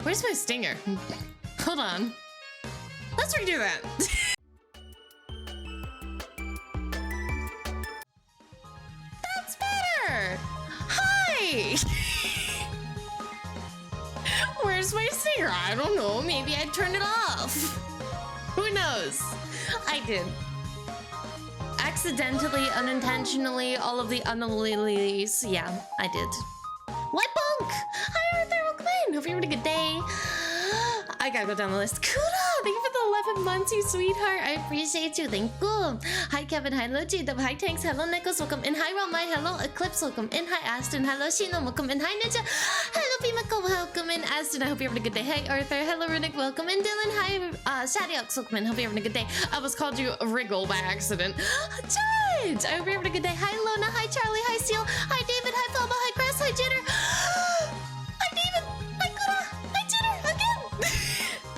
Where's my stinger? Hold on. Let's redo that. That's better. Hi. Where's my stinger? I don't know. Maybe I turned it off. Who knows? I did. Accidentally, unintentionally, all of the unalilies. Yeah, I did. What bunk? Hi, Arthur. Welcome in. Hope you're having a good day. I gotta go down the list. Kuda! Thank you for the 11 months, you sweetheart. I appreciate you. Thank you. Hi, Kevin. Hi, Logi. Hi, Tanks. Hello, Nichols. Welcome in. Hi, Ramai. Hello, Eclipse. Welcome in. Hi, Aston. Hello, Shino. Welcome in. Hi, Ninja. Hello, Pimako. Welcome in. Aston. I hope you're having a good day. Hey, Arthur. Hello, Runic. Welcome in. Dylan. Hi, Shadiox. Welcome in. Hope you're having a good day. I was called you Wriggle by accident. Judge! I hope you're having a good day. Hi, Lona. Hi, Charlie. Hi, Seal. Hi, David. Hi, Falba. Hi, Chris. Hi, Jitter. Hi, David. Hi, Kuda. Hi, Jitter. Again.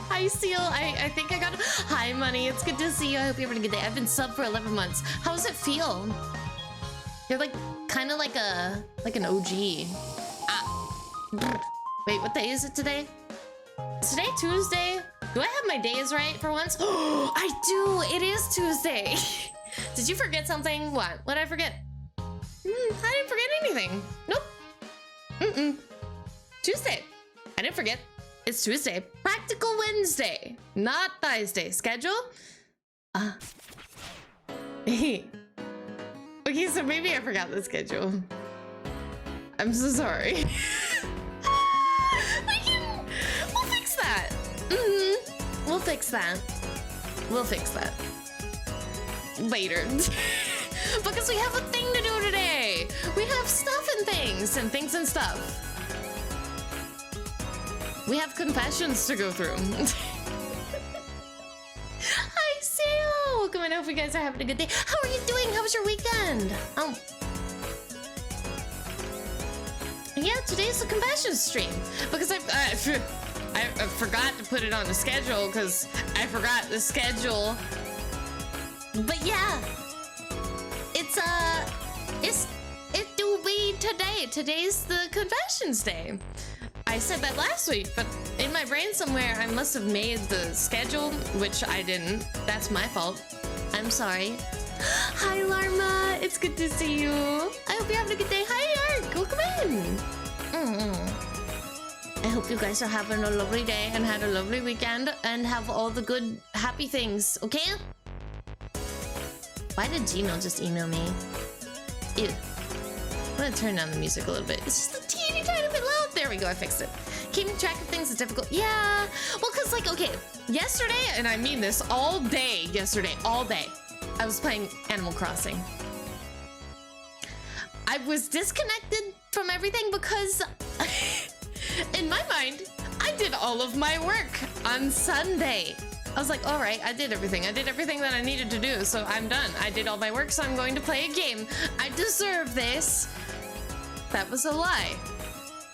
Hi, Seal. I think I got it. Hi, Money. It's good to see you. I hope you're having a good day. I've been sub for 11 months. How does it feel? You're like kind of like an OG. Wait, what day is it today? Is today Tuesday? Do I have my days right for once? Oh, I do. It is Tuesday. Did you forget something? What? What did I forget? I didn't forget anything. Nope. Tuesday. I didn't forget. It's Tuesday. Practical Wednesday. Not Thursday. Schedule? Okay, so maybe I forgot the schedule. I'm so sorry. We'll fix that. We'll fix that. We'll fix that. Later. Because we have a thing to do today. We have stuff and things and stuff. We have confessions to go through. Hi, Sam. Welcome in. I hope you guys are having a good day. How are you doing? How was your weekend? Yeah, today's the confession stream because I forgot to put it on the schedule because I forgot the schedule. But yeah, it do be today. Today's the confessions day. I said that last week, but in my brain somewhere I must have made the schedule, which I didn't. That's my fault. I'm sorry. Hi, Larma. It's good to see you. I hope you're having a good day. Hi, Ark. Welcome in. I hope you guys are having a lovely day and had a lovely weekend and have all the good, happy things, okay? Why did Gmail just email me? Ew. I'm gonna turn down the music a little bit. It's just a teeny tiny bit loud. There we go, I fixed it. Keeping track of things is difficult. Yeah, well, cause like, okay, yesterday, and I mean this all day, yesterday, all day, I was playing Animal Crossing. I was disconnected from everything because in my mind, I did all of my work on Sunday. I was like, all right, I did everything. I did everything that I needed to do, so I'm done. I did all my work, so I'm going to play a game. I deserve this. That was a lie.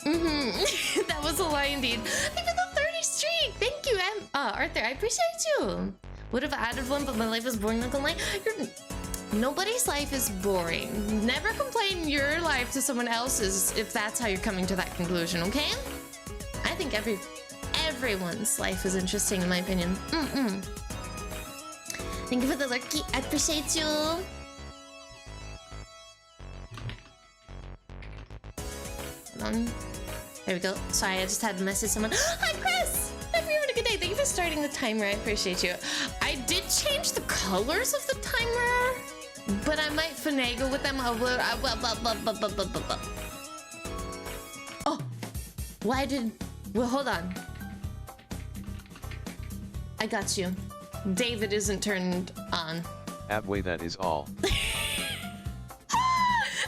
That was a lie indeed. Thank you for the 30 streak. Thank you, Arthur. I appreciate you. Would have added one, but my life is boring like a lie. Nobody's life is boring. Never complain your life to someone else's if that's how you're coming to that conclusion, okay? I think everyone's life is interesting in my opinion. Thank you for the lurky. I appreciate you. Hold on. There we go. Sorry, I just had to message someone. Hi, Chris! Hope you're having a good day. Thank you for starting the timer. I appreciate you. I did change the colors of the timer, but I might finagle with them. Oh, why did... Well, hold on. I got you. David isn't turned on. Abway, that is all. Thank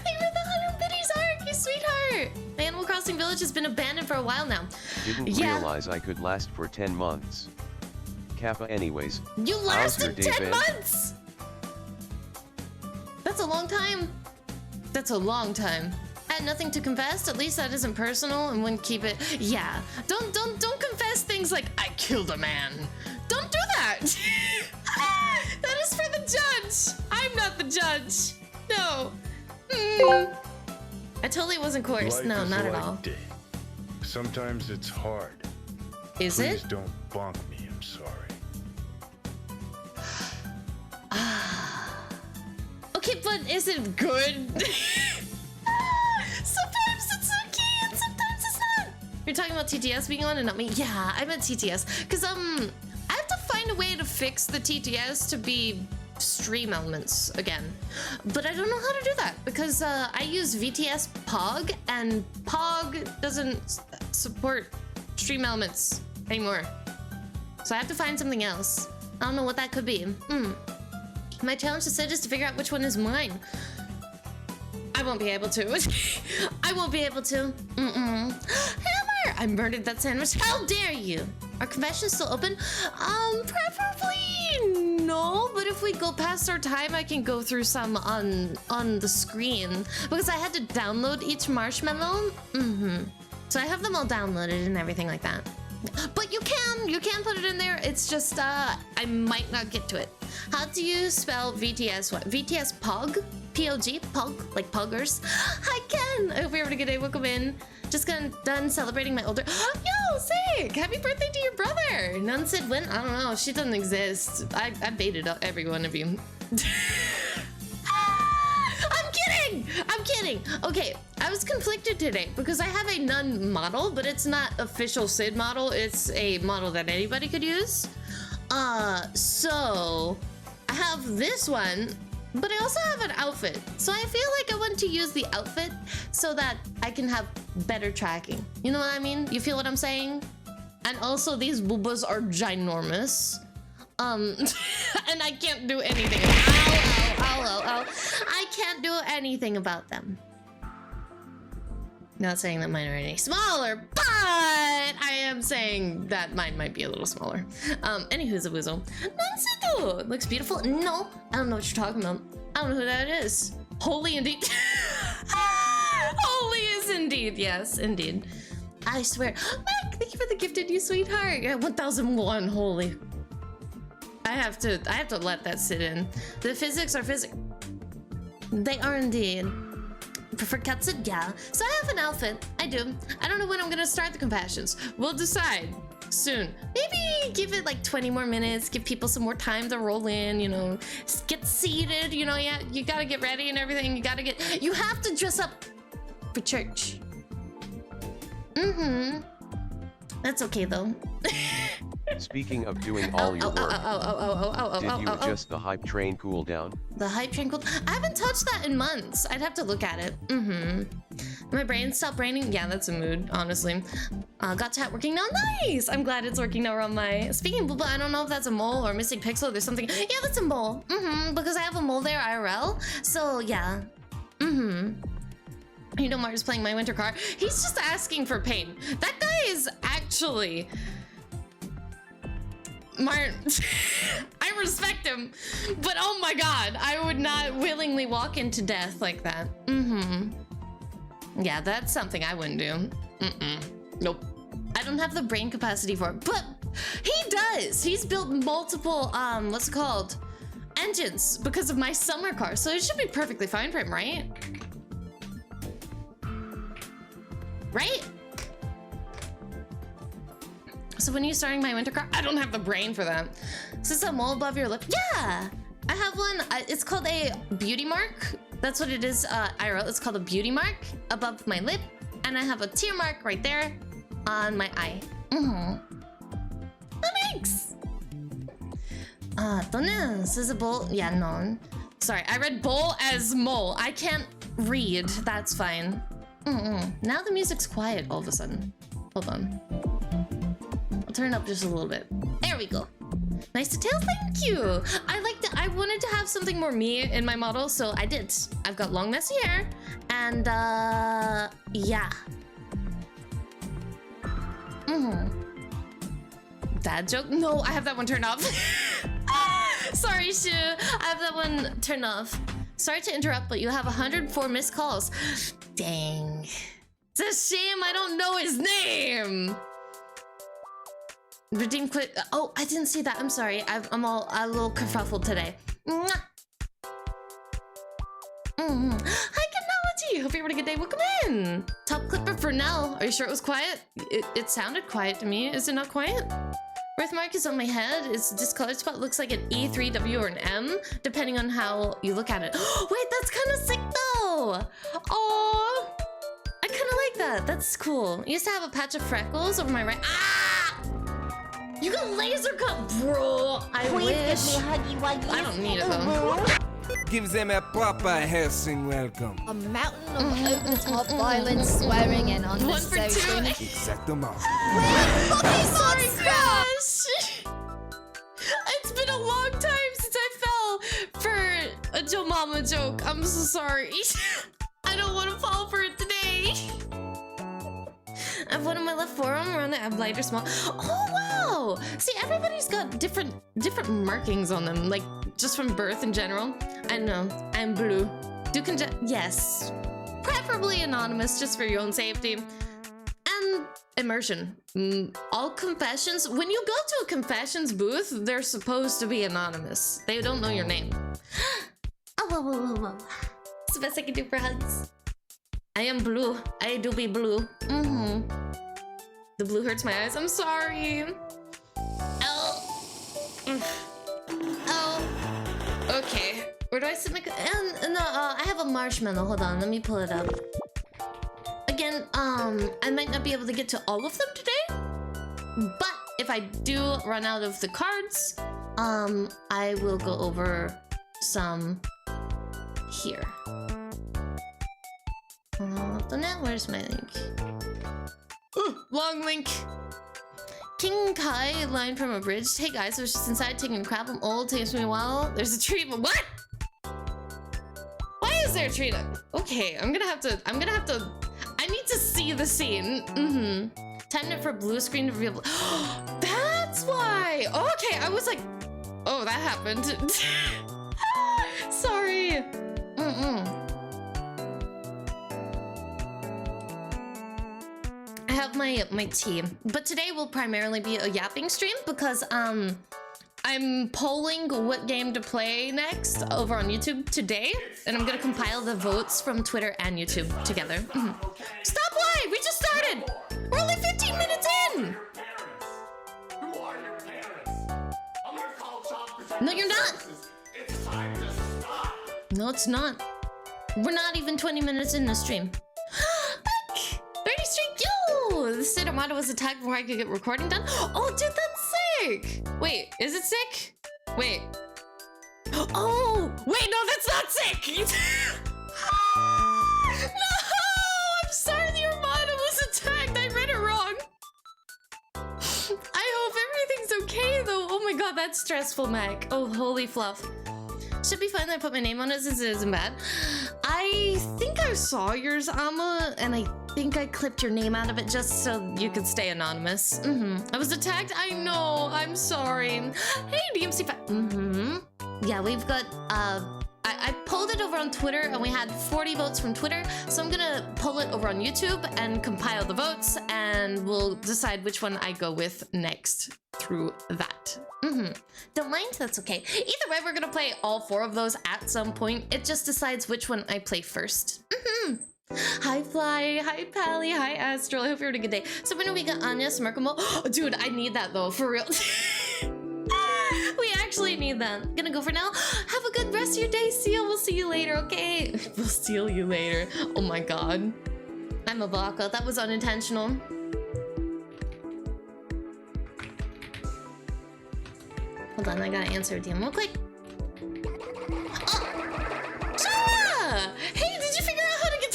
you for the 100 biddies, Ark, you sweetheart. The Animal Crossing Village has been abandoned for a while now. Didn't realize I could last for 10 months. Kappa anyways. You lasted 10 months! That's a long time. That's a long time. I had nothing to confess. At least that isn't personal and wouldn't keep it. Yeah. Don't confess things like I killed a man. Don't do that. That is for the judge. I'm not the judge. No. I totally wasn't coerced. No, not at all. Sometimes it's hard. Is Please it? don't bonk me, I'm sorry. Okay, but is it good? Sometimes it's okay and sometimes it's not. You're talking about TTS being on and not me? Yeah, I meant TTS. Because, I have to find a way to fix the TTS to be stream elements again. But I don't know how to do that because I use VTS POG and POG doesn't support stream elements anymore. So I have to find something else. I don't know what that could be. My challenge to Sid is to figure out which one is mine. I won't be able to. I won't be able to. Hammer! I murdered that sandwich. How dare you? Are confessions still open? Preferably no. But if we go past our time, I can go through some on the screen because I had to download each marshmallow. So I have them all downloaded and everything like that. But you can put it in there. It's just I might not get to it. How do you spell VTS? What? VTS POG? POG? POG? Like poggers? Hi Ken! I hope you're having a good day. Welcome in. Just done celebrating my older. Yo, sick! Happy birthday to your brother! None said when? I don't know. She doesn't exist. I baited up every one of you. I'm kidding! Okay, I was conflicted today because I have a nun model, but it's not official Sid model. It's a model that anybody could use. So I have this one, but I also have an outfit. So I feel like I want to use the outfit so that I can have better tracking. You know what I mean? You feel what I'm saying? And also these boobas are ginormous. And I can't do anything. Ow. I can't do anything about them. Not saying that mine are any smaller, but I am saying that mine might be a little smaller. Anywho's a woozle. Nansudo! Looks beautiful. No, I don't know what you're talking about. I don't know who that is. Holy indeed. Holy is indeed. Yes, indeed. I swear. Mac, thank you for the gifted, you sweetheart. Yeah, 1001. Holy. I have to let that sit in. The physics are physics. They are indeed. Prefer cuts it? Yeah. So I have an outfit. I do. I don't know when I'm gonna start the compassions. We'll decide soon. Maybe give it like 20 more minutes. Give people some more time to roll in. You know, get seated. You know, yeah. You gotta get ready and everything. You have to dress up for church. That's okay though. Speaking of doing all your work, did you adjust the hype train cooldown? The hype train cooldown? I haven't touched that in months. I'd have to look at it. My brain stopped braining. Yeah, that's a mood, honestly. Got chat working now. Nice! I'm glad it's working now around my... Speaking of Booba, I don't know if that's a mole or missing pixel. There's something... Yeah, that's a mole. Because I have a mole there IRL. So, yeah. You know Marty's playing my winter car. He's just asking for pain. That guy is actually... Martin, I respect him, but oh my god, I would not willingly walk into death like that. Yeah, that's something I wouldn't do. Nope. I don't have the brain capacity for it, but he does. He's built multiple, what's it called? Engines because of my summer car, so it should be perfectly fine for him, right? Right? So when are you starting my winter car? I don't have the brain for that. Is this a mole above your lip? Yeah! I have one. It's called a beauty mark. That's what it is, IRL. It's called a beauty mark above my lip. And I have a tear mark right there on my eye. Oh, thanks! Don't This is a bowl. Yeah, no. Sorry, I read bowl as mole. I can't read. That's fine. Now the music's quiet all of a sudden. Hold on. I'll turn it up just a little bit. There we go. Nice detail, thank you. I wanted to have something more me in my model, so I did. I've got long messy hair, and yeah. Dad joke? No, I have that one turned off. Sorry, Shu. I have that one turned off. Sorry to interrupt, but you have 104 missed calls. Dang. It's a shame I don't know his name. Redeem quit. Oh, I didn't see that. I'm sorry. I'm all a little kerfuffled today. Hi, Technology. Hope you're having a good day. Welcome in. Top clipper for now. Are you sure it was quiet? It sounded quiet to me. Is it not quiet? Birthmark is on my head. Its discolored spot looks like an E, 3, W, or an M, depending on how you look at it. Wait, that's kind of sick though. Oh, I kind of like that. That's cool. I used to have a patch of freckles over my right. Ah! You got laser cut, bro. I wish. Give me huggy wuggy. I don't need it though. Give them a proper helsing welcome. A mountain of over-the-top violence, swearing, and unnecessary screaming. Exactement. Sorry, Crash. It's been a long time since I fell for a Joe Mama joke. I'm so sorry. I don't want to fall for it today. I have one on my left forearm around the ab light or small. Oh wow! See, everybody's got different markings on them, like just from birth in general. I know. I'm blue. Yes. Preferably anonymous, just for your own safety. And immersion. All confessions. When you go to a confessions booth, they're supposed to be anonymous. They don't know your name. Oh, whoa, whoa, whoa, whoa. It's the best I can do for hugs. I am blue. I do be blue. The blue hurts my eyes. I'm sorry. Oh. Oh. Okay. Where do I sit? I have a marshmallow. Hold on. Let me pull it up. Again, I might not be able to get to all of them today. But if I do run out of the cards, I will go over some here. Where's my link? Ooh, long link. King Kai line from a bridge. Hey guys, I was just inside taking a crap. I'm old. Takes me a while. There's a tree. What? Why is there a tree? Okay, I'm gonna have to. I need to see the scene. Time it for blue screen to reveal. That's why. Okay, I was like, oh, that happened. Sorry. I have my tea, but today will primarily be a yapping stream because I'm polling what game to play next over on YouTube today, and I'm gonna compile the votes from Twitter and YouTube together. Stop live! We just started! We're only 15 minutes in! No, you're not! No, it's not. We're not even 20 minutes in the stream. Back! 30 stream, yo! The state of motto was attacked before I could get recording done. Oh, dude, that's sick! Wait, is it sick? Wait. Oh! Wait, no, that's not sick! No! I'm sorry the Armada was attacked. I read it wrong. I hope everything's okay, though. Oh my god, that's stressful, Mac. Oh, holy fluff. Should be fine that I put my name on it since it isn't bad. I think I saw yours, Amma, and I think I clipped your name out of it just so you could stay anonymous. I was attacked? I know. I'm sorry. Hey, DMC5. Yeah, we've got, I pulled it over on Twitter and we had 40 votes from Twitter. So I'm gonna pull it over on YouTube and compile the votes and we'll decide which one I go with next through that. Don't mind, that's okay. Either way, we're gonna play all 4 of those at some point. It just decides which one I play first. Hi Fly, hi Pally, hi Astral. I hope you're having a good day. So when we got Anya Smirkamo. Oh, dude, I need that though, for real. We actually need that. Gonna go for now. Have a good rest of your day, Seal. We'll see you later, okay? We'll seal you later. Oh my god. I'm a baka. That was unintentional. Hold on, I gotta answer a DM real quick. Oh! Shara! Hey, did you figure out how to get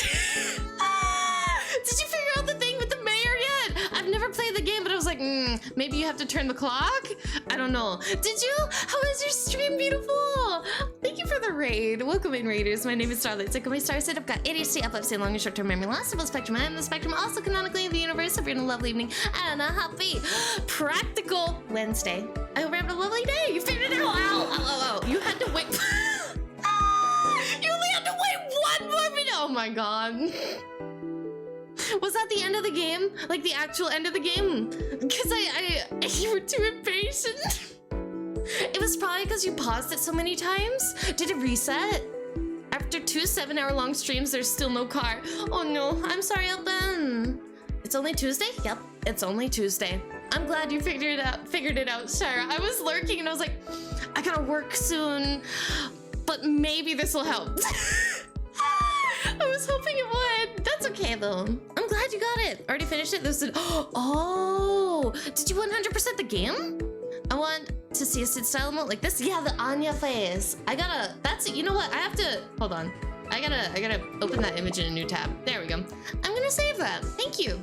Did you figure out the thing with the mayor yet? I've never played the game, but I was like, maybe you have to turn the clock? I don't know. Did you? How was your stream? Beautiful! Thank you for the raid. Welcome in, raiders. My name is Starlight. So, my star set. I've got ADHD, epilepsy, long and short-term memory loss, double spectrum. I am the spectrum, also canonically in the universe. Hope you're having a lovely evening and a happy Practical Wednesday. I hope you're having a lovely day. You figured it out. Ow. You had to wait. You only had to wait 1 more minute. Oh my god. Was that the end of the game? Like the actual end of the game? Because you were too impatient. It was probably because you paused it so many times. Did it reset? After 2 7-hour-long streams, there's still no car. Oh no, I'm sorry, Alban. It's only Tuesday? Yep, it's only Tuesday. I'm glad you figured it out, Shara. I was lurking and I was like, I gotta work soon, but maybe this will help. I was hoping it would. That's okay though. I'm glad you got it. Already finished it? This is, oh, did you 100% the game? I want to see a sit style emote like this. Yeah, the Anya face. That's it. You know what? I have to, hold on. I gotta open that image in a new tab. There we go. I'm gonna save that. Thank you.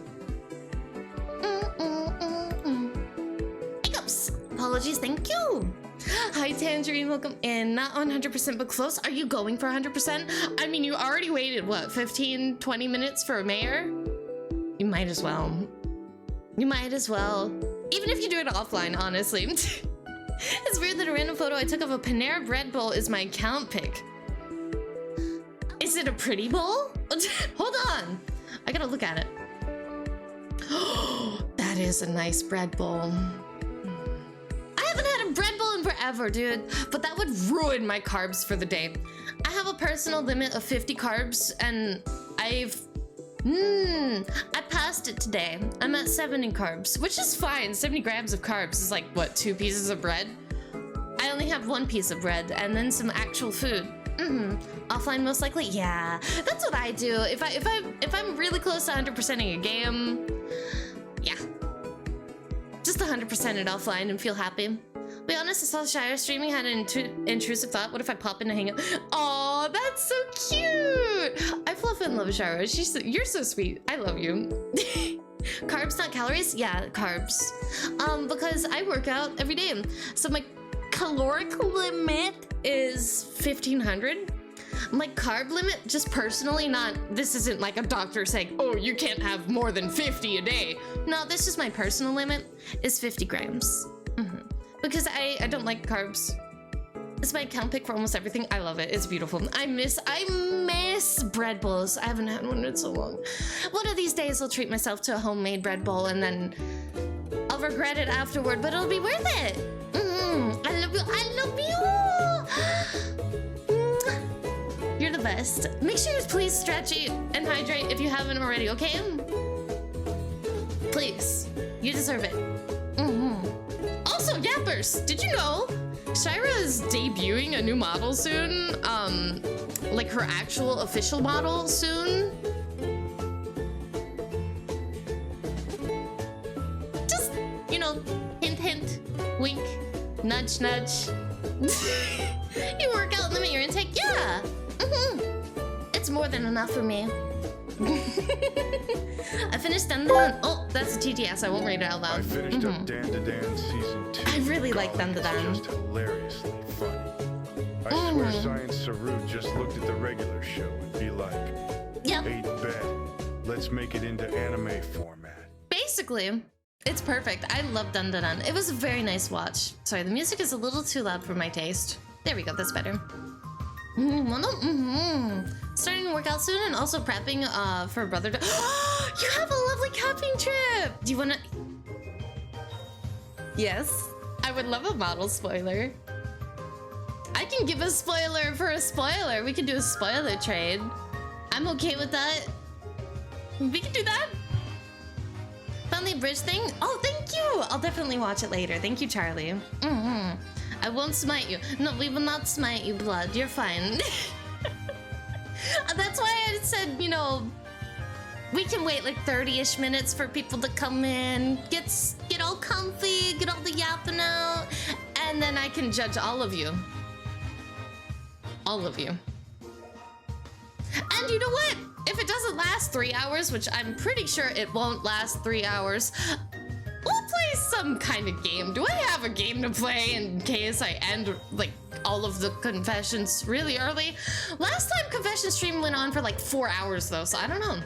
Hiccups. Apologies, thank you. Hi Tangerine, welcome in. Not 100% but close. Are you going for 100%? I mean, you already waited, what, 15, 20 minutes for a mayor? You might as well. You might as well. Even if you do it offline, honestly. It's weird that a random photo I took of a Panera Bread bowl is my account pic. Is it a pretty bowl? Hold on. I gotta look at it. That is a nice bread bowl. I haven't had a bread bowl in forever, dude, but that would ruin my carbs for the day. I have a personal limit of 50 carbs and I passed it today. I'm at 70 carbs, which is fine. 70 grams of carbs is like, what, 2 pieces of bread? I only have 1 piece of bread and then some actual food. Offline most likely? Yeah, that's what I do. If I'm really close to 100%ing a game, yeah. Just 100% it offline and feel happy. Be honest, I saw Shire streaming, had an intrusive thought. What if I pop in and hang out? Oh, that's so cute. I fluff and love Shire. You're so sweet. I love you. Carbs, not calories? Yeah, carbs. Because I work out every day. So my caloric limit is 1500. My carb limit, just personally, this isn't like a doctor saying, oh, you can't have more than 50 a day. No, this is my personal limit, is 50 grams. Because I don't like carbs. It's my account pick for almost everything. I love it. It's beautiful. I miss bread bowls. I haven't had one in so long. One of these days I'll treat myself to a homemade bread bowl and then I'll regret it afterward, but it'll be worth it. I love you. I love you. You're the best. Make sure to please stretch, eat, and hydrate if you haven't already, okay? Please. You deserve it. Also, Yappers, did you know Shira is debuting a new model soon? Like her actual official model soon? Just, you know, hint, hint, wink, nudge, nudge. You work out and limit your intake? Yeah. It's more than enough for me. I finished Dandadan. Oh, that's a TTS. I won't read it out loud. I finished up Dandadan season 2. I really like Dandadan. It's just hilariously funny. I swear Science Saru just looked at the regular show and be like, yep. 8 bet. Let's make it into anime format. Basically, it's perfect. I love Dandadan. It was a very nice watch. Sorry, the music is a little too loud for my taste. There we go. That's better. Starting to work out soon and also prepping for a brother to you have a lovely camping trip. Do you want to? Yes, I would love a model spoiler. I can give a spoiler for a spoiler. We can do a spoiler trade. I'm okay with that. We can do that. Found the bridge thing? Oh, thank you. I'll definitely watch it later. Thank you, Charlie. I won't smite you. No, we will not smite you, blood. You're fine. That's why I said, you know, we can wait like 30-ish minutes for people to come in, get all comfy, get all the yapping out, and then I can judge all of you. All of you. And you know what? If it doesn't last 3 hours, which I'm pretty sure it won't last 3 hours, we'll play some kind of game. Do I have a game to play in case I end like all of the confessions really early? Last time confession stream went on for like 4 hours though, so I don't know.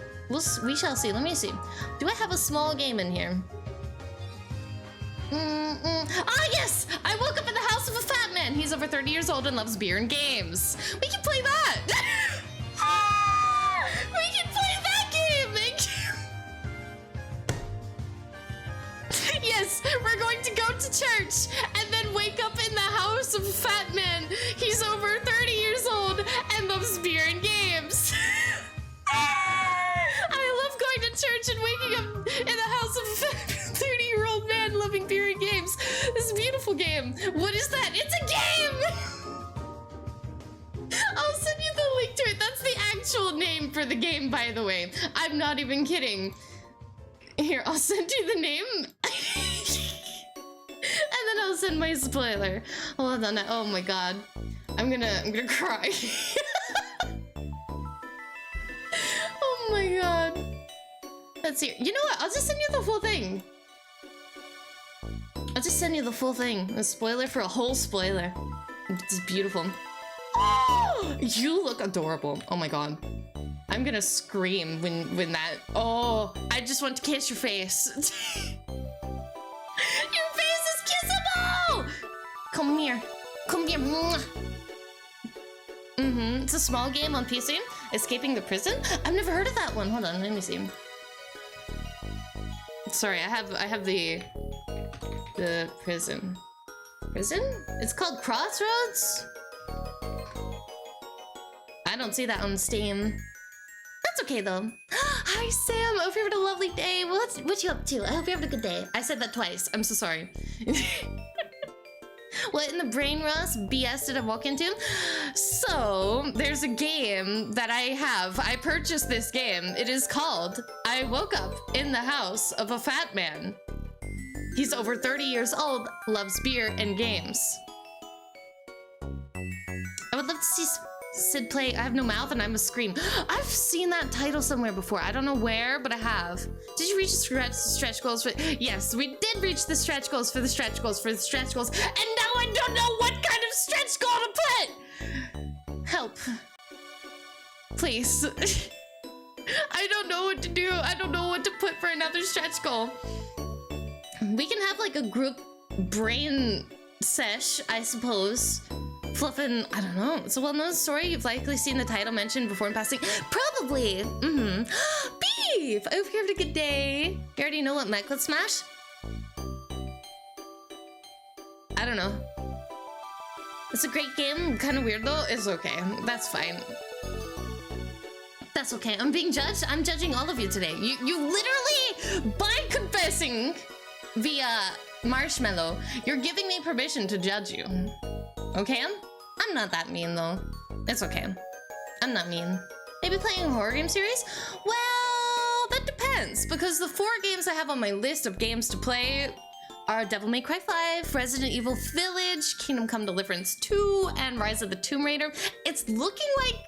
We shall see. Let me see. Do I have a small game in here? Ah, yes! I woke up in the house of a fat man. He's over 30 years old and loves beer and games. We can play that. We can play that game. Thank you. Yes, we're going to go to church and then wake up in the house of a fat man. He's over 30 years old and loves beer and actual name for the game, by the way. I'm not even kidding. Here, I'll send you the name. And then I'll send my spoiler. Hold on. Oh my god. I'm gonna cry. Oh my god. Let's see. You know what? I'll just send you the full thing. I'll just send you the full thing. A spoiler for a whole spoiler. It's beautiful. Oh, you look adorable. Oh my god. I'm gonna scream when that. Oh, I just want to kiss your face. Your face is kissable! Come here. Come here. It's a small game on PC. Escaping the prison? I've never heard of that one. Hold on, let me see. Sorry, I have the prison. Prison? It's called Crossroads? I don't see that on Steam. That's okay though. Hi Sam, I hope you're having a lovely day. What you up to? I hope you're having a good day. I said that twice. I'm so sorry. What in the brain rust BS did I walk into? So, there's a game that I have. I purchased this game. It is called I Woke Up in the House of a Fat Man. He's over 30 years old, loves beer and games. I would love to see Sid play I Have No Mouth and I'm a Scream. I've seen that title somewhere before. I don't know where, but I have. Did you reach the stretch goals for... Yes, we did reach the stretch goals for the stretch goals for the stretch goals. And now I don't know what kind of stretch goal to put! Help. Please. I don't know what to do. I don't know what to put for another stretch goal. We can have like a group brain sesh, I suppose. Fluffin', I don't know. It's a well-known story. You've likely seen the title mentioned before in passing. Probably. Beef! I hope you're having a good day. You already know what mech would smash? I don't know. It's a great game. Kind of weird though. It's okay. That's fine. That's okay. I'm being judged. I'm judging all of you today. You literally, by confessing via Marshmallow, you're giving me permission to judge you. Okay? I'm not that mean though. It's okay. I'm not mean. Maybe playing a horror game series? Well, that depends, because the 4 games I have on my list of games to play are Devil May Cry 5, Resident Evil Village, Kingdom Come Deliverance 2, and Rise of the Tomb Raider. It's looking like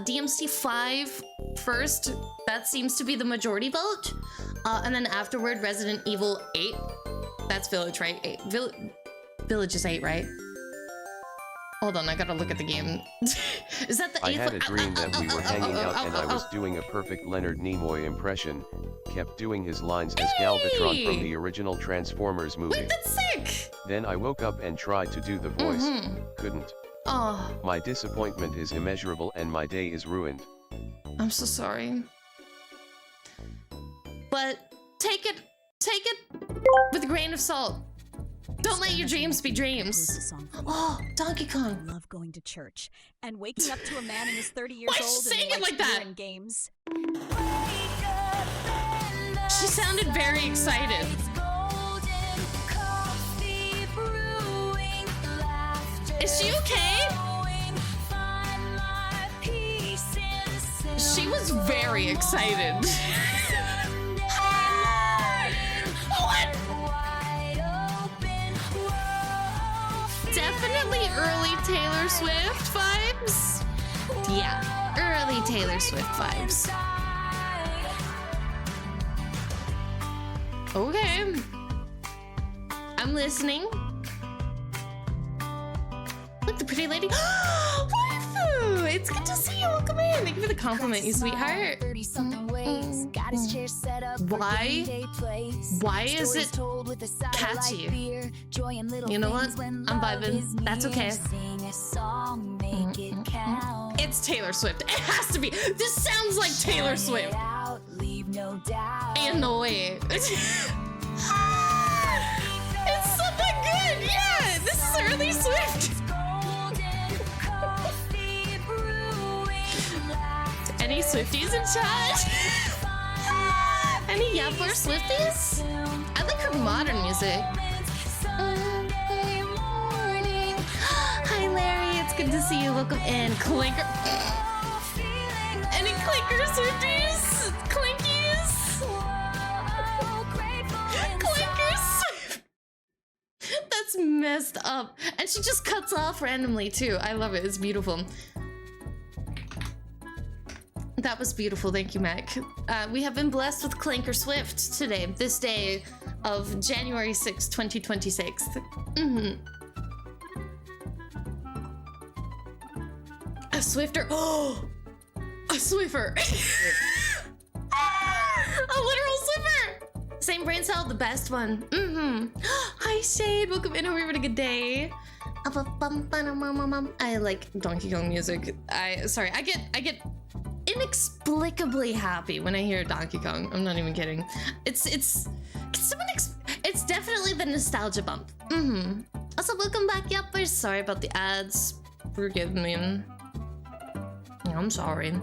DMC 5 first. That seems to be the majority vote. And then afterward, Resident Evil 8. That's Village, right? 8. Village is 8, right? Hold on, I gotta look at the game. Is that the 8th? I had a dream that we were hanging out and I was doing a perfect Leonard Nimoy impression. Kept doing his lines as Galvatron from the original Transformers movie. Wait, that's sick! Then I woke up and tried to do the voice. Couldn't. Oh. My disappointment is immeasurable and my day is ruined. I'm so sorry. But take it with a grain of salt. Don't let your dreams be dreams. Oh, Donkey Kong. I love going to church and waking up to a man in his 30 years Why old is she saying and it like that? in games. She sounded very excited. Is she okay? She was very excited. What? Definitely early Taylor Swift vibes. Yeah, early Taylor Swift vibes. Okay. I'm listening. Look, the pretty lady. Waifu! It's good to see you. Welcome in. Thank you for the compliment, you sweetheart. Why is it catchy? You know what? I'm vibing. That's okay. It's Taylor Swift. It has to be. This sounds like Taylor Swift. Ain't no way. It's something good. Yeah, this is early Swift. Any Swifties in chat? Any Yap-a-Thon Swifties? I like her modern music. Hi Larry, it's good to see you. Welcome in. Clinker. Any Clinker Swifties? Clinkies? Clinkers? That's messed up. And she just cuts off randomly too. I love it. It's beautiful. That was beautiful. Thank you, Mac. We have been blessed with Clinker Swift today, this day of January 6th, 2026. A Swifter. Oh, a Swiffer. A literal Swiffer. Same brain cell, the best one. Hi, Shade. Welcome in. Hope you're having a good day. I like Donkey Kong music. I get inexplicably happy when I hear Donkey Kong. I'm not even kidding. It's definitely the nostalgia bump. Also, welcome back, Yappers. Sorry about the ads. Forgive me. I'm sorry.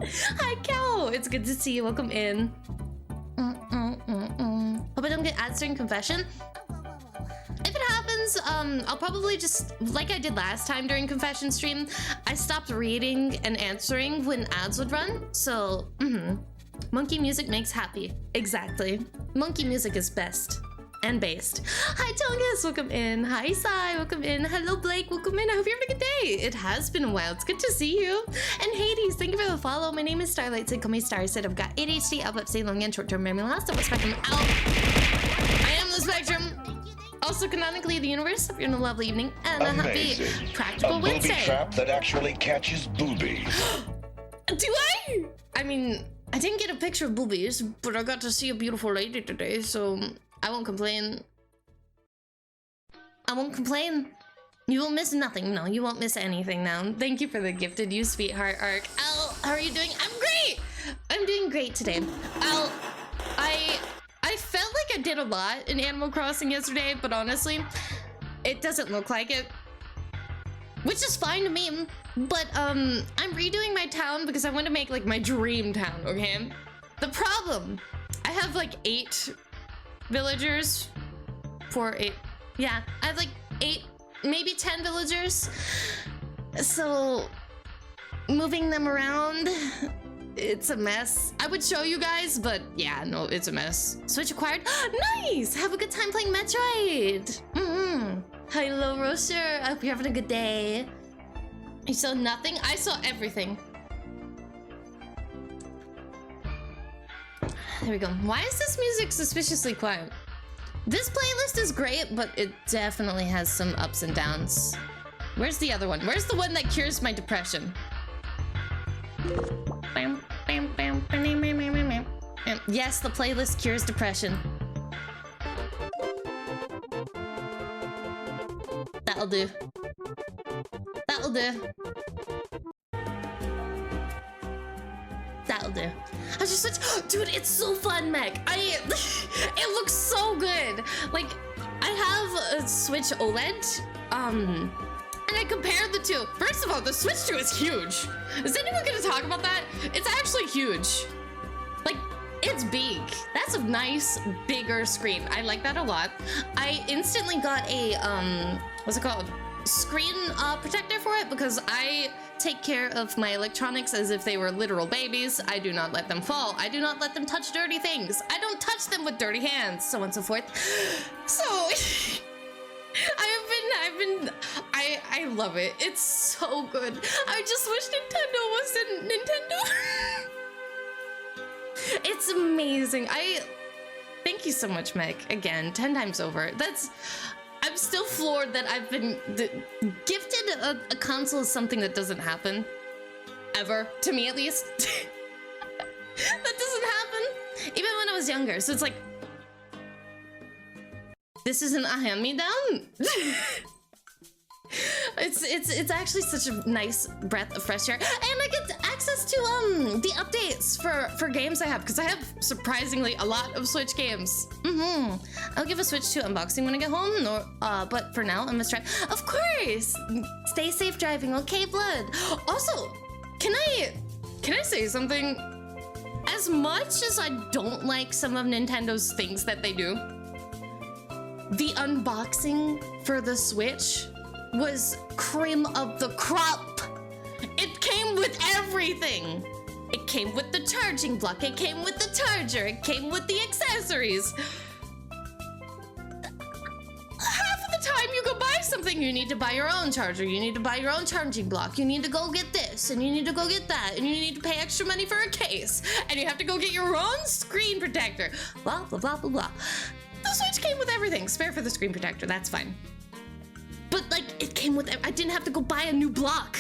Hi, Cow. It's good to see you. Welcome in. Hope I don't get ads during confession. If it happens, I'll probably just, like I did last time during confession stream, I stopped reading and answering when ads would run. So, monkey music makes happy. Exactly. Monkey music is best. And based. Hi, Tongus, welcome in. Hi, Sai, welcome in. Hello, Blake, welcome in. I hope you're having a good day. It has been a while. It's good to see you. And Hades, thank you for the follow. My name is Starlight, so call me Star. Said I've got ADHD, epilepsy, long and short-term memory loss. Double spectrum out. I am the spectrum. Also, canonically, the universe. Hope you're in a lovely evening and a happy practical Wednesday. A booby trap that actually catches boobies. Do I? I mean, I didn't get a picture of boobies, but I got to see a beautiful lady today, so I won't complain. I won't complain. You will miss nothing. No, you won't miss anything now. Thank you for the gifted you, sweetheart arc. Al, how are you doing? I'm great. I'm doing great today. Al, I felt like I did a lot in Animal Crossing yesterday, but honestly, it doesn't look like it. Which is fine to me. But I'm redoing my town because I want to make like my dream town, okay? The problem, I have like 8 villagers for 8. Yeah, I have like 8, maybe 10 villagers. So moving them around, it's a mess. I would show you guys, but yeah, no, it's a mess. Switch acquired. Nice! Have a good time playing Metroid. Hello, Rocher. I hope you're having a good day. You saw nothing? I saw everything. There we go. Why is this music suspiciously quiet? This playlist is great, but it definitely has some ups and downs. Where's the other one? Where's the one that cures my depression? Yes, the playlist cures depression. That'll do. That'll do. That'll do. I just switch. Dude, it's so fun, Meg. It looks so good. Like, I have a Switch OLED. And I compared the two. First of all, the Switch 2 is huge. Is anyone gonna talk about that? It's actually huge. Like, it's big. That's a nice, bigger screen. I like that a lot. I instantly got a, what's it called? Screen protector for it because I take care of my electronics as if they were literal babies. I do not let them fall. I do not let them touch dirty things. I don't touch them with dirty hands, so on and so forth. So I love it. It's so good. I just wish Nintendo wasn't Nintendo. It's amazing. Thank you so much, Meg. Again, 10 times over. I'm still floored that I've been gifted a console is something that doesn't happen. Ever. To me, at least. That doesn't happen. Even when I was younger. So it's like, this isn't a hand-me-down. It's actually such a nice breath of fresh air, and I get access to the updates for games I have because I have surprisingly a lot of Switch games. I'll give a Switch 2 unboxing when I get home, but for now I must try. Of course. Stay safe driving, okay, Blood. Also, can I say something? As much as I don't like some of Nintendo's things that they do, the unboxing for the Switch was cream of the crop. It came with everything. It came with the charging block. It came with the charger. It came with the accessories. Half of the time you go buy something, you need to buy your own charger. You need to buy your own charging block. You need to go get this, and you need to go get that, and you need to pay extra money for a case, and you have to go get your own screen protector. Blah, blah, blah, blah, blah. The Switch came with everything. Spare for the screen protector, that's fine. But like, it came with, I didn't have to go buy a new block.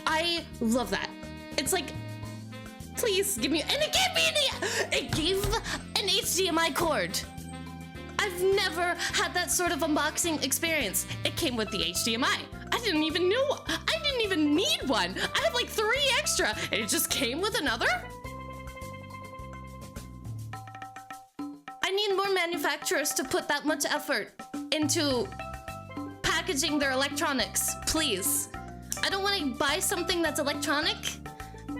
I love that. It's like, please give me, and it gave an HDMI cord. I've never had that sort of unboxing experience. It came with the HDMI. I didn't even need one. I have like 3 extra, and it just came with another? I need more manufacturers to put that much effort into packaging their electronics, please. I don't want to buy something that's electronic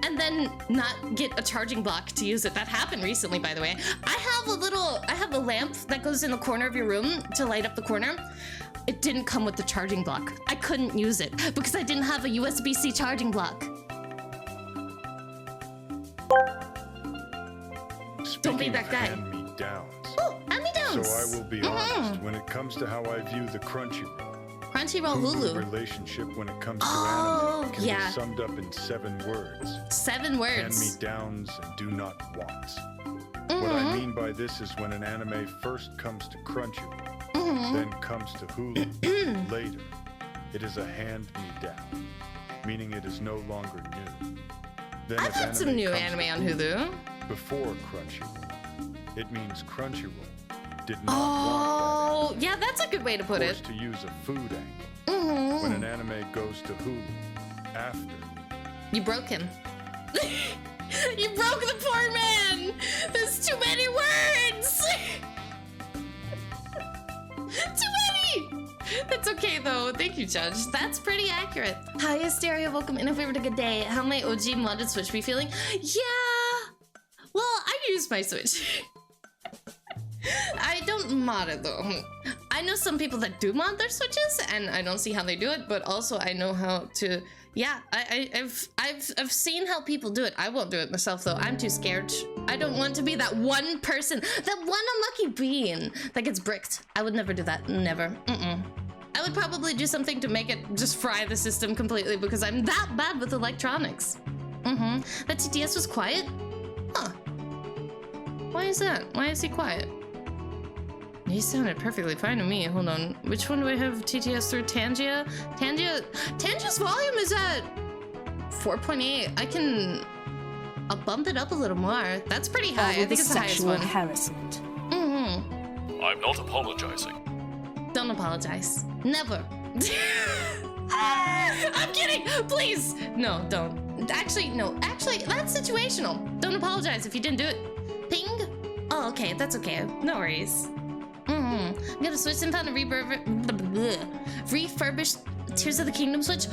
and then not get a charging block to use it. That happened recently, by the way. I have a lamp that goes in the corner of your room to light up the corner. It didn't come with the charging block. I couldn't use it because I didn't have a USB-C charging block. Don't be that guy. Hand-me-downs. Oh, hand-me-downs. So I will be honest, when it comes to how I view the Crunchyroll Hulu relationship when it comes to anime can be summed up in 7 words. 7 words. Hand-me-downs and do not wants. What I mean by this is when an anime first comes to Crunchyroll, then comes to Hulu later, it is a hand-me-down, meaning it is no longer new. Then I've had some new anime on Hulu. Before Crunchyroll, it means Crunchyroll did not want yeah, that's a good way to put it. to use a food angle. When an anime goes to Hulu after, You broke him. You broke the poor man. There's too many words. Too many. That's okay though. Thank you, Judge. That's pretty accurate. Hi, Hysteria. Welcome in. If we were a good day, how my OG modded Switch be feeling? Yeah. Well, I use my Switch. I don't mod it though. I know some people that do mod their Switches, and I don't see how they do it. But also, I know how to. Yeah, I've seen how people do it. I won't do it myself though. I'm too scared. I don't want to be that one person, that one unlucky being that gets bricked. I would never do that. Never. I would probably do something to make it just fry the system completely because I'm that bad with electronics. That TTS was quiet? Huh. Why is that? Why is he quiet? He sounded perfectly fine to me. Hold on. Which one do I have TTS through? Tangia? Tangia's volume is at 4.8. I'll bump it up a little more. That's pretty high. I think it's the highest one. Harassment. I'm not apologizing. Don't apologize. Never. I'm kidding. Please. No, don't. Actually, no. Actually, that's situational. Don't apologize if you didn't do it. Ping. Oh, okay. That's okay. No worries. I'm gonna switch and found a refurbished Tears of the Kingdom Switch.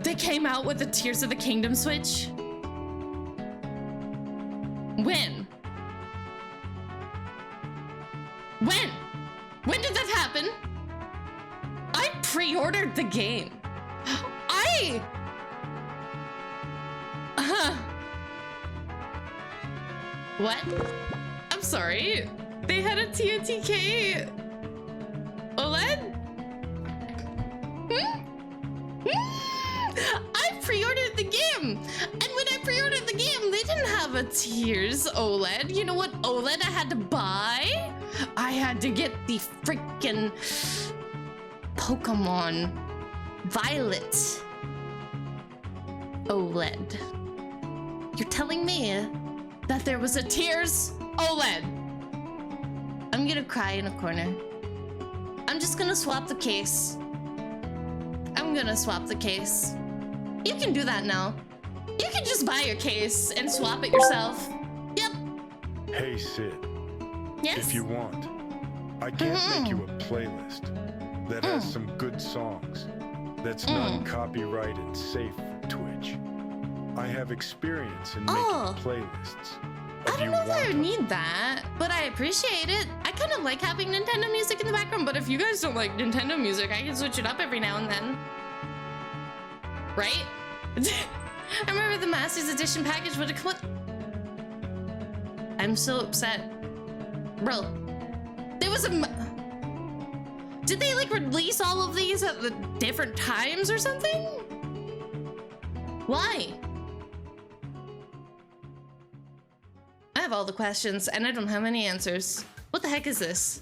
They came out with the Tears of the Kingdom Switch. When? When did that happen? I pre-ordered the game. What? I'm sorry. They had a TOTK OLED? I pre-ordered the game! And when I pre-ordered the game, they didn't have a Tears OLED. You know what OLED I had to buy? I had to get the freaking Pokemon Violet OLED. You're telling me that there was a Tears OLED? I'm gonna cry in a corner. I'm just gonna swap the case. I'm gonna swap the case. You can do that now. You can just buy your case and swap it yourself. Yep. Hey Sid, Yes? if you want, I can't make you a playlist that has some good songs, that's non-copyrighted, safe for Twitch. I have experience in making playlists. I don't know that I need that, but I appreciate it. I kind of like having Nintendo music in the background, but if you guys don't like Nintendo music, I can switch it up every now and then. Right? I remember the Masters Edition package would have come with. I'm so upset. Bro, there was a... Did they like release all of these at the different times or something? Why? I have all the questions and I don't have any answers. What the heck is this?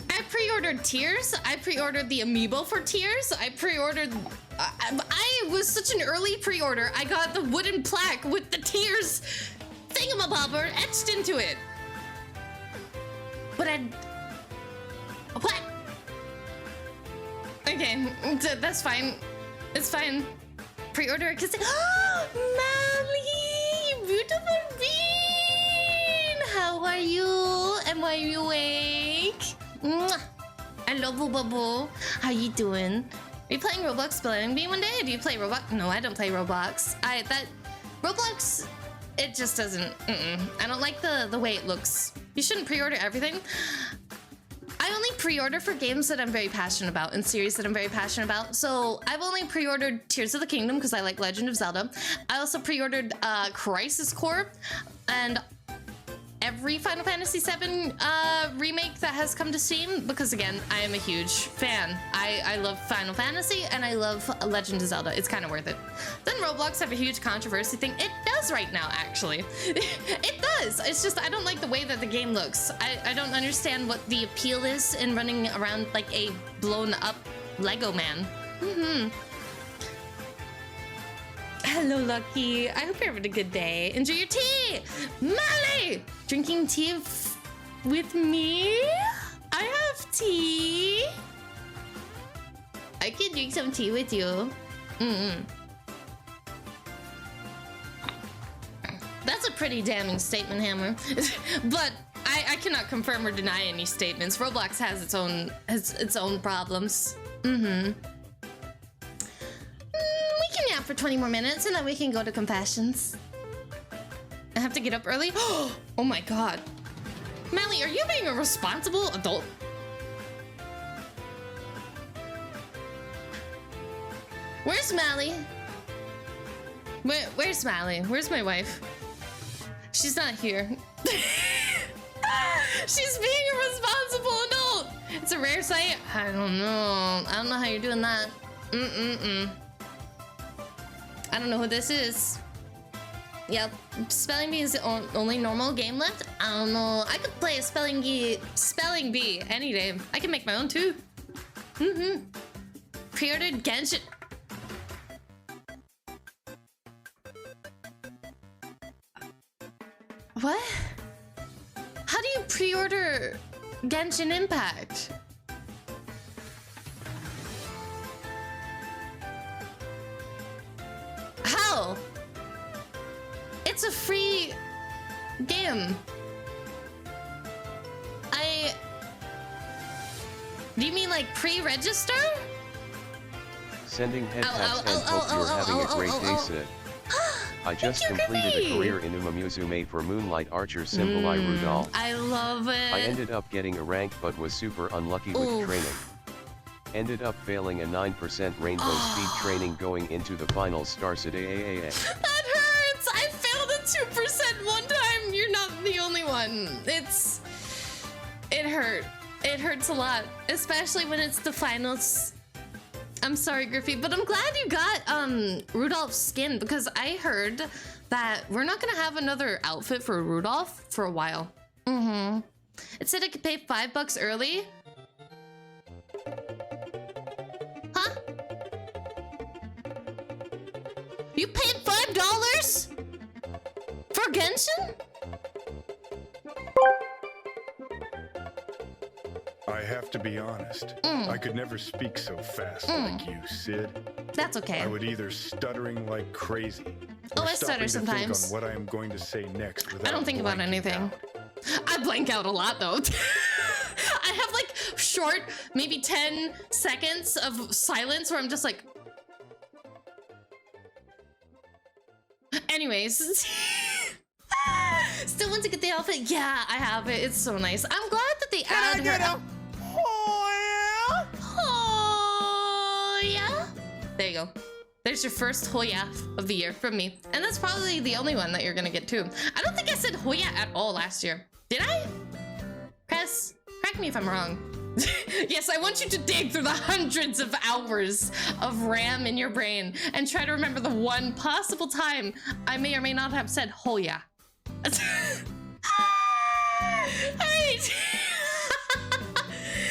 I pre-ordered Tears. I pre-ordered the amiibo for Tears. I pre-ordered... I was such an early pre-order. I got the wooden plaque with the Tears thingamabobber etched into it. But what? Okay, that's fine. It's fine. Pre-order it because... Mally, you beautiful bean! How are you? Am I awake? Mwah. I love you, Bubble. How you doing? Are you playing Roblox Spelling Bee one day? Do you play Roblox? No, I don't play Roblox. Roblox, it just doesn't. I don't like the way it looks. You shouldn't pre-order everything. I only pre-order for games that I'm very passionate about and series that I'm very passionate about. So I've only pre-ordered Tears of the Kingdom because I like Legend of Zelda. I also pre-ordered Crisis Core and every Final Fantasy VII remake that has come to Steam because, again, I am a huge fan. I love Final Fantasy and I love Legend of Zelda. It's kind of worth it. Then Roblox have a huge controversy thing. It does right now, actually. It does. It's just I don't like the way that the game looks. I don't understand what the appeal is in running around like a blown up Lego man. Hello, Lucky. I hope you're having a good day. Enjoy your tea! Mally! Drinking tea with me? I have tea. I can drink some tea with you. That's a pretty damning statement, Hammer. But I cannot confirm or deny any statements. Roblox has its own problems. We can nap for 20 more minutes and then we can go to confessions. I have to get up early? Oh my god. Mally, are you being a responsible adult? Where's Mally? Where's Mally? Where's my wife? She's not here. She's being a responsible adult. It's a rare sight. I don't know. I don't know how you're doing that. I don't know who this is. Yep, Spelling Bee is the only normal game left. I don't know. I could play a Spelling Bee any day. I can make my own too. Pre-ordered Genshin. What? How do you pre-order Genshin Impact? How? It's a free game. Do you mean like pre-register? Sending head taps and hope you're having a great day, Sid. I just completed a career in Umamusume for Moonlight Archer symbol I Rudolph. I love it. I ended up getting a rank but was super unlucky with training. Ended up failing a 9% rainbow speed training going into the finals. Star Sid AAA. That hurts! I failed a 2% one time! You're not the only one. It hurt. It hurts a lot. Especially when it's the finals. I'm sorry, Griffey, but I'm glad you got Rudolph's skin because I heard that we're not gonna have another outfit for Rudolph for a while. It said I could pay $5 early. Huh? You paid $5 for Genshin? I have to be honest. I could never speak so fast like you, Sid. That's okay. I would either stuttering like crazy. Oh, or I stutter stopping to think sometimes. on what I am going to say next without I don't think about blanking anything. out. I blank out a lot though. I have like short, maybe 10 seconds of silence where I'm just like. Anyways. Still want to get the outfit? Yeah, I have it. It's so nice. I'm glad that they added her. Oh yeah? There you go. There's your first Hoya of the year from me. And that's probably the only one that you're gonna get too. I don't think I said Hoya at all last year. Did I? Press, correct me if I'm wrong. Yes, I want you to dig through the hundreds of hours of RAM in your brain and try to remember the one possible time I may or may not have said Hoya. Alright.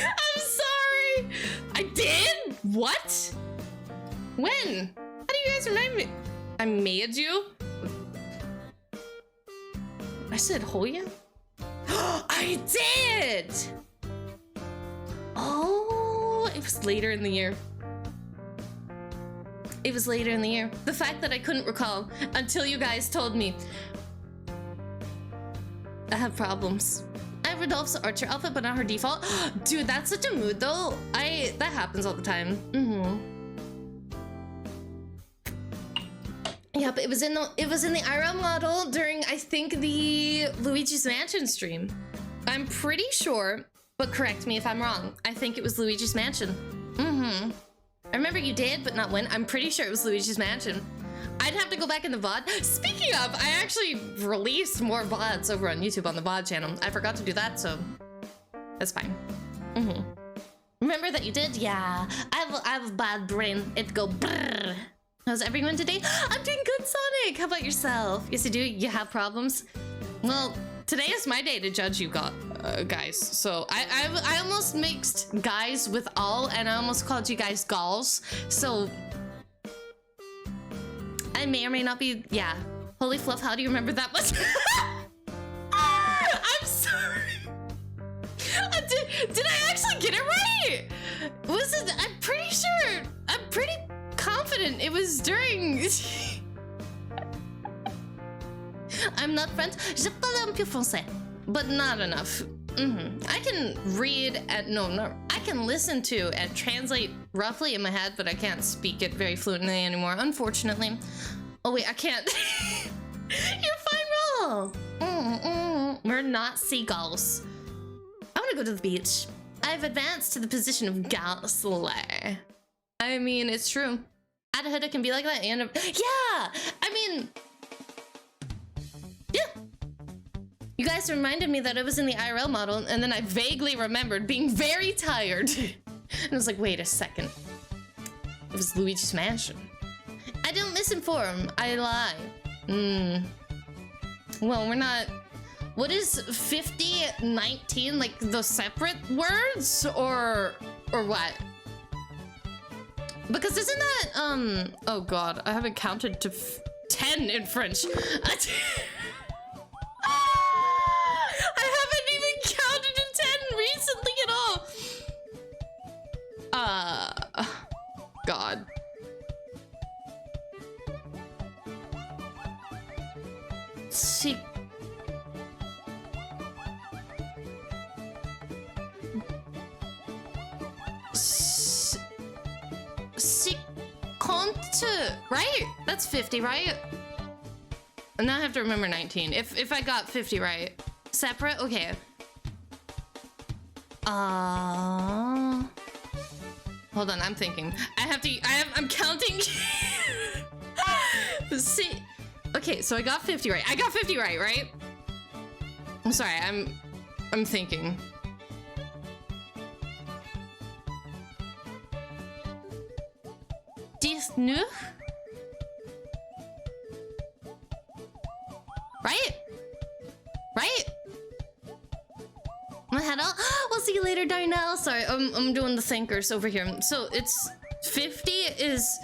I'm sorry. I did? What? When? How do you guys remind me? I made you? I said Hoya? I did! Oh, it was later in the year. It was later in the year. The fact that I couldn't recall until you guys told me. I have problems. I have Rodolph's Archer outfit, but not her default. Dude, that's such a mood though. That happens all the time. Yep, it was in the IRL model during, I think, the Luigi's Mansion stream. I'm pretty sure, but correct me if I'm wrong. I think it was Luigi's Mansion. I remember you did, but not when. I'm pretty sure it was Luigi's Mansion. I'd have to go back in the VOD. Speaking of, I actually released more VODs over on YouTube on the VOD channel. I forgot to do that, so that's fine. Remember that you did? Yeah. I have a bad brain. It go brrr. How's everyone today? I'm doing good, Sonic. How about yourself? Yes, you do. You have problems? Well, today is my day to judge you guys. So I almost mixed guys with all, and I almost called you guys galls. So I may or may not be. Yeah. Holy fluff! How do you remember that much? I'm sorry. Did I actually get it right? Was it? I'm pretty sure. I'm pretty confident it was during. I'm not French. Je parle un peu français, but not enough. I can read at I can listen to and translate roughly in my head, but I can't speak it very fluently anymore, unfortunately. Oh wait, I can't. You're fine, Roll. We're not seagulls. I want to go to the beach. I've advanced to the position of Gasly. I mean, it's true. Adahida can be like that, and yeah. I mean, yeah. You guys reminded me that it was in the IRL model, and then I vaguely remembered being very tired. And I was like, wait a second. It was Luigi's Mansion. I don't misinform. I lie. Well, we're not. What is 50-19? Like the separate words, or what? Because isn't that oh god, I haven't counted to 10 in French. I haven't even counted to 10 recently at all. God. See. Right? That's 50, right? And now I have to remember 19. If I got 50 right. Separate? Okay. Hold on, I'm thinking. I'm counting. See. Okay, so I got 50 right. I got 50 right? I'm sorry, I'm thinking. Disnu? Right? My head out. We'll see you later, Darnell. Sorry, I'm doing the thinkers over here. So it's 50 is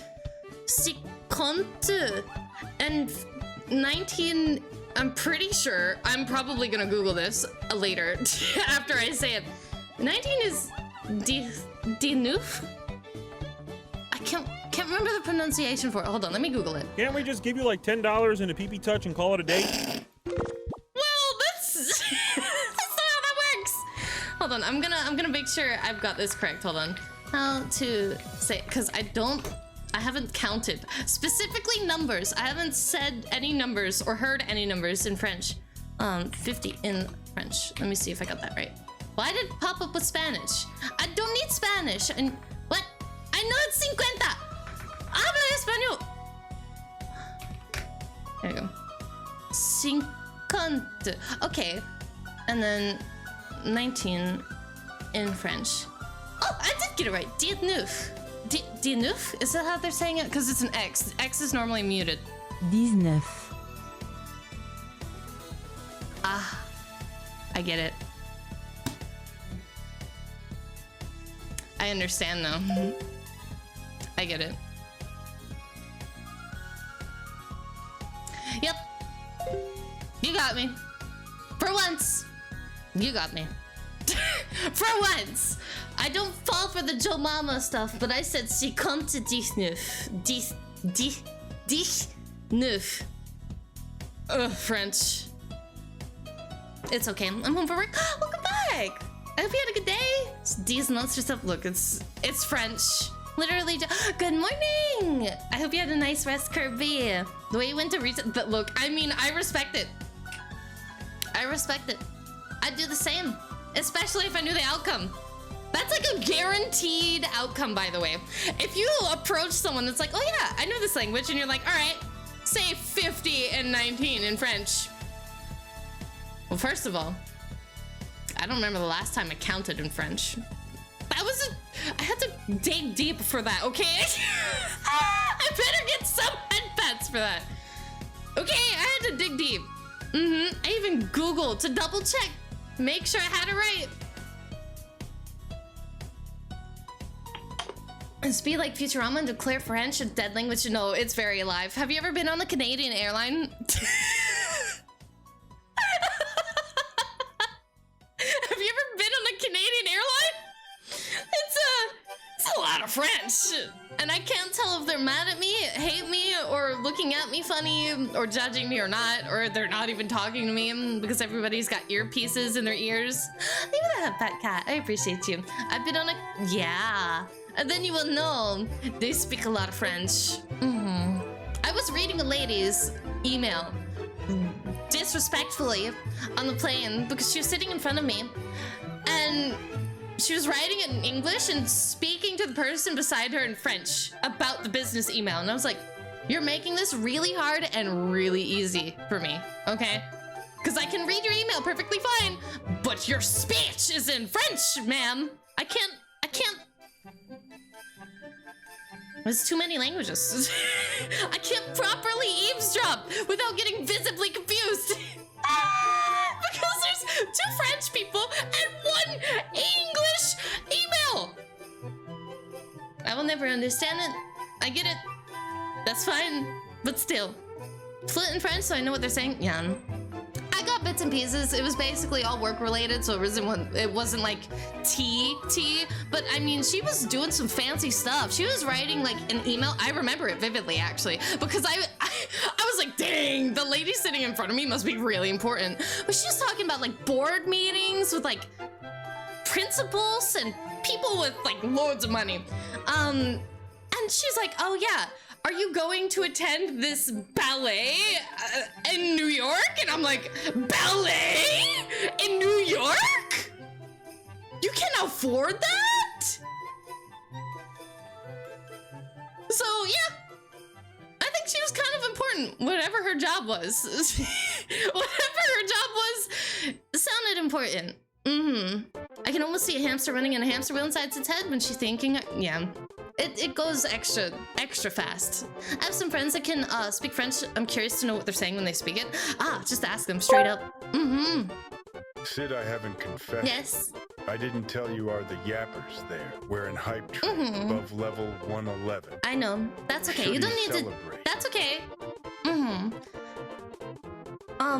50 and 19. I'm pretty sure. I'm probably gonna Google this later after I say it. 19 is Dinuf. I can't remember the pronunciation for it. Hold on, let me Google it. Can't we just give you like $10 and a PP touch and call it a day? Well, that's not how that works. Hold on, I'm gonna make sure I've got this correct. Hold on. How to say, because I haven't counted specifically numbers. I haven't said any numbers or heard any numbers in French. 50 in French. Let me see if I got that right. Why did it pop up with Spanish? I don't need Spanish. And what? I know it's 50. There you go. Cinquante. Okay. And then 19 in French. Oh, I did get it right. 19. 19? Is that how they're saying it? Because it's an X. X is normally muted. 19. Ah, I get it. I understand now. I get it. Yep. You got me. For once. You got me. For once. I don't fall for the Joe Mama stuff, but I said 19. 19. Ugh, French. It's okay. I'm home for work. Welcome back. I hope you had a good day. These monster stuff. Look, it's French. Literally. Good morning. I hope you had a nice rest, Kirby. The way you went to reset. But look, I mean, I respect it. I respect it. I'd do the same, especially if I knew the outcome. That's like a guaranteed outcome, by the way. If you approach someone that's like, oh yeah, I know this language, and you're like, all right, say 50 and 19 in French. Well, first of all, I don't remember the last time I counted in French. That was I had to dig deep for that, okay? I better get some headpats for that. Okay, I had to dig deep. I even Googled to double check, make sure I had it right. And speak like Futurama and declare French a dead language. No, it's very alive. Have you ever been on the Canadian airline? Have you ever been on a Canadian airline? It's a lot of French. And I can't tell if they're mad at me, hate me, or looking at me funny, or judging me or not, or they're not even talking to me because everybody's got earpieces in their ears. Maybe that fat cat. I appreciate you. I've been on a... Yeah. And then you will know they speak a lot of French. I was reading a lady's email disrespectfully on the plane because she was sitting in front of me and she was writing it in English and speaking to the person beside her in French about the business email. And I was like, you're making this really hard and really easy for me, okay? Because I can read your email perfectly fine, but your speech is in French, ma'am. I can't. There's too many languages. I can't properly eavesdrop without getting visibly confused. Because there's 2 French people and 1 English email. I will never understand it. I get it. That's fine. But still. Fluent in French, so I know what they're saying. Yeah. I got bits and pieces. It was basically all work related, so it wasn't like tea, but I mean, she was doing some fancy stuff. She was writing like an email. I remember it vividly, actually, because I was like, dang, the lady sitting in front of me must be really important. But she was talking about like board meetings with like principals and people with like loads of money. And she's like, oh yeah, are you going to attend this ballet in New York? And I'm like, ballet in New York? You can afford that? So yeah, I think she was kind of important, whatever her job was. Whatever her job was, sounded important. I can almost see a hamster running in a hamster wheel inside its head when she's thinking, yeah. It goes extra fast. I have some friends that can speak French. I'm curious to know what they're saying when they speak it. Just ask them straight up. Sid, I haven't confessed. Yes. I didn't tell you are the yappers there. We're in hype train above level 111. I know. That's okay. Sure you don't need celebrate. to. That's okay.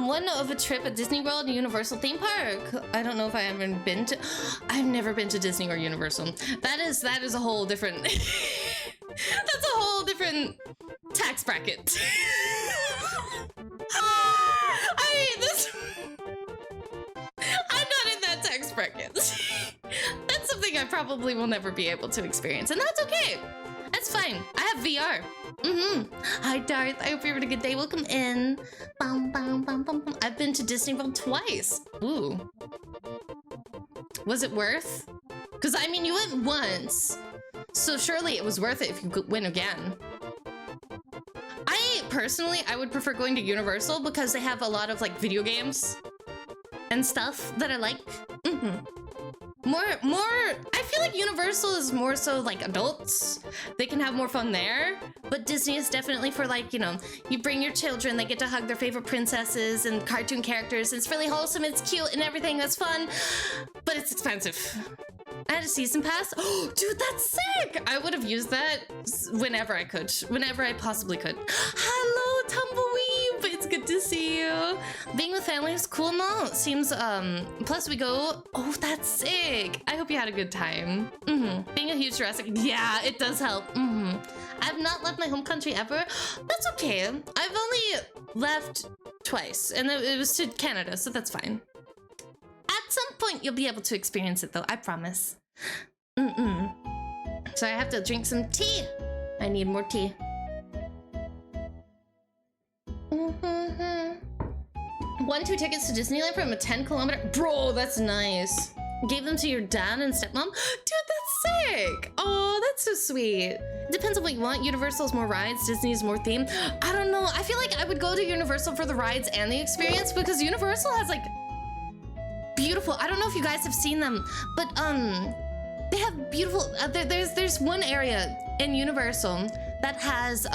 One of a trip at Disney World and Universal theme park. I don't know if I haven't been to. I've never been to Disney or Universal. That is a whole different. That's a whole different tax bracket. I hate this. I'm not in that tax bracket. That's something I probably will never be able to experience, and that's okay. That's fine. I have VR. Hi, Darth. I hope you're having a good day. Welcome in. I've been to Disney World twice. Ooh. Was it worth? Because, I mean, you went once. So surely it was worth it if you went again. I personally, I would prefer going to Universal because they have a lot of like video games and stuff that I like. I feel like Universal is more so like adults. They can have more fun there. But Disney is definitely for like, you know, you bring your children, they get to hug their favorite princesses and cartoon characters. It's really wholesome, it's cute and everything, that's fun. But it's expensive. I had a season pass. Oh, dude, that's sick! I would have used that whenever I could. Whenever I possibly could. Hello, Tumbleweed! It's good to see you. Being with family is cool now. It seems, plus we go... Oh, that's sick! I hope you had a good time. Being a huge Jurassic... Yeah, it does help. I've not left my home country ever. That's okay. I've only left twice, and it was to Canada, so that's fine. At some point, you'll be able to experience it, though. I promise. So I have to drink some tea. I need more tea. 1-2 tickets to Disneyland from a 10-kilometer... Bro, that's nice. Gave them to your dad and stepmom? Dude, that's sick. Oh, that's so sweet. Depends on what you want. Universal's more rides, Disney's more theme. I don't know. I feel like I would go to Universal for the rides and the experience because Universal has like beautiful... I don't know if you guys have seen them, but they have beautiful... there's one area in Universal that has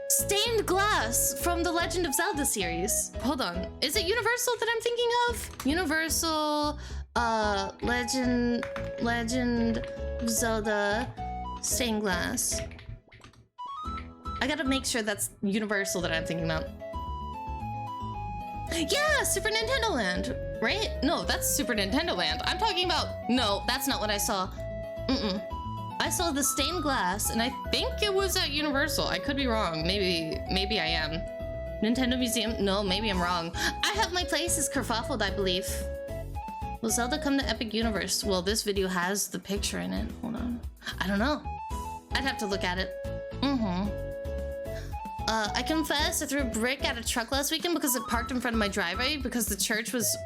stained glass from the Legend of Zelda series. Hold on. Is it Universal that I'm thinking of? Universal Legend of Zelda stained glass. I gotta make sure that's Universal that I'm thinking about. Yeah, Super Nintendo Land, right? No, that's Super Nintendo Land. I'm talking about... No, that's not what I saw. I saw the stained glass, and I think it was at Universal. I could be wrong. Maybe I am. Nintendo Museum? No, maybe I'm wrong. I have my places kerfuffled, I believe. Will Zelda come to Epic Universe? Well, this video has the picture in it. Hold on. I don't know. I'd have to look at it. I confess, I threw a brick at a truck last weekend because it parked in front of my driveway because the church was...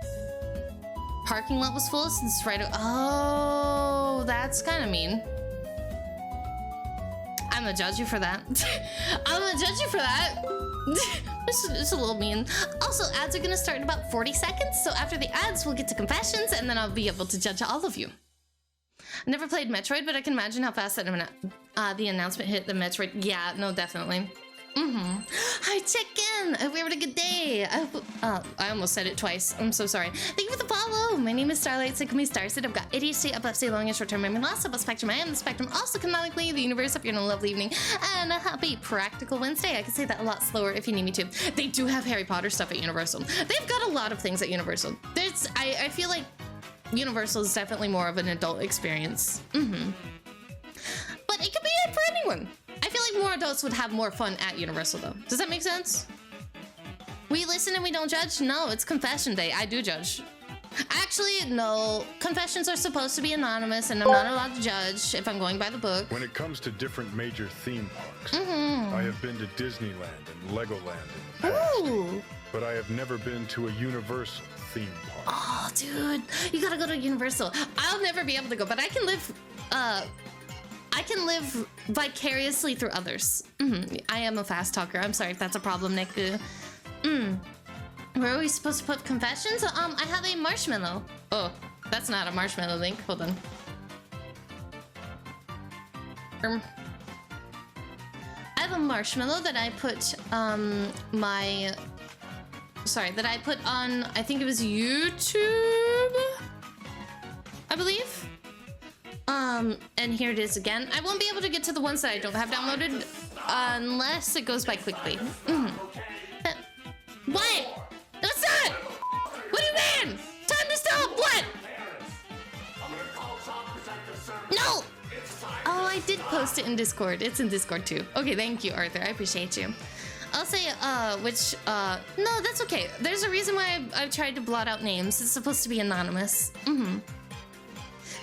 parking lot was full since right... Oh, that's kind of mean. I'm gonna judge you for that. I'm gonna judge you for that. It's a little mean. Also, ads are gonna start in about 40 seconds, so after the ads, we'll get to confessions, and then I'll be able to judge all of you. I never played Metroid, but I can imagine how fast that the announcement hit the Metroid. Yeah, no, definitely. Hi, chicken! I hope you had a good day. I almost said it twice. I'm so sorry. Thank you for the follow. My name is Starlight. Sick of me, Starset. I've got ADHD, epilepsy, long and short-term memory loss, about spectrum. I am the spectrum. Also, canonically, the universe. Hope you're in a lovely evening and a happy Practical Wednesday. I can say that a lot slower if you need me to. They do have Harry Potter stuff at Universal. They've got a lot of things at Universal. I feel like Universal is definitely more of an adult experience. But it could be it for anyone. I feel like more adults would have more fun at Universal, though. Does that make sense? We listen and we don't judge? No, it's confession day. I do judge. Actually, no. Confessions are supposed to be anonymous, and I'm not allowed to judge if I'm going by the book. When it comes to different major theme parks, I have been to Disneyland and Legoland in the past. Ooh. But I have never been to a Universal theme park. Oh, dude. You gotta go to Universal. I'll never be able to go, but I can live vicariously through others. I am a fast talker. I'm sorry if that's a problem, Nick. Where are we supposed to put confessions? I have a marshmallow. Oh, that's not a marshmallow link. Hold on. I have a marshmallow that I put that I put on, I think it was YouTube, I believe. And here it is again. I won't be able to get to the ones that I don't have downloaded unless it goes by quickly. What? What's that? What do you mean? Time to stop! What? No! Oh, I did post it in Discord. It's in Discord too. Okay, thank you, Arthur. I appreciate you. I'll say, no, that's okay. There's a reason why I've tried to blot out names. It's supposed to be anonymous.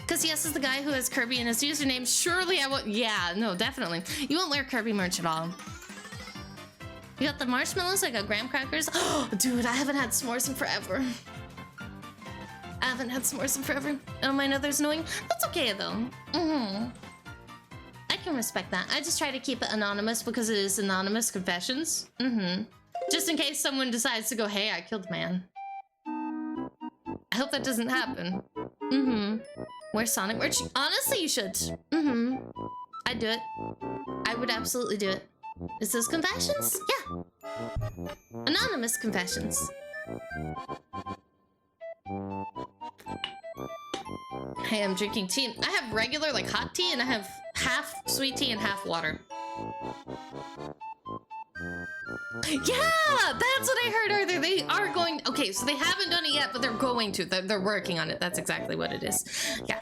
Because yes, is the guy who has Kirby in his username. Surely I won't. Yeah, no, definitely. You won't wear Kirby merch at all. You got the marshmallows? I got graham crackers. Oh, dude, I haven't had s'mores in forever. I haven't had s'mores in forever. Oh, I know there's annoying. That's okay, though. I can respect that. I just try to keep it anonymous because it is anonymous confessions. Just in case someone decides to go, hey, I killed a man. I hope that doesn't happen. Wear Sonic merch? Honestly, you should. I'd do it. I would absolutely do it. Is this confessions? Yeah. Anonymous confessions. Hey, I'm drinking tea. I have regular, like, hot tea, and I have half sweet tea and half water. Yeah, that's what I heard, Arthur. They are going... Okay, so they haven't done it yet, but they're going to. They're working on it. That's exactly what it is. Yeah.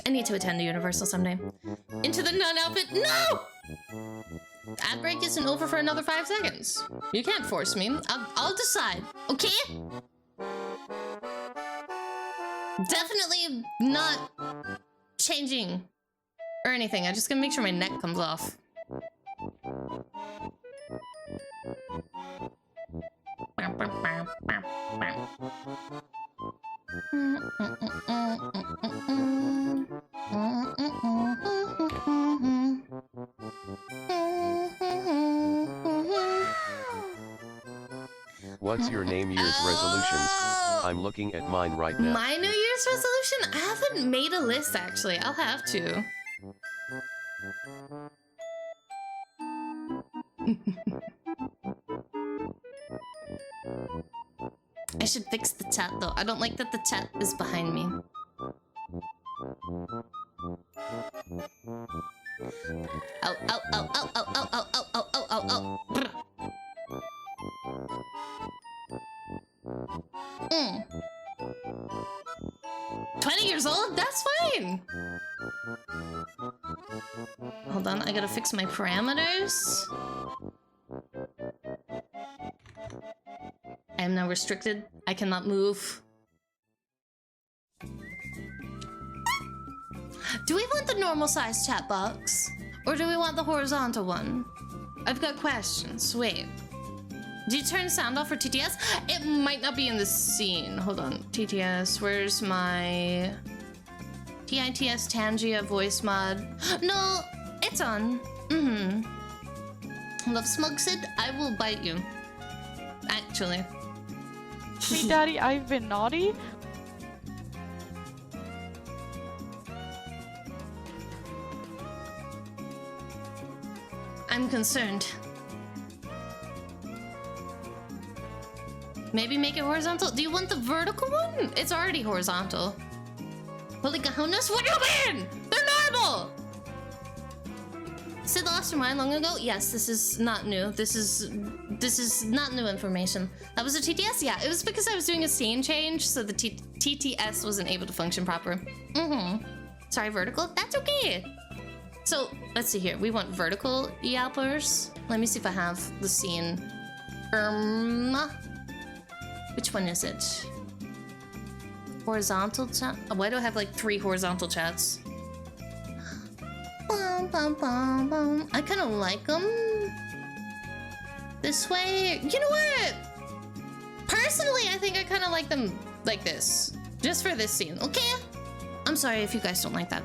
I need to attend a Universal someday. Into the nun outfit? No! Ad break isn't over for another 5 seconds. You can't force me. I'll decide, okay? Definitely not changing or anything. I'm just gonna make sure my neck comes off. What's your name year's resolutions? I'm looking at mine right now. My New Year's resolution? I haven't made a list, actually. I'll have to. I should fix the chat, though. I don't like that the chat is behind me. Oh, oh, oh, oh, oh, oh, oh, oh, oh, oh, oh, oh. 20 years old? That's fine! Hold on, I gotta fix my parameters. I am now restricted. I cannot move. Do we want the normal size chat box? Or do we want the horizontal one? I've got questions. Wait. Do you turn sound off for TTS? It might not be in the scene. Hold on. TTS, where's my... TITS Tangia voice mod? No, it's on. Love Smug Sid? I will bite you. Actually. Hey Daddy, I've been naughty. I'm concerned. Maybe make it horizontal? Do you want the vertical one? It's already horizontal. Holy cajonas? What do you mean? They're normal! Sid lost her mind long ago? Yes, this is not new. This is not new information. That was a TTS? Yeah, it was because I was doing a scene change, so the TTS wasn't able to function proper. Sorry, vertical? That's okay. So, let's see here. We want vertical yappers. Let me see if I have the scene. Which one is it? Horizontal chat? Oh, why do I have like 3 horizontal chats? I kind of like them this way. You know what? Personally, I think I kind of like them like this. Just for this scene, okay? I'm sorry if you guys don't like that.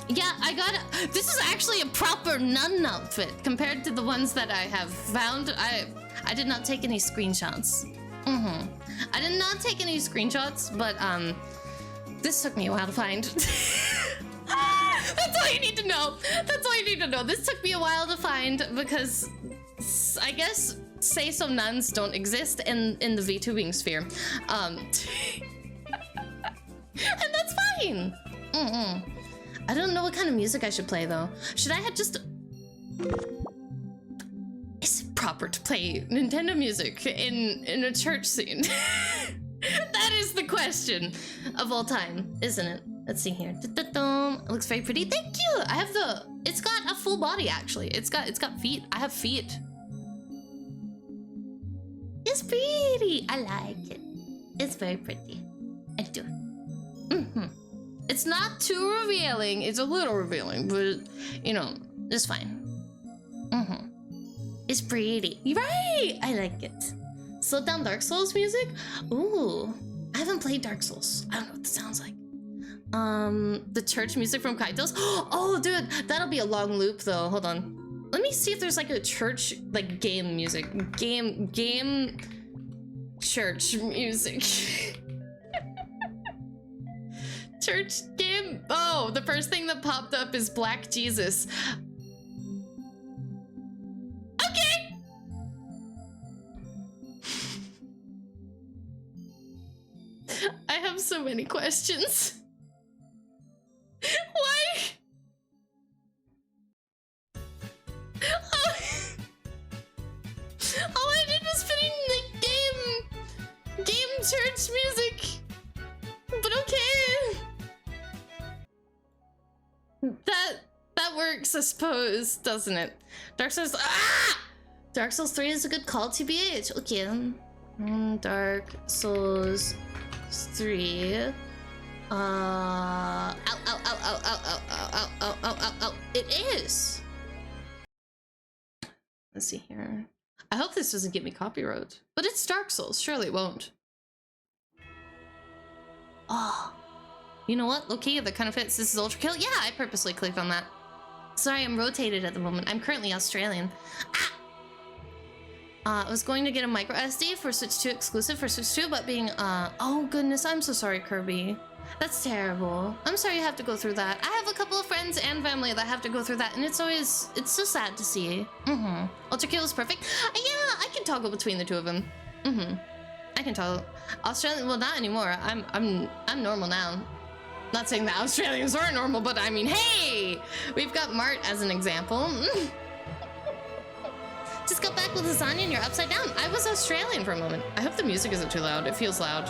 Yeah, I got it. This is actually a proper nun outfit compared to the ones that I have found. I did not take any screenshots. I did not take any screenshots, but this took me a while to find. That's all you need to know. That's all you need to know. This took me a while to find because I guess say-so nuns don't exist in the VTubing sphere. And that's fine. I don't know what kind of music I should play though. Should I have just... Is it proper to play Nintendo music in a church scene? That is the question of all time, isn't it? Let's see here. It looks very pretty. Thank you. I have the... It's got a full body actually. It's got feet. I have feet. It's pretty. I like it. It's very pretty. I do. It's not too revealing. It's a little revealing, but you know, it's fine. It's pretty. Right! I like it. Slow down Dark Souls music? Ooh. I haven't played Dark Souls. I don't know what this sounds like. The church music from Kaitos. Oh, dude, that'll be a long loop though. Hold on. Let me see if there's like a church, like game music. Game church music. Church game. Oh, the first thing that popped up is Black Jesus. Okay. I have so many questions. Why? All I did was fit in the game church music. But okay. That works, I suppose, doesn't it? Dark Souls. Ah! Dark Souls 3 is a good call, TBH. Okay. Dark Souls 3. Ow, ow, ow, ow, ow, ow, ow, ow, ow, ow, ow, ow. It is. Let's see here. I hope this doesn't get me copyright. But it's Dark Souls. Surely it won't. Oh. You know what? Okay, that kind of fits. This is Ultra Kill. Yeah, I purposely clicked on that. Sorry, I'm rotated at the moment. I'm currently Australian. I was going to get a micro SD for Switch 2 exclusive for Switch 2, but being, oh goodness, I'm so sorry, Kirby. That's terrible. I'm sorry you have to go through that. I have a couple of friends and family that have to go through that, and it's so sad to see. Ultra Kill is perfect. Yeah, I can toggle between the two of them. I can toggle. Australian, well, not anymore. I'm normal now. Not saying that Australians aren't normal, but I mean, hey! We've got Mart as an example. Just got back with lasagna and you're upside down. I was Australian for a moment. I hope the music isn't too loud. It feels loud.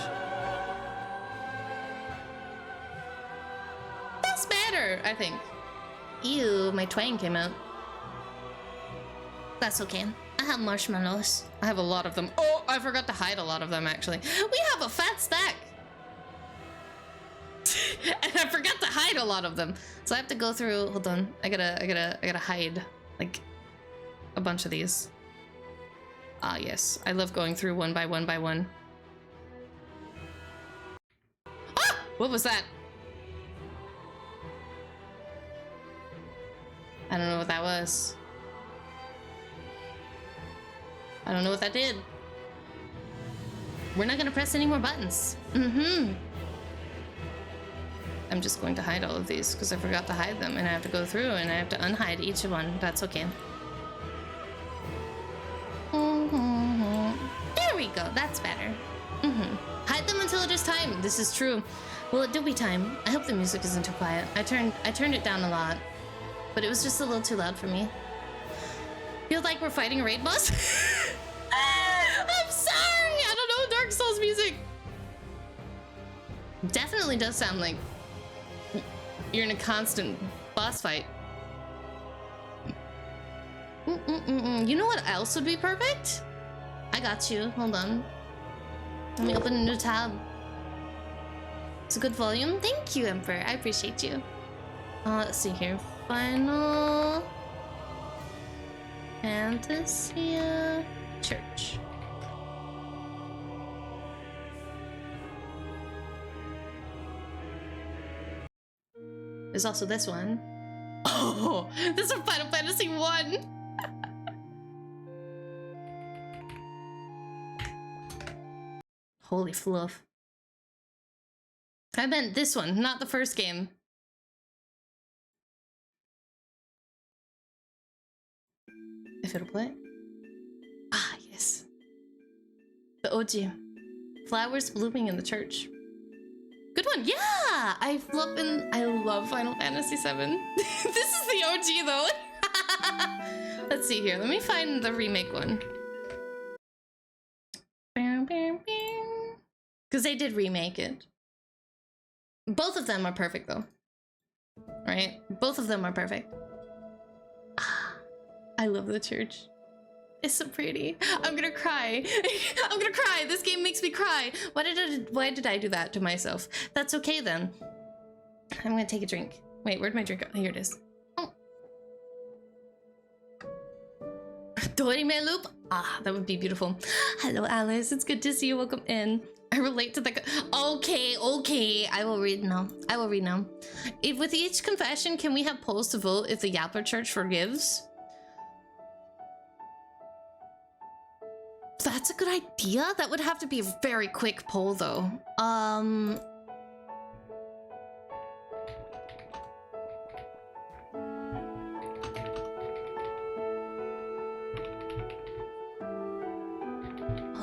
That's better, I think. Ew, my twang came out. That's okay. I have marshmallows. I have a lot of them. Oh, I forgot to hide a lot of them, actually. We have a fat stack. And I forgot to hide a lot of them. So I have to go through, hold on. I gotta hide, like, a bunch of these. Ah, yes. I love going through one by one by one. Ah! What was that? I don't know what that was. I don't know what that did. We're not gonna press any more buttons. I'm just going to hide all of these because I forgot to hide them, and I have to go through and I have to unhide each one. That's okay. There we go. That's better. Hide them until it is time. This is true. Well, it do be time. I hope the music isn't too quiet. I turned it down a lot, but it was just a little too loud for me. Feels like we're fighting a raid boss. I'm sorry. I don't know Dark Souls music. Definitely does sound like you're in a constant boss fight. You know what else would be perfect? I got you. Hold on. Let me open a new tab. It's a good volume. Thank you, Emperor. I appreciate you. Let's see here. Final Fantasy Church. There's also this one. Oh, this is Final Fantasy 1. Holy fluff. I meant this one, not the first game. If it'll play. Ah, yes. The OG. Flowers blooming in the church. Good one. Yeah! I love Final Fantasy 7. This is the OG though. Let's see here. Let me find the remake one. Because they did remake it. Both of them are perfect though. Right? Both of them are perfect. I love the church. It's so pretty. I'm gonna cry. I'm gonna cry. This game makes me cry. Why did I do that to myself? That's okay then. I'm gonna take a drink. Wait, where'd my drink go? Here it is. Oh. Dorime loop? Ah, that would be beautiful. Hello, Alice. It's good to see you. Welcome in. I relate to the... Okay. I will read now. If with each confession, can we have polls to vote if the Yapper Church forgives? That's a good idea. That would have to be a very quick poll, though. Oh,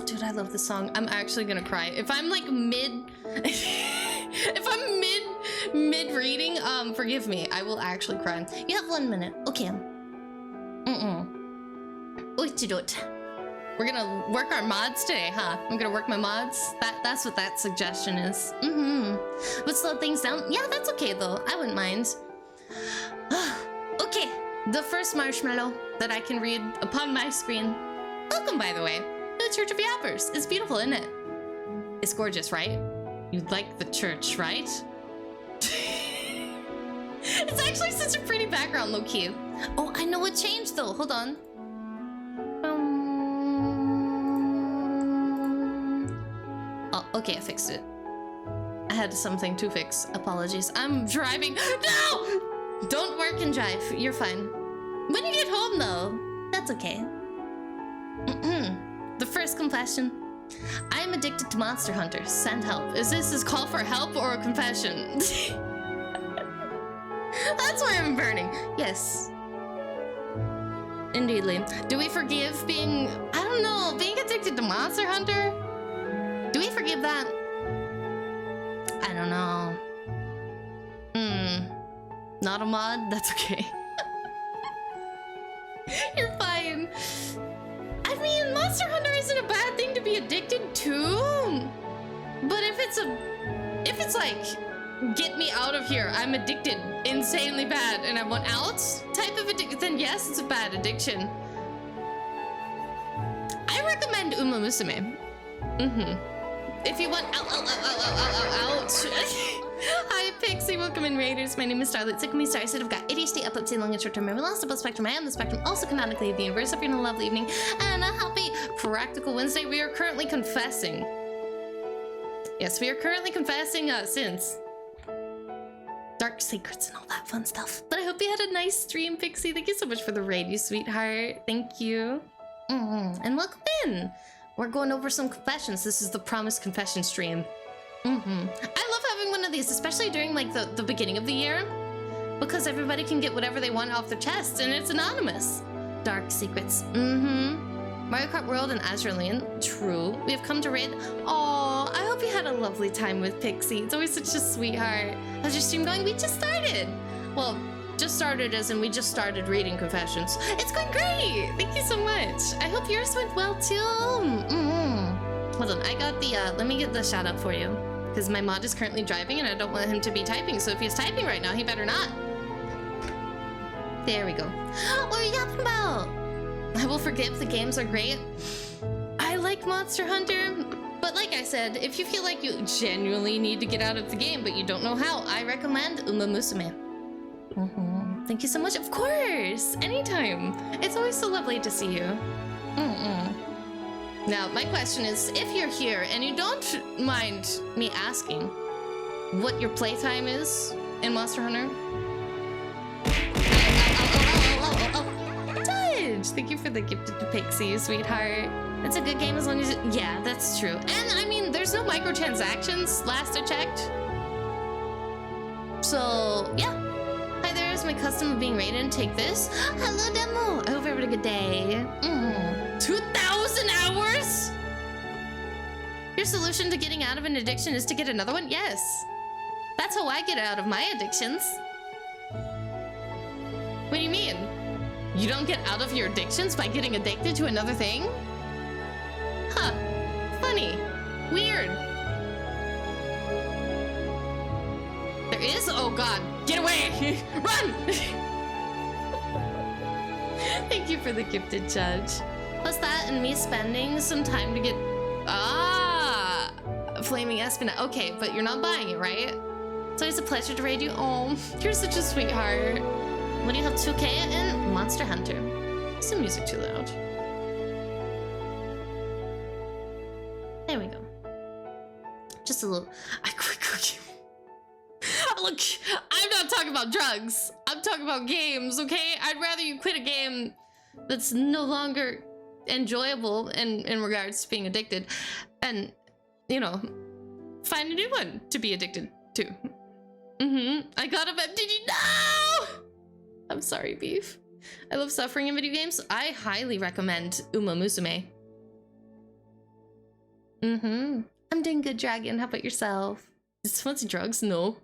dude, I love this song. I'm actually gonna cry. If I'm like mid... if I'm mid reading, forgive me. I will actually cry. You have 1 minute. Okay. We're gonna work our mods today, huh? I'm gonna work my mods. That's what that suggestion is. But slow things down. Yeah, that's okay though. I wouldn't mind. Okay, the first marshmallow that I can read upon my screen. Welcome, by the way, to the Church of Yappers. It's beautiful, isn't it? It's gorgeous, right? You like the church, right? It's actually such a pretty background, low key. Oh, I know what changed though. Hold on. Oh, okay, I fixed it. I had something to fix. Apologies. I'm driving. No! Don't work and drive. You're fine. When you get home, though, that's okay. The first confession. I am addicted to Monster Hunter. Send help. Is this his call for help or a confession? That's why I'm burning. Yes. Indeedly. Do we forgive being... I don't know. Being addicted to Monster Hunter? Do we forgive that? I don't know. Not a mod? That's okay. You're fine. I mean, Monster Hunter isn't a bad thing to be addicted to. But if it's like, get me out of here, I'm addicted insanely bad and I want out type of addiction, then yes, it's a bad addiction. I recommend Uma Musume. If you want ouch. Hi Pixie, welcome in Raiders. My name is Starlight. Sick of me, Star. I said I've got ADHD, epilepsy, long and short-term memory loss, above spectrum. I am the spectrum, also canonically the universe. Hope you're in a lovely evening and a happy Practical Wednesday. We are currently confessing. Yes, we are currently confessing sins. Dark secrets and all that fun stuff. But I hope you had a nice stream, Pixie. Thank you so much for the raid, you sweetheart. Thank you. And welcome in. We're going over some confessions. This is the promised confession stream. I love having one of these, especially during like the beginning of the year, because everybody can get whatever they want off their chest and it's anonymous. Dark secrets. Mario Kart World and Azurlian. True. We have come to raid. Oh, I hope you had a lovely time with Pixie. It's always such a sweetheart. How's your stream going? We just started. Well, just started as in we just started reading confessions. It's going great. Thank you so much. I hope yours went well too. Hold on, I got the let me get the shout out for you, because my mod is currently driving and I don't want him to be typing, so if he's typing right now he better not. There we go. What are you yapping about? I will forgive. The games are great. I like Monster Hunter, but like I said, if you feel like you genuinely need to get out of the game but you don't know how, I recommend Uma Musume. Thank you so much. Of course, anytime. It's always so lovely to see you. Now, my question is, if you're here and you don't mind me asking what your playtime is in Monster Hunter? Touch! Thank you for the gift to Pixie, sweetheart. It's a good game as long as yeah, that's true. And I mean, there's no microtransactions, last I checked. So, yeah. Hi there, it's my custom of being rated. Take this. Hello, Demo. I hope you had a good day. 2,000 hours? Your solution to getting out of an addiction is to get another one? Yes. That's how I get out of my addictions. What do you mean? You don't get out of your addictions by getting addicted to another thing? Huh. Funny. Weird. There is? Oh god. Get away! Run! Thank you for the gifted judge. Plus that and me spending some time to get... Ah! Flaming Espina. Okay, but you're not buying it, right? It's always a pleasure to raid you. Oh, you're such a sweetheart. What do you have 2K in? Monster Hunter. Is the music too loud? There we go. Just a little. I quit cooking. Look, I'm not talking about drugs. I'm talking about games, okay? I'd rather you quit a game that's no longer enjoyable in regards to being addicted and, you know, find a new one to be addicted to. I got a did you know? I'm sorry, Beef. I love suffering in video games. I highly recommend Uma Musume. I'm doing good, Dragon. How about yourself? Just fancy drugs? No.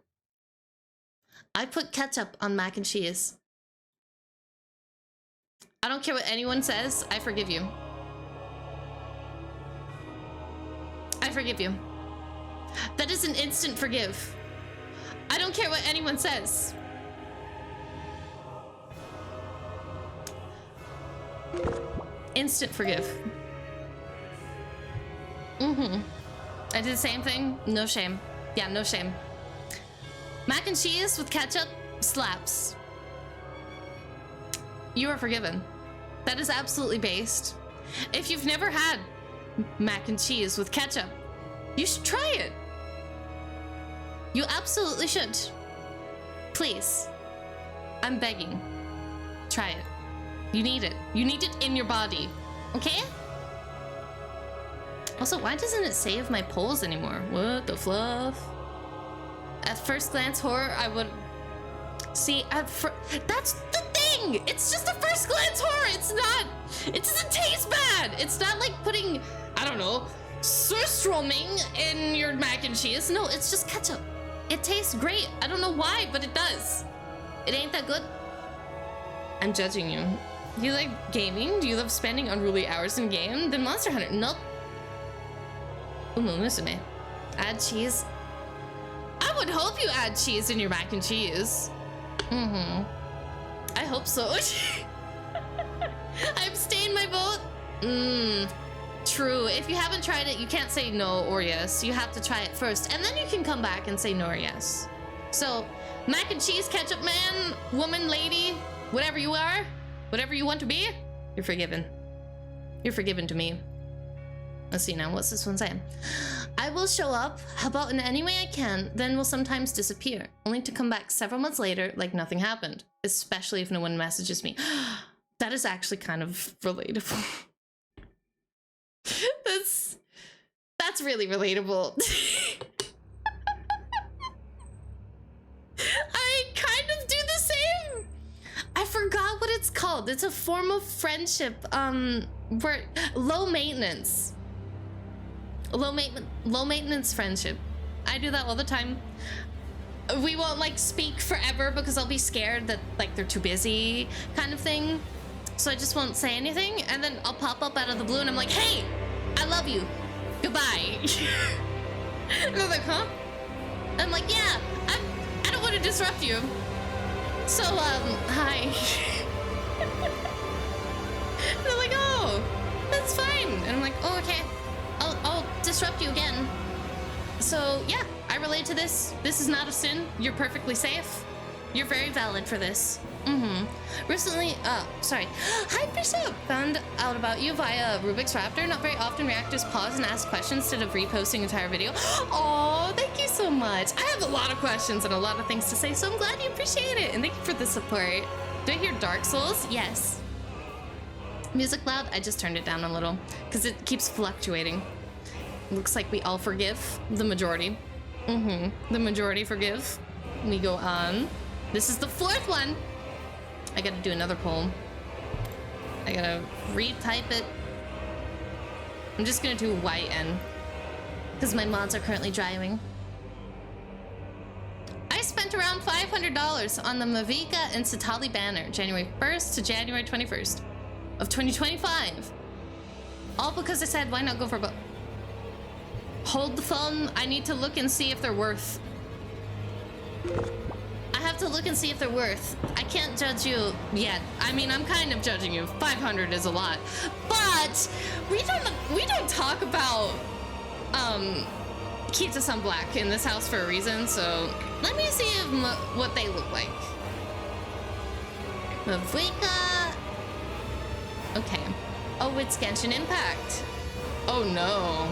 I put ketchup on mac and cheese. I don't care what anyone says. I forgive you. I forgive you. That is an instant forgive. I don't care what anyone says. Instant forgive. I did the same thing. No shame. Yeah, no shame. Mac and cheese with ketchup slaps. You are forgiven. That is absolutely based. If you've never had mac and cheese with ketchup, you should try it. You absolutely should. Please. I'm begging. Try it. You need it. You need it in your body. Okay? Also, why doesn't it save my polls anymore? What the fluff? At first glance horror, I would... See, that's the thing! It's just a first glance horror! It's not... It doesn't taste bad! It's not like putting, I don't know, surströmming in your mac and cheese. No, it's just ketchup. It tastes great. I don't know why, but it does. It ain't that good. I'm judging you. Do you like gaming? Do you love spending unruly hours in game? Then Monster Hunter. Nope. Musume. Add cheese. I would hope you add cheese in your mac and cheese. I hope so. I'm staying my vote. True. If you haven't tried it, you can't say no or yes. You have to try it first, and then you can come back and say no or yes. So, mac and cheese, ketchup man, woman, lady, whatever you are, whatever you want to be, you're forgiven. You're forgiven to me. Let's see now, what's this one saying? I will show up, help out in any way I can, then will sometimes disappear, only to come back several months later like nothing happened, especially if no one messages me. That is actually kind of relatable. That's really relatable. I kind of do the same. I forgot what it's called. It's a form of friendship, where low maintenance. Low maintenance friendship. I do that all the time. We won't like speak forever because I'll be scared that like they're too busy kind of thing. So I just won't say anything, and then I'll pop up out of the blue and I'm like, hey, I love you. Goodbye. And they're like, huh? And I'm like, yeah, I don't want to disrupt you. So, hi. And they're like, oh, that's fine. And I'm like, oh, okay. I'll disrupt you again. So, yeah, I relate to this. This is not a sin. You're perfectly safe. You're very valid for this. Recently, sorry. Hi, Bishop! Found out about you via Rubik's Raptor. Not very often reactors pause and ask questions instead of reposting entire video. Oh, thank you so much. I have a lot of questions and a lot of things to say, so I'm glad you appreciate it. And thank you for the support. Do I hear Dark Souls? Yes. Music loud? I just turned it down a little because it keeps fluctuating. Looks like we all forgive. The majority. The majority forgive. We go on. This is the fourth one. I gotta do another poll. I gotta retype it. I'm just gonna do YN because my mods are currently driving. I spent around $500 on the Mavica and Satali banner, January 1st to January 21st of 2025. All because I said, why not go for both? Hold the phone. I need to look and see if they're worth. I have to look and see if they're worth. I can't judge you yet. I mean, I'm kind of judging you. 500 is a lot, but we don't talk about Kita-san Black in this house for a reason. So let me see if what they look like. Mavuika. Okay. Oh, it's Genshin Impact. Oh no.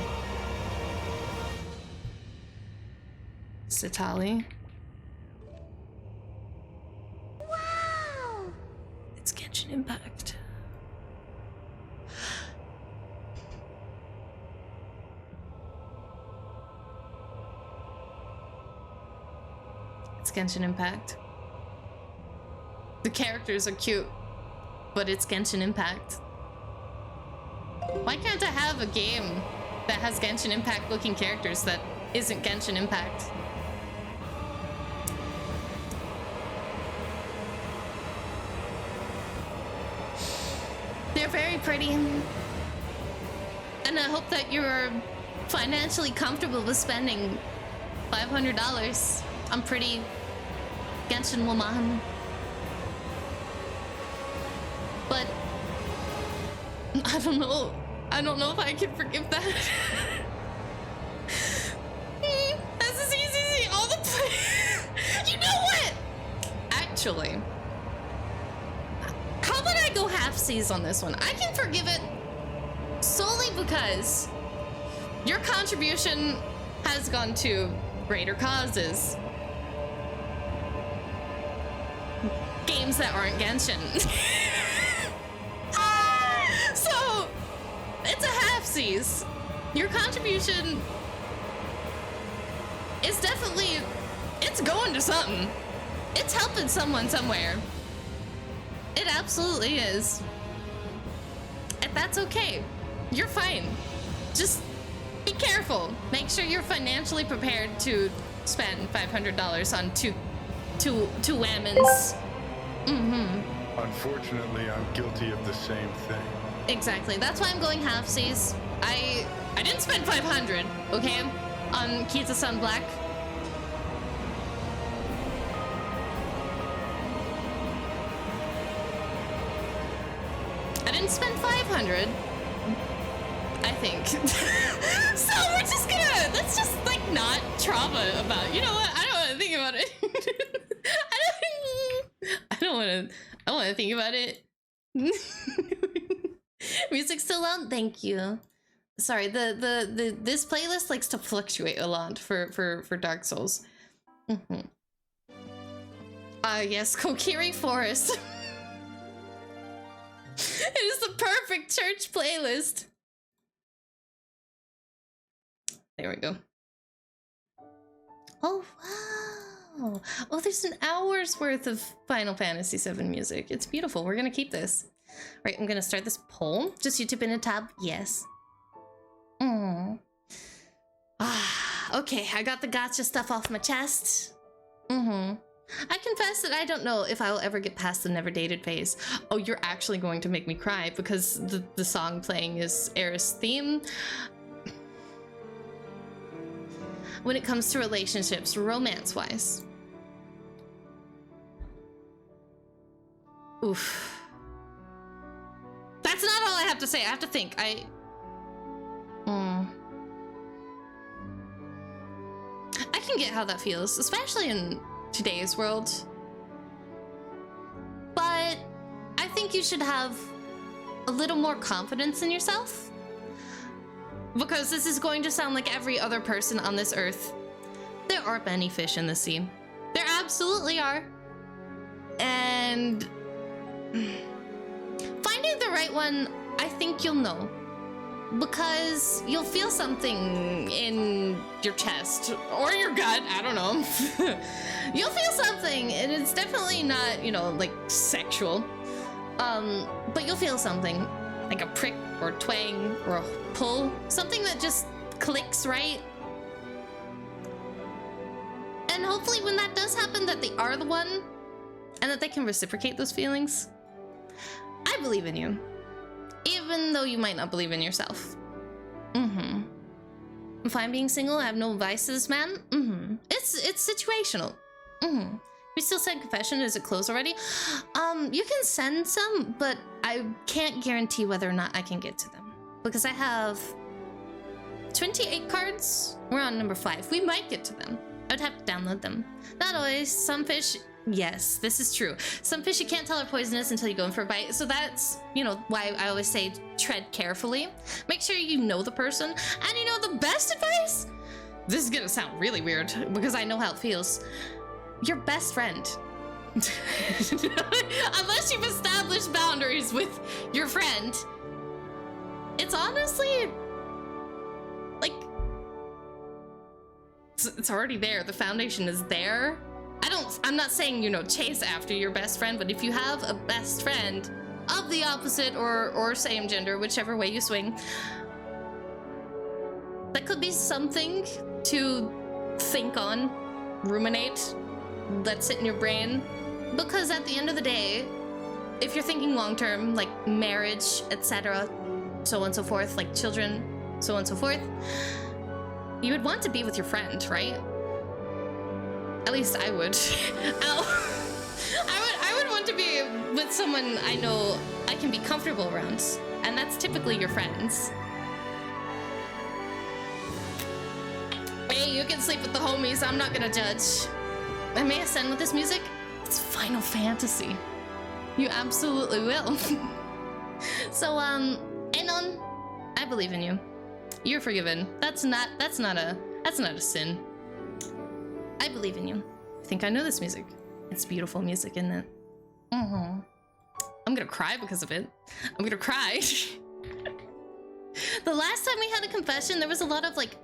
Satali. Wow! It's Genshin Impact. It's Genshin Impact. The characters are cute, but it's Genshin Impact. Why can't I have a game that has Genshin Impact looking characters that isn't Genshin Impact? They're very pretty. And I hope that you're financially comfortable with spending $500 on pretty Genshin woman. But I don't know. I don't know if I can forgive that. This is easy. All the you know what? Actually, how about I go half-seas on this one? I can forgive it solely because your contribution has gone to greater causes. Games that aren't Genshin. So, it's a half-seas. Your contribution is definitely, it's going to something. It's helping someone somewhere. It absolutely is. And that's okay. You're fine. Just be careful. Make sure you're financially prepared to spend $500 on two whammons. Unfortunately, I'm guilty of the same thing. Exactly. That's why I'm going half-seas. I didn't spend 500, okay, on Kita-san Black. I didn't spend 500, I think. So let's just like not trauma about, you know what? I don't want to think about it. I don't want to think about it. Music's still loud? Thank you. Sorry, this playlist likes to fluctuate a lot for Dark Souls. Yes, Kokiri Forest. It is the perfect church playlist. There we go. Oh, wow. Oh, there's an hour's worth of Final Fantasy VII music. It's beautiful. We're gonna keep this. Right, I'm gonna start this poll. Just YouTube in a tab. Yes. Okay, I got the gotcha stuff off my chest. I confess that I don't know if I will ever get past the never dated phase. Oh, you're actually going to make me cry because the song playing is Eris' theme. When it comes to relationships, romance-wise. Oof. That's not all I have to say. I have to think. I can get how that feels, especially in today's world. But I think you should have a little more confidence in yourself. Because this is going to sound like every other person on this earth. There aren't many fish in the sea. There absolutely are. And finding the right one, I think you'll know. Because you'll feel something in your chest or your gut, I don't know. You'll feel something, and it's definitely not, you know, like sexual. But you'll feel something, like a prick or twang or a pull, something that just clicks right. And hopefully when that does happen, that they are the one and that they can reciprocate those feelings. I believe in you. Even though you might not believe in yourself. I'm fine being single. I have no vices, man. It's situational. We still send confession. Is it closed already? You can send some, but I can't guarantee whether or not I can get to them because I have 28 cards. We're on number 5. We might get to them. I'd have to download them. Not always. Some fish. Yes, this is true. Some fish you can't tell are poisonous until you go in for a bite. So that's, you know, why I always say tread carefully. Make sure you know the person. And you know, the best advice This is gonna sound really weird because I know how it feels. Your best friend. Unless you've established boundaries with your friend, it's honestly like it's already there. The foundation is there. I'm not saying, you know, chase after your best friend, but if you have a best friend of the opposite or same gender, whichever way you swing, that could be something to think on, ruminate, let sit in your brain. Because at the end of the day, if you're thinking long-term, like marriage, etc., so on and so forth, like children, so on and so forth, you would want to be with your friend, right? At least I would. I would want to be with someone I know I can be comfortable around, and that's typically your friends. Hey, you can sleep with the homies, I'm not gonna judge. I may ascend with this music. It's Final Fantasy. You absolutely will. So, Anon, I believe in you. You're forgiven. That's not a sin. I believe in you. I think I know this music. It's beautiful music, isn't it? I'm gonna cry because of it. I'm gonna cry. The last time we had a confession, there was a lot of like,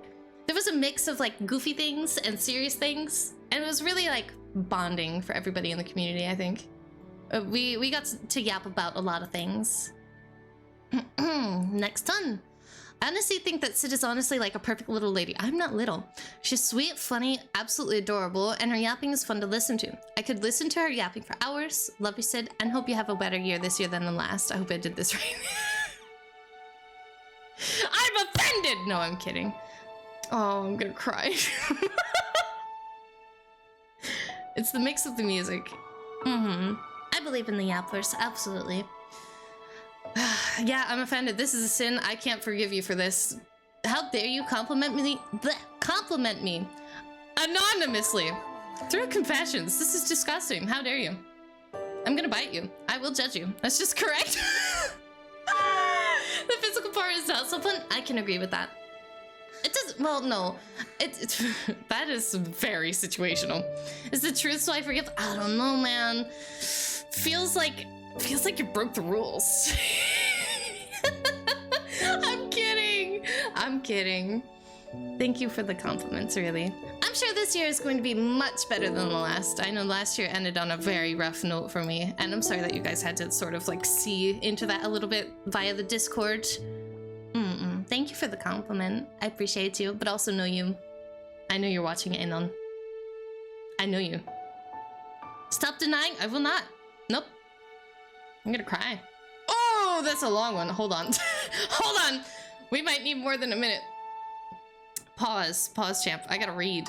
there was a mix of like goofy things and serious things, and it was really like bonding for everybody in the community, I think. We got to yap about a lot of things. Next ton. I honestly think that Sid is honestly like a perfect little lady. I'm not little. She's sweet, funny, absolutely adorable, and her yapping is fun to listen to. I could listen to her yapping for hours. Love you, Sid, and hope you have a better year this year than the last. I hope I did this right. I'm offended! No, I'm kidding. Oh, I'm gonna cry. It's the mix of the music. I believe in the yappers, absolutely. Yeah, I'm offended. This is a sin. I can't forgive you for this. How dare you compliment me? Compliment me anonymously through confessions. This is disgusting. How dare you? I'm gonna bite you. I will judge you. That's just correct. The physical part is not so fun. I can agree with that. It doesn't. Well, no. It's that is very situational. Is the truth so I forgive? I don't know, man. Feels like you broke the rules. I'm kidding. Thank you for the compliments, really. I'm sure this year is going to be much better than the last. I know last year ended on a very rough note for me, and I'm sorry that you guys had to sort of like see into that a little bit via the Discord. Thank you for the compliment. I appreciate you, but also know you. I know you're watching Anon. I know you. Stop denying. I will not. Nope. I'm gonna cry. Oh, that's a long one. Hold on. Hold on. We might need more than a minute. Pause, champ. I gotta read.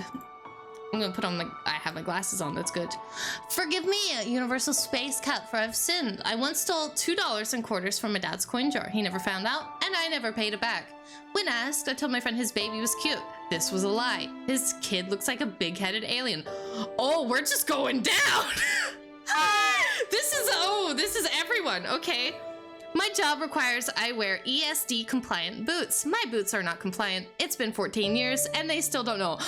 I'm gonna put on I have my glasses on, that's good. Forgive me, Universal Space Cat, for I've sinned. I once stole $2 in quarters from my dad's coin jar. He never found out, and I never paid it back. When asked, I told my friend his baby was cute. This was a lie. His kid looks like a big-headed alien. Oh, we're just going down! This is everyone, okay. My job requires I wear ESD compliant boots. My boots are not compliant. It's been 14 years and they still don't know.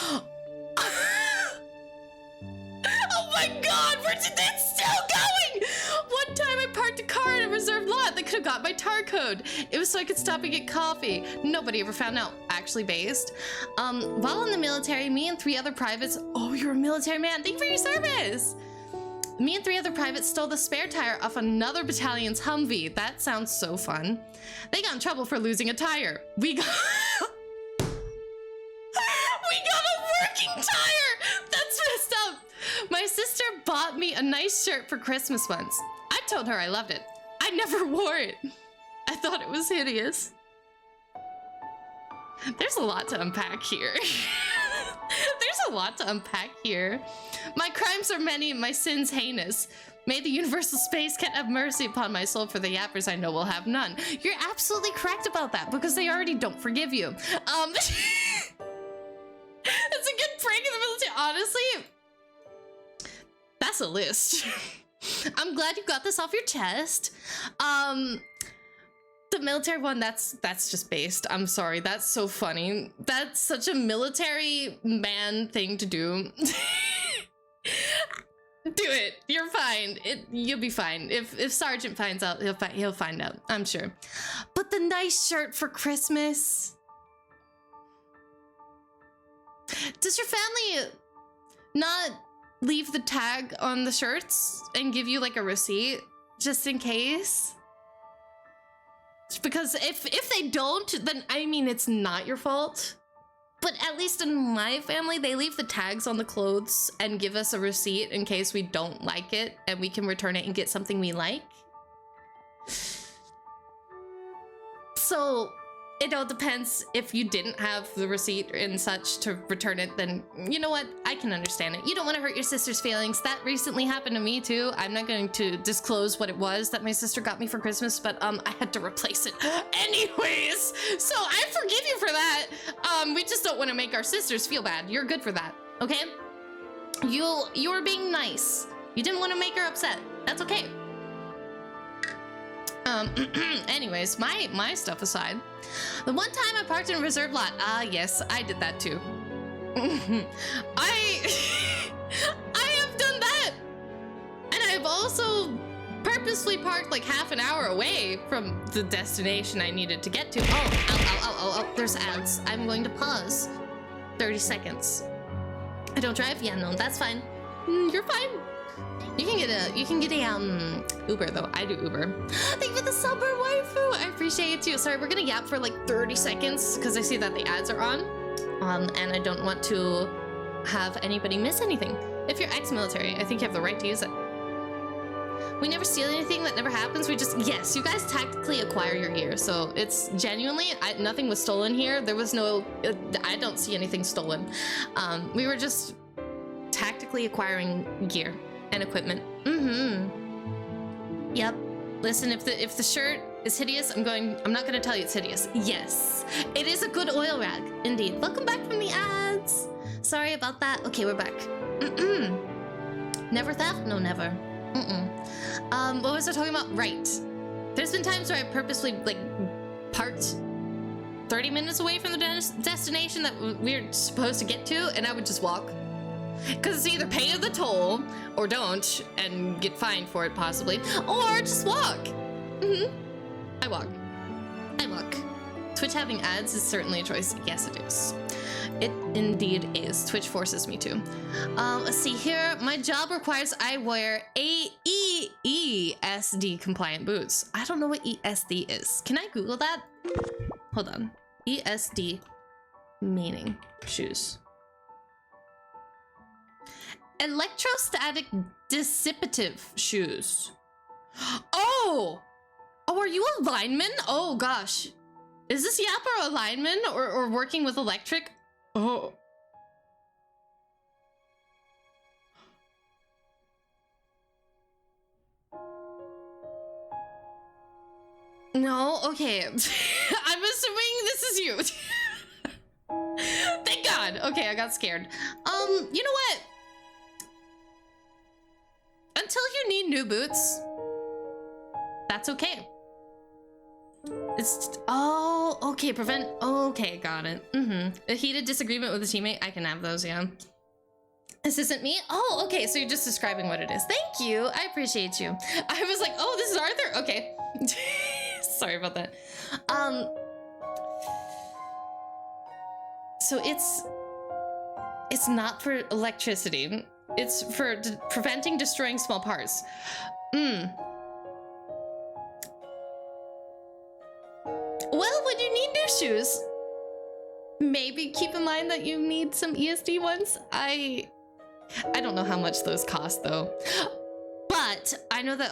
Oh my god, it's still going! One time I parked a car in a reserved lot that could have got my tar code. It was so I could stop and get coffee. Nobody ever found out, actually based. While in the military, me and 3 other privates, oh, you're a military man, thank you for your service. Me and 3 other privates stole the spare tire off another battalion's Humvee. That sounds so fun. They got in trouble for losing a tire. We got a working tire! That's messed up. My sister bought me a nice shirt for Christmas once. I told her I loved it. I never wore it. I thought it was hideous. There's a lot to unpack here. There's a lot to unpack here. My crimes are many and my sins heinous. May the Universal Space Cat have mercy upon my soul, for the yappers I know will have none. You're absolutely correct about that, because they already don't forgive you. That's a good prank in the military. Honestly, that's a list. I'm glad you got this off your chest. The The military one, that's just based. I'm sorry, that's so funny. That's such a military man thing to do. Do it. You're fine. You'll be fine. If Sergeant finds out, he'll find out. I'm sure. But the nice shirt for Christmas. Does your family not leave the tag on the shirts and give you like a receipt just in case? Because if they don't, then I mean it's not your fault. But at least in my family, they leave the tags on the clothes and give us a receipt in case we don't like it and we can return it and get something we like. So it all depends. If you didn't have the receipt and such to return it, then you know what? I can understand it. You don't want to hurt your sister's feelings. That recently happened to me too. I'm not going to disclose what it was that my sister got me for Christmas, but I had to replace it anyways. So I forgive you for that. We just don't want to make our sisters feel bad. You're good for that, okay? You were being nice. You didn't want to make her upset. That's okay. Anyways, my stuff aside, the one time I parked in a reserve lot, yes, I did that too. I have done that, and I've also purposely parked like half an hour away from the destination I needed to get to. Oh, there's ads. I'm going to pause. 30 seconds. I don't drive? Yeah, no, that's fine. You're fine. You can get a Uber though. I do Uber. Thank you for the summer waifu. I appreciate it too. Sorry, we're gonna yap for like 30 seconds because I see that the ads are on. And I don't want to have anybody miss anything. If you're ex-military, I think you have the right to use it. We never steal anything. That never happens. We just, yes, you guys tactically acquire your gear. So it's genuinely, nothing was stolen here. There was no, I don't see anything stolen. We were just tactically acquiring gear and equipment. Yep. Listen, if the shirt is hideous, I'm not gonna tell you it's hideous. Yes, it is a good oil rag, indeed. Welcome back from the ads. Sorry about that. Okay, we're back. Never theft? No, never. What was I talking about? Right. There's been times where I purposely like parked 30 minutes away from the destination that we're supposed to get to, and I would just walk. Because it's either pay the toll or don't and get fined for it possibly, or just walk. I walk. Twitch having ads is certainly a choice. Yes, it is. It indeed is. Twitch forces me to. Let's see here. My job requires I wear ESD compliant boots. I don't know what ESD is. Can I Google that? Hold on. ESD meaning shoes. Electrostatic dissipative shoes. Oh, are you a lineman? Oh gosh, is this Yapper a lineman or working with electric? Oh, no. Okay, I'm assuming this is you. Thank God. Okay, I got scared. You know what? Until you need new boots, that's okay. It's, oh, okay, okay, got it. A heated disagreement with a teammate, I can have those, yeah. This isn't me? Oh, okay, so you're just describing what it is. Thank you, I appreciate you. I was like, oh, this is Arthur? Okay. Sorry about that. So it's not for electricity. It's for preventing destroying small parts. Well, when you need new shoes, maybe keep in mind that you need some ESD ones. I don't know how much those cost though. But I know that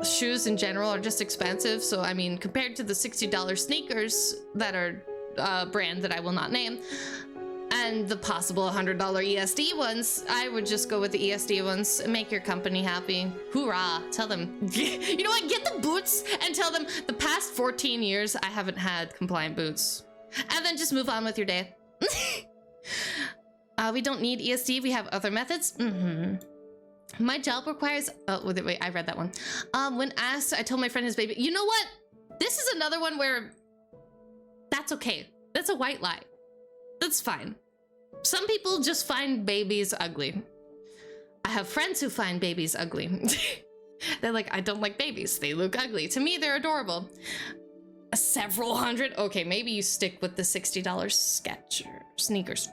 shoes in general are just expensive. So I mean, compared to the $60 sneakers that are brand that I will not name, and the possible $100 ESD ones, I would just go with the ESD ones and make your company happy. Hoorah. Tell them, you know what? Get the boots and tell them the past 14 years, I haven't had compliant boots. And then just move on with your day. We don't need ESD. We have other methods. My job requires, oh, wait, I read that one. When asked, I told my friend his baby, you know what? This is another one where that's okay. That's a white lie. That's fine. Some people just find babies ugly. I have friends who find babies ugly. They're like, I don't like babies. They look ugly. To me, they're adorable. Several hundred? Okay, maybe you stick with the $60 sneakers.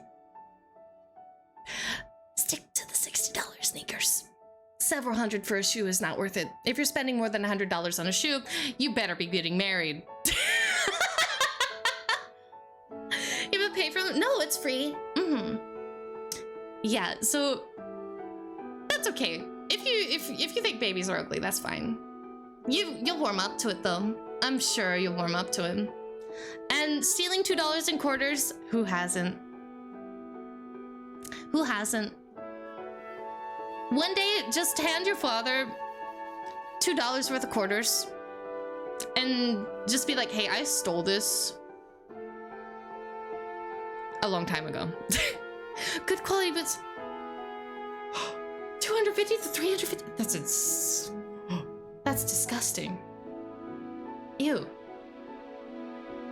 Stick to the $60 sneakers. Several hundred for a shoe is not worth it. If you're spending more than $100 on a shoe, you better be getting married. You have to pay for them? No, it's free. Yeah, so that's okay. If you think babies are ugly, that's fine. You'll warm up to it though. I'm sure you'll warm up to it. And stealing $2 in quarters, who hasn't? Who hasn't? One day, just hand your father $2 worth of quarters and just be like, hey, I stole this a long time ago. Good quality, but 250 to 350. That's disgusting. Ew.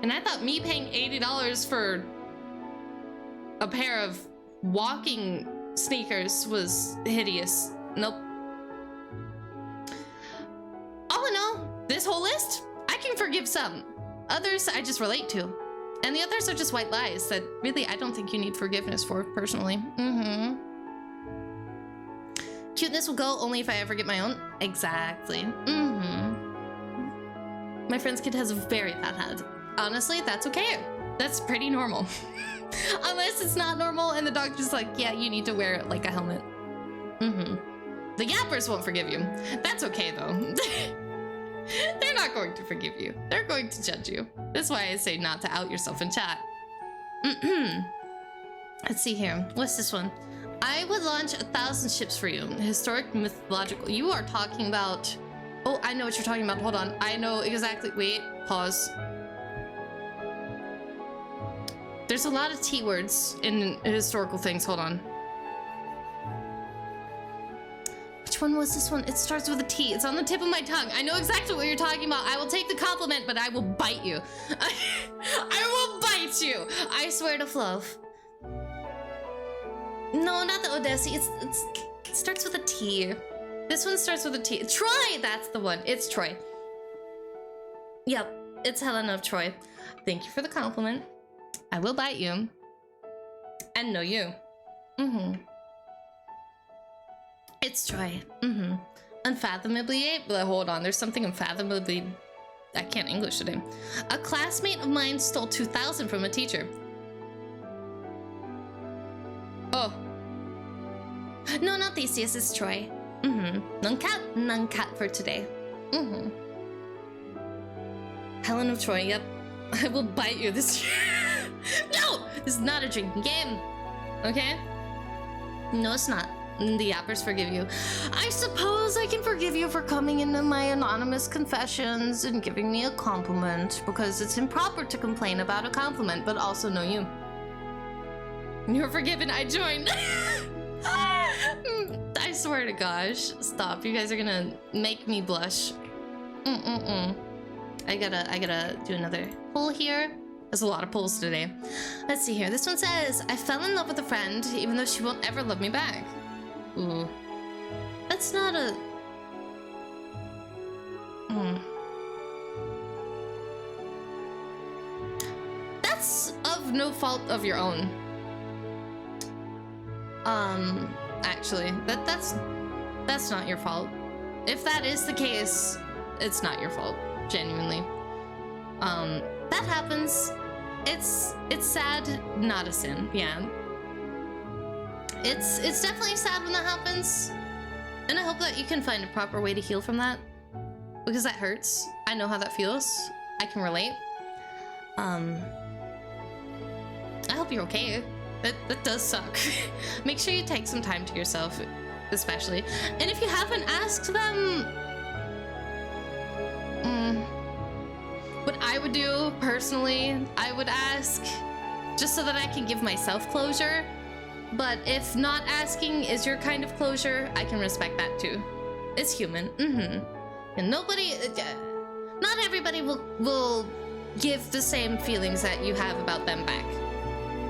And I thought me paying $80 for a pair of walking sneakers was hideous. Nope. All in all, this whole list, I can forgive some. Others I just relate to. And the others are just white lies that really I don't think you need forgiveness for, personally. Cuteness will go only if I ever get my own. Exactly. My friend's kid has a very fat head. Honestly, that's okay. That's pretty normal. Unless it's not normal and the doctor's like, yeah, you need to wear like a helmet. The yappers won't forgive you. That's okay though. They're not going to forgive you. They're going to judge you. That's why I say not to out yourself in chat. Let's see here. What's this one? I would launch 1,000 ships for you. Historic, mythological. You are talking about... Oh, I know what you're talking about. Hold on. I know exactly. Wait, pause. There's a lot of T words in historical things. Hold on. Which one was this one? It starts with a T. It's on the tip of my tongue. I know exactly what you're talking about. I will take the compliment, but I will bite you. I will bite you. I swear to Fluff. No, not the Odessi. It starts with a T. This one starts with a T. Troy! That's the one. It's Troy. Yep, it's Helena of Troy. Thank you for the compliment. I will bite you. And know you. It's Troy. Unfathomably... Hold on, there's something unfathomably... I can't English today. A classmate of mine stole 2,000 from a teacher. Oh. No, not Theseus, it's Troy. None cat for today. Helen of Troy, yep. I will bite you this year. No! This is not a drinking game. Okay? No, it's not. The yappers forgive you. I suppose I can forgive you for coming into my anonymous confessions and giving me a compliment, because it's improper to complain about a compliment, but also know you. You're forgiven, I joined. I swear to gosh. Stop, you guys are gonna make me blush. I gotta do another poll here. There's a lot of polls today. Let's see here. This one says, I fell in love with a friend, even though she won't ever love me back. Ooh. That's not a... That's of no fault of your own. Actually, that's not your fault. If that is the case, it's not your fault, genuinely. That happens. It's sad, not a sin, yeah. It's definitely sad when that happens. And I hope that you can find a proper way to heal from that. Because that hurts. I know how that feels. I can relate. I hope you're okay. That does suck. Make sure you take some time to yourself, especially. And if you haven't asked them... what I would do, personally, I would ask, just so that I can give myself closure. But if not asking is your kind of closure, I can respect that too. It's human. And nobody... Not everybody will give the same feelings that you have about them back,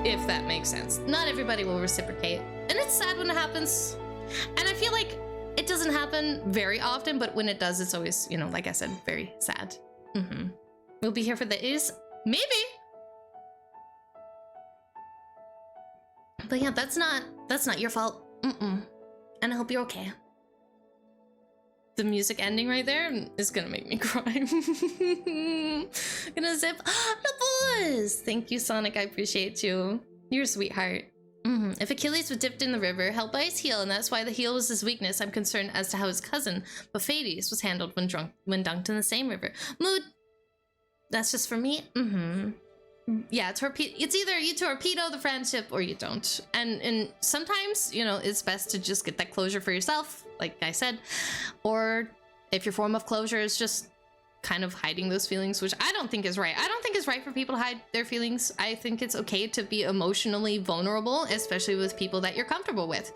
if that makes sense. Not everybody will reciprocate, and it's sad when it happens. And I feel like it doesn't happen very often, but when it does, it's always, you know, like I said, very sad. We'll be here for the is, maybe. But yeah, that's not your fault. And I hope you're okay. The music ending right there is gonna make me cry. Gonna zip. No boys! Thank you, Sonic. I appreciate you. You're a sweetheart. If Achilles was dipped in the river, helped by his heel, and that's why the heel was his weakness, I'm concerned as to how his cousin, Baphates, was handled when dunked in the same river. Mood. That's just for me. Yeah, it's either you torpedo the friendship or you don't. And sometimes, you know, it's best to just get that closure for yourself, like I said. Or if your form of closure is just kind of hiding those feelings, which I don't think is right. I don't think it's right for people to hide their feelings. I think it's okay to be emotionally vulnerable, especially with people that you're comfortable with.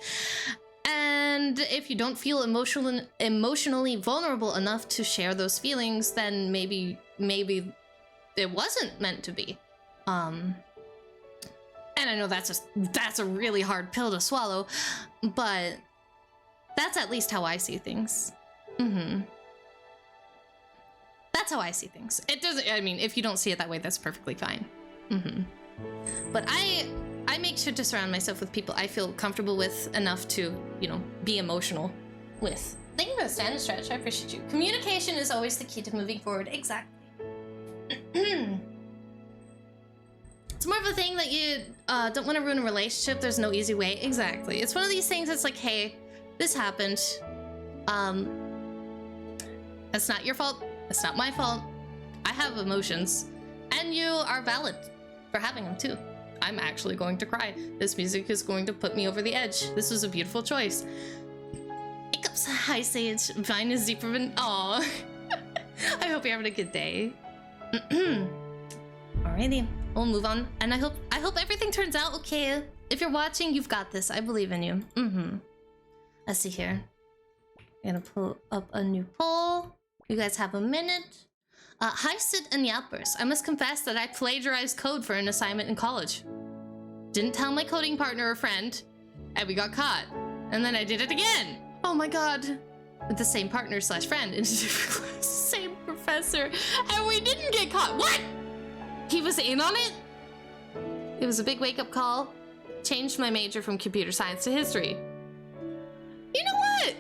And if you don't feel emotionally vulnerable enough to share those feelings, then maybe it wasn't meant to be. And I know that's a really hard pill to swallow, but that's at least how I see things. That's how I see things. It doesn't, I mean, if you don't see it that way, that's perfectly fine. But I make sure to surround myself with people I feel comfortable with enough to, you know, be emotional with. Thank you for the stand and stretch. I appreciate you. Communication is always the key to moving forward. Exactly. It's more of a thing that you don't want to ruin a relationship. There's no easy way. Exactly. It's one of these things that's like, hey, this happened. That's not your fault. It's not my fault. I have emotions. And you are valid for having them too. I'm actually going to cry. This music is going to put me over the edge. This was a beautiful choice. Hiccups. Hi, Sage. Vine is deeper than... Aw. I hope you're having a good day. Alrighty. We'll move on. And I hope everything turns out okay. If you're watching, you've got this. I believe in you. Let's see here. I'm gonna pull up a new poll. You guys have a minute. Hi, Sid and Yappers. I must confess that I plagiarized code for an assignment in college. Didn't tell my coding partner or friend, and we got caught. And then I did it again. Oh my god. With the same partner / friend in a different class, same professor, and we didn't get caught. What? He was in on it? It was a big wake-up call. Changed my major from computer science to history. You know what?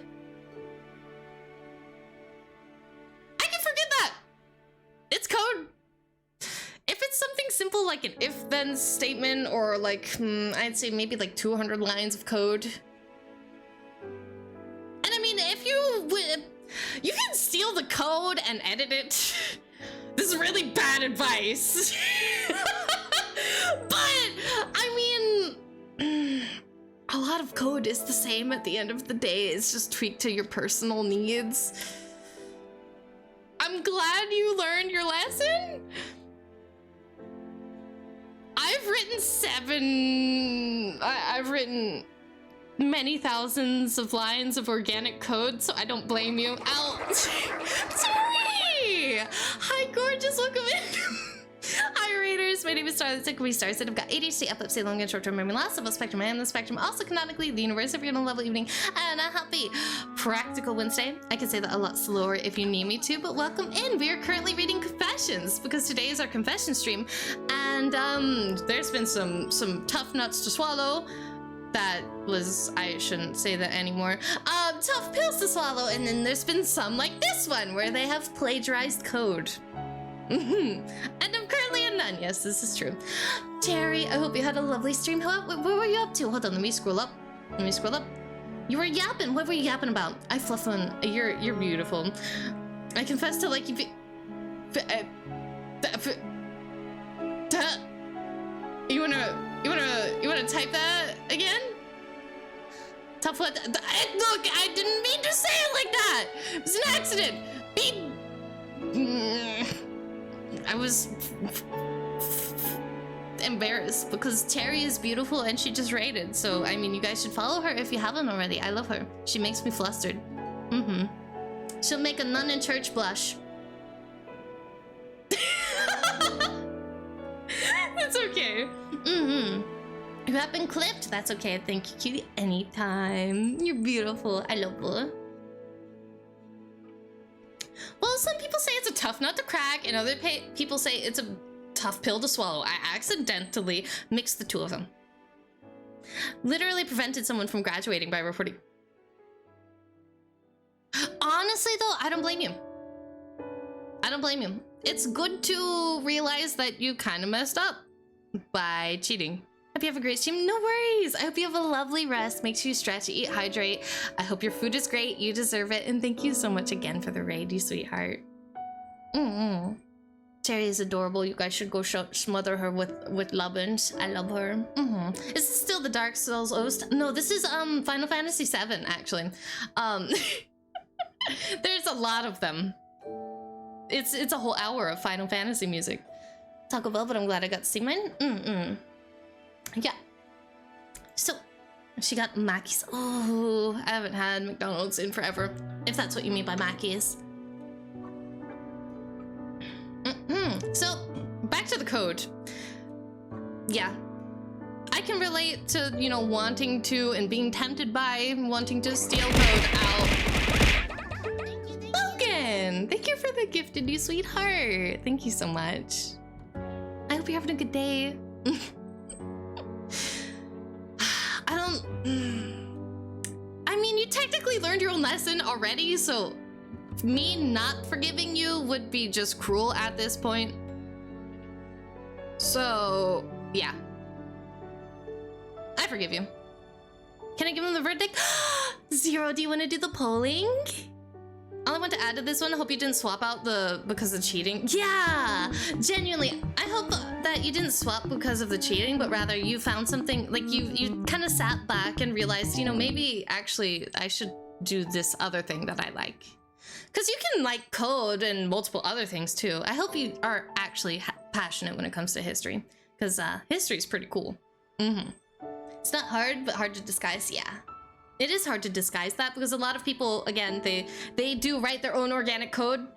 I can forget that. It's code. If it's something simple like an if-then statement or like, I'd say maybe like 200 lines of code. And I mean, if you can steal the code and edit it. This is really bad advice. But, I mean, a lot of code is the same at the end of the day. It's just tweaked to your personal needs. I'm glad you learned your lesson. I've written many thousands of lines of organic code, so I don't blame you. Sorry! Hi, gorgeous, welcome in. Hi, Raiders. My name is Star. That's we Stars. I've got ADHD, epilepsy, long and short-term memory loss, of a spectrum. I am the spectrum. Also, canonically, the universe. If you're in a lovely evening and a happy practical Wednesday. I can say that a lot slower if you need me to, but welcome in. We are currently reading confessions because today is our confession stream, and there's been some tough nuts to swallow. That was, I shouldn't say that anymore. Tough pills to swallow, and then there's been some like this one where they have plagiarized code. And I'm currently a nun. Yes, this is true. Terry, I hope you had a lovely stream. What were you up to? Hold on, let me scroll up. You were yapping. What were you yapping about? I fluff one. You're beautiful. I confess to like you. You wanna type that again? Tough what? Look, I didn't mean to say it like that. It was an accident. I was embarrassed because Terry is beautiful and she just rated. So, I mean, you guys should follow her if you haven't already. I love her. She makes me flustered. She'll make a nun in church blush. You have been clipped. That's okay. Thank you, cutie. Anytime. You're beautiful. I love you. Well, some people say it's a tough nut to crack, and other people say it's a tough pill to swallow. I accidentally mixed the two of them. Literally prevented someone from graduating by reporting. Honestly, though, I don't blame you. I don't blame you. It's good to realize that you kind of messed up by cheating. Hope you have a great stream. No worries. I hope you have a lovely rest. Make sure you stretch, eat, hydrate. I hope your food is great. You deserve it. And thank you so much again for the raid, you sweetheart. Cherry is adorable. You guys should go smother her with lovinge. I love her. Is this still the Dark Souls host? No, this is Final Fantasy VII, actually. There's a lot of them. It's a whole hour of Final Fantasy music. Taco Bell, but I'm glad I got to see mine. Yeah. So, she got Mackey's. Oh, I haven't had McDonald's in forever. If that's what you mean by Mackey's. So, back to the code. Yeah. I can relate to, you know, wanting to and being tempted by wanting to steal code out. Logan! Thank you for the gifted, you sweetheart. Thank you so much. I hope you're having a good day. I mean, you technically learned your own lesson already, so me not forgiving you would be just cruel at this point. So, yeah. I forgive you. Can I give him the verdict? Zero, do you want to do the polling? All I want to add to this one, I hope you didn't swap out because of cheating. Yeah, genuinely, I hope that you didn't swap because of the cheating, but rather you found something, like you kind of sat back and realized, you know, maybe actually I should do this other thing that I like. Because you can like code and multiple other things too. I hope you are actually passionate when it comes to history, because history is pretty cool. It's not hard, but hard to disguise, yeah. It is hard to disguise that because a lot of people, again, they do write their own organic code.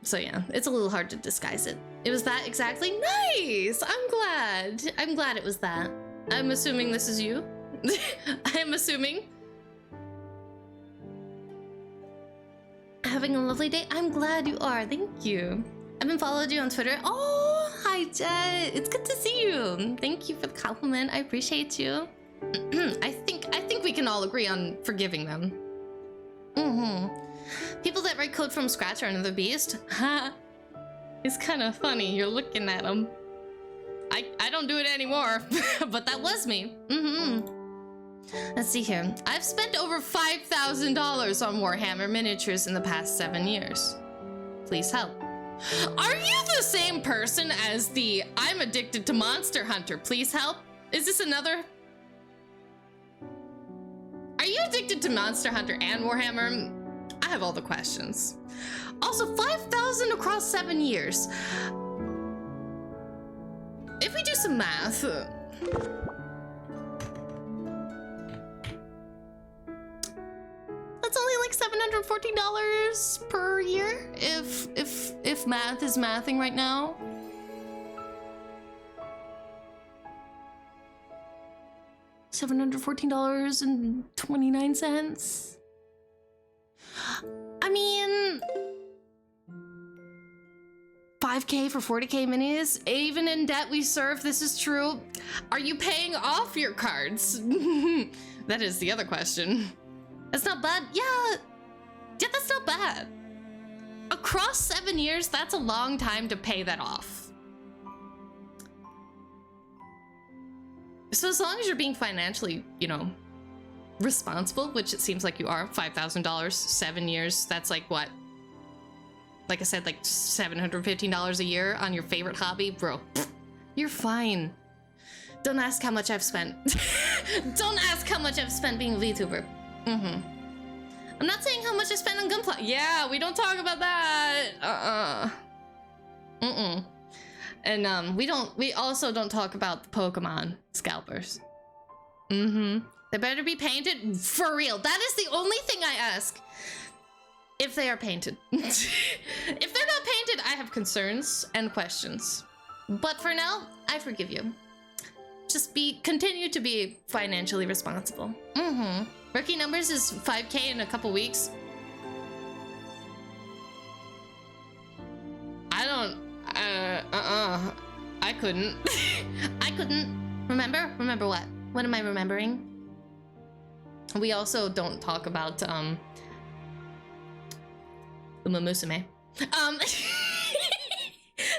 So yeah, it's a little hard to disguise it. It was that exactly? Nice! I'm glad. I'm glad it was that. I'm assuming this is you. I'm assuming. Having a lovely day? I'm glad you are. Thank you. I've been followed you on Twitter. Oh, hi Jet. It's good to see you. Thank you for the compliment. I appreciate you. I think we can all agree on forgiving them. People that write code from scratch are another beast. Ha! It's kind of funny. You're looking at them. I don't do it anymore, but that was me. Let's see here. I've spent over $5,000 on Warhammer miniatures in the past 7 years. Please help. Are you the same person as the I'm addicted to Monster Hunter? Please help. Is this another? Are you addicted to Monster Hunter and Warhammer? I have all the questions. Also, 5,000 across 7 years. If we do some math, that's only like $714 per year. If math is mathing right now. $714.29. I mean, 5K for 40K minis. Even in debt we serve, this is true. Are you paying off your cards? That is the other question. That's not bad. Yeah, that's not bad. Across 7 years, that's a long time to pay that off. So as long as you're being financially, you know, responsible, which it seems like you are, $5,000, 7 years, that's like what? Like I said, like $715 a year on your favorite hobby? Bro, you're fine. Don't ask how much I've spent. Don't ask how much I've spent being a VTuber. I'm not saying how much I spent on Gunpla. Yeah, we don't talk about that. And we also don't talk about the Pokemon scalpers. They better be painted for real. That is the only thing I ask. If they are painted. If they're not painted, I have concerns and questions. But for now, I forgive you. Just continue to be financially responsible. Rookie numbers is 5K in a couple weeks. I don't, I couldn't. I couldn't. Remember what? What am I remembering? We also don't talk about, the Musume. Did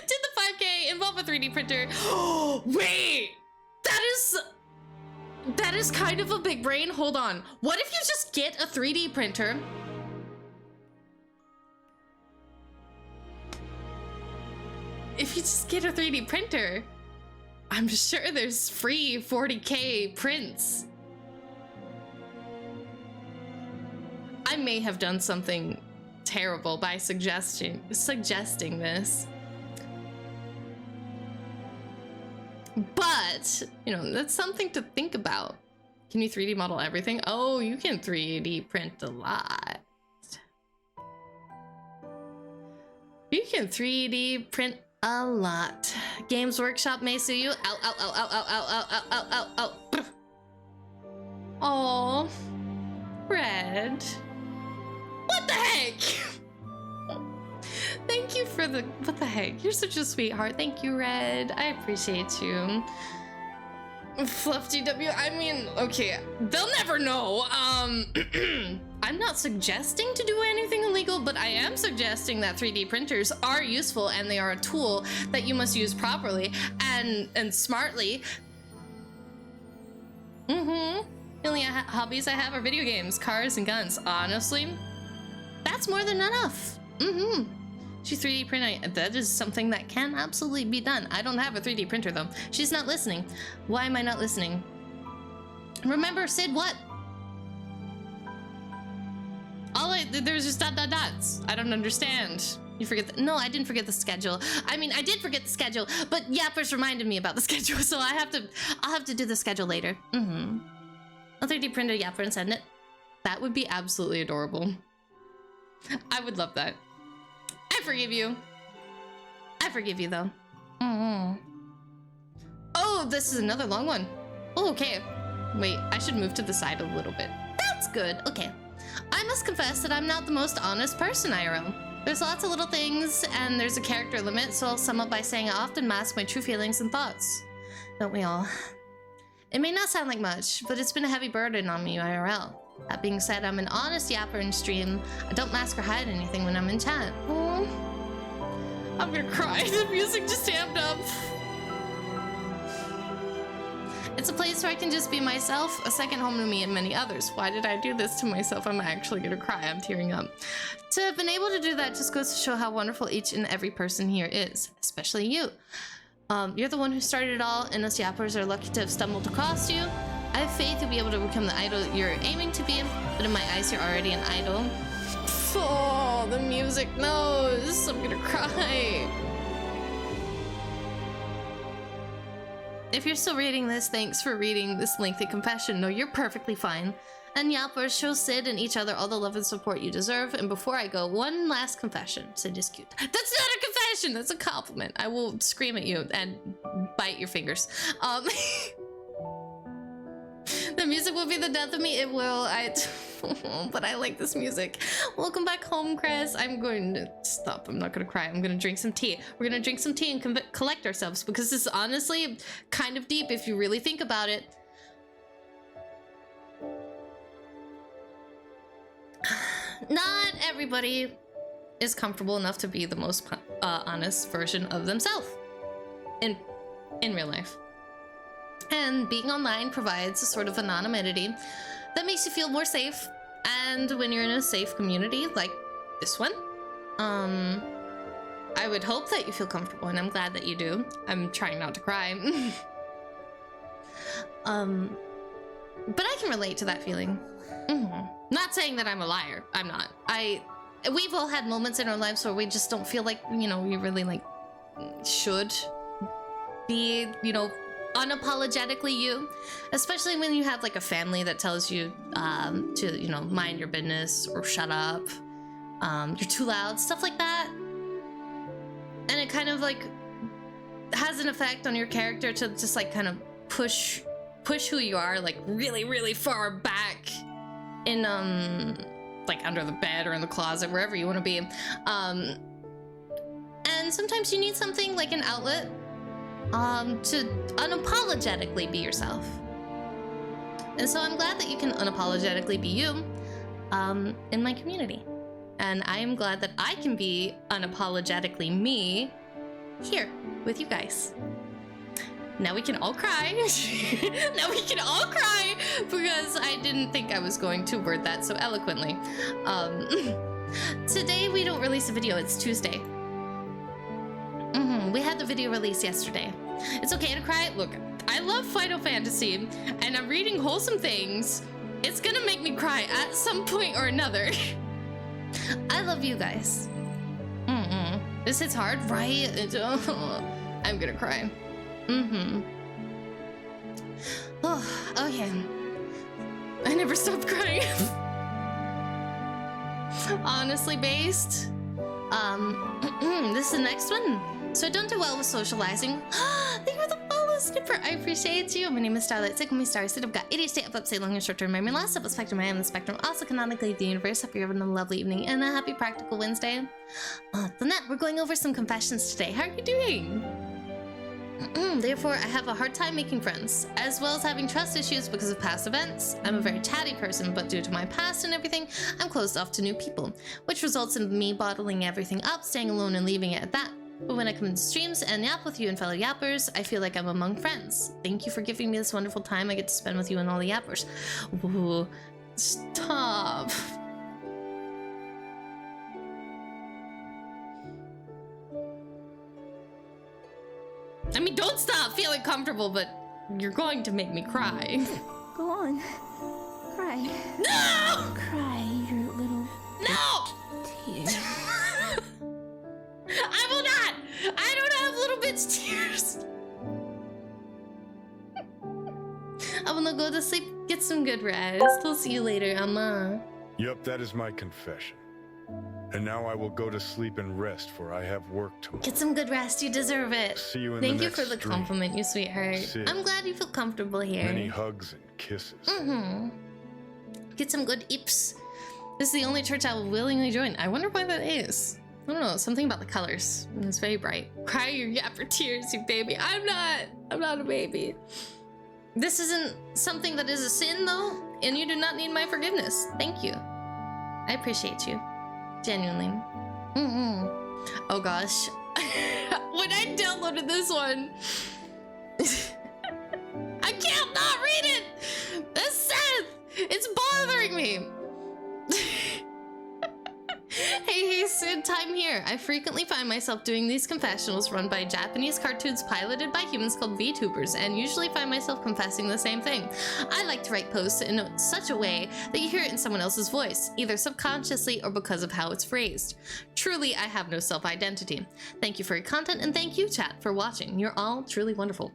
the 5K involve a 3D printer? Wait! That is kind of a big brain. Hold on. What if you just get a 3D printer? If you just get a 3D printer, I'm sure there's free 40K prints. I may have done something terrible by suggesting this. But, you know, that's something to think about. Can you 3D model everything? Oh, you can 3D print a lot. You can 3D print a lot. Games Workshop may sue you. Ow, ow, ow, ow, ow, ow, ow, ow, ow, ow, ow. Aw. Red. What the heck? Thank you for the... What the heck? You're such a sweetheart. Thank you, Red. I appreciate you. Fluff GW, I mean, okay, they'll never know. I'm not suggesting to do anything illegal, but I am suggesting that 3D printers are useful and they are a tool that you must use properly and smartly. The only hobbies I have are video games, cars, and guns. Honestly, that's more than enough. She's 3D printing. That is something that can absolutely be done. I don't have a 3D printer though. She's not listening. Why am I not listening? Remember, Sid, what? There was just dots. I don't understand. You forget the, no, I didn't forget the schedule. I mean, I did forget the schedule, but Yappers reminded me about the schedule, so I'll have to do the schedule later. A 3D printer Yapper and send it. That would be absolutely adorable. I would love that. I forgive you. I forgive you, though. Oh, this is another long one. Oh, okay. Wait, I should move to the side a little bit. That's good. Okay. I must confess that I'm not the most honest person, IRL. There's lots of little things, and there's a character limit, so I'll sum up by saying I often mask my true feelings and thoughts. Don't we all? It may not sound like much, but it's been a heavy burden on me, IRL. That being said, I'm an honest yapper in stream. I don't mask or hide anything when I'm in chat. Oh, I'm gonna cry. The music just amped up. It's a place where I can just be myself, a second home to me and many others. Why did I do this to myself? I'm actually gonna cry. I'm tearing up. To have been able to do that just goes to show how wonderful each and every person here is, especially you. You're the one who started it all, and us yappers are lucky to have stumbled across you. I have faith you'll be able to become the idol you're aiming to be, but in my eyes, you're already an idol. Oh, the music knows. I'm gonna cry. If you're still reading this, thanks for reading this lengthy confession. No, you're perfectly fine. And yappers, show Sid and each other all the love and support you deserve. And before I go, one last confession. Sid is cute. That's not a confession. That's a compliment. I will scream at you and bite your fingers. The music will be the death of me. It will. But I like this music. Welcome back home, Chris. I'm going to stop. I'm not going to cry. I'm going to drink some tea. We're going to drink some tea and collect ourselves, because this is honestly kind of deep if you really think about it. Not everybody is comfortable enough to be the most honest version of themselves in real life. And being online provides a sort of anonymity that makes you feel more safe. And when you're in a safe community like this one, I would hope that you feel comfortable, and I'm glad that you do. I'm trying not to cry. But I can relate to that feeling. Not saying that I'm a liar. I'm not. We've all had moments in our lives where we just don't feel like, you know, we really like should be, you know, unapologetically you, especially when you have like a family that tells you to, you know, mind your business or shut up, you're too loud, stuff like that. And it kind of like has an effect on your character to just like kind of push who you are like really, really far back in like under the bed or in the closet, wherever you want to be. And sometimes you need something like an outlet to unapologetically be yourself. And so I'm glad that you can unapologetically be you in my community. And I am glad that I can be unapologetically me here with you guys. Now we can all cry. Now we can all cry because I didn't think I was going to word that so eloquently. Today we don't release a video, it's Tuesday. We had the video release yesterday. It's okay to cry. Look, I love Final Fantasy and I'm reading wholesome things. It's gonna make me cry at some point or another. I love you guys. This hits hard, right? I'm gonna cry. Oh, okay. I never stopped crying. Honestly based. This is the next one. So I don't do well with socializing. Thank you for the follow, Snipper. I appreciate you. My name is Starlight. Say call me Starlight. I've got ADHD, upstate, long and short-term memory loss, up a spectrum. I am the spectrum. Also canonically of the universe. Hope you're having a lovely evening and a happy practical Wednesday. Than that, we're going over some confessions today. How are you doing? Therefore, I have a hard time making friends, as well as having trust issues because of past events. I'm a very chatty person, but due to my past and everything, I'm closed off to new people, which results in me bottling everything up, staying alone and leaving it at that. But when I come into streams and yap with you and fellow yappers, I feel like I'm among friends. Thank you for giving me this wonderful time I get to spend with you and all the yappers. Ooh, stop. I mean, don't stop feeling comfortable, but you're going to make me cry. Go on. Cry. No! Cry your little No! tears. I will not! I don't have little bitch tears. I wanna go to sleep, get some good rest. We'll see you later, Amma. Yup, that is my confession. And now I will go to sleep and rest, for I have work tomorrow. Get some good rest, you deserve it. See you in Thank the you next for the stream. compliment, you sweetheart. Sid. I'm glad you feel comfortable here. Many hugs and kisses. Get some good ips. This is the only church I will willingly join. I wonder why that is. I don't know, something about the colors. It's very bright. Cry your yapper tears, you baby. I'm not a baby. This isn't something that is a sin though, and you do not need my forgiveness. Thank you. I appreciate you. Genuinely. Oh gosh. When I downloaded this one, I can't not read it! That's Seth! It's bothering me! Hey, Sid, time here. I frequently find myself doing these confessionals run by Japanese cartoons piloted by humans called VTubers, and usually find myself confessing the same thing. I like to write posts in such a way that you hear it in someone else's voice, either subconsciously or because of how it's phrased. Truly, I have no self-identity. Thank you for your content, and thank you, chat, for watching. You're all truly wonderful.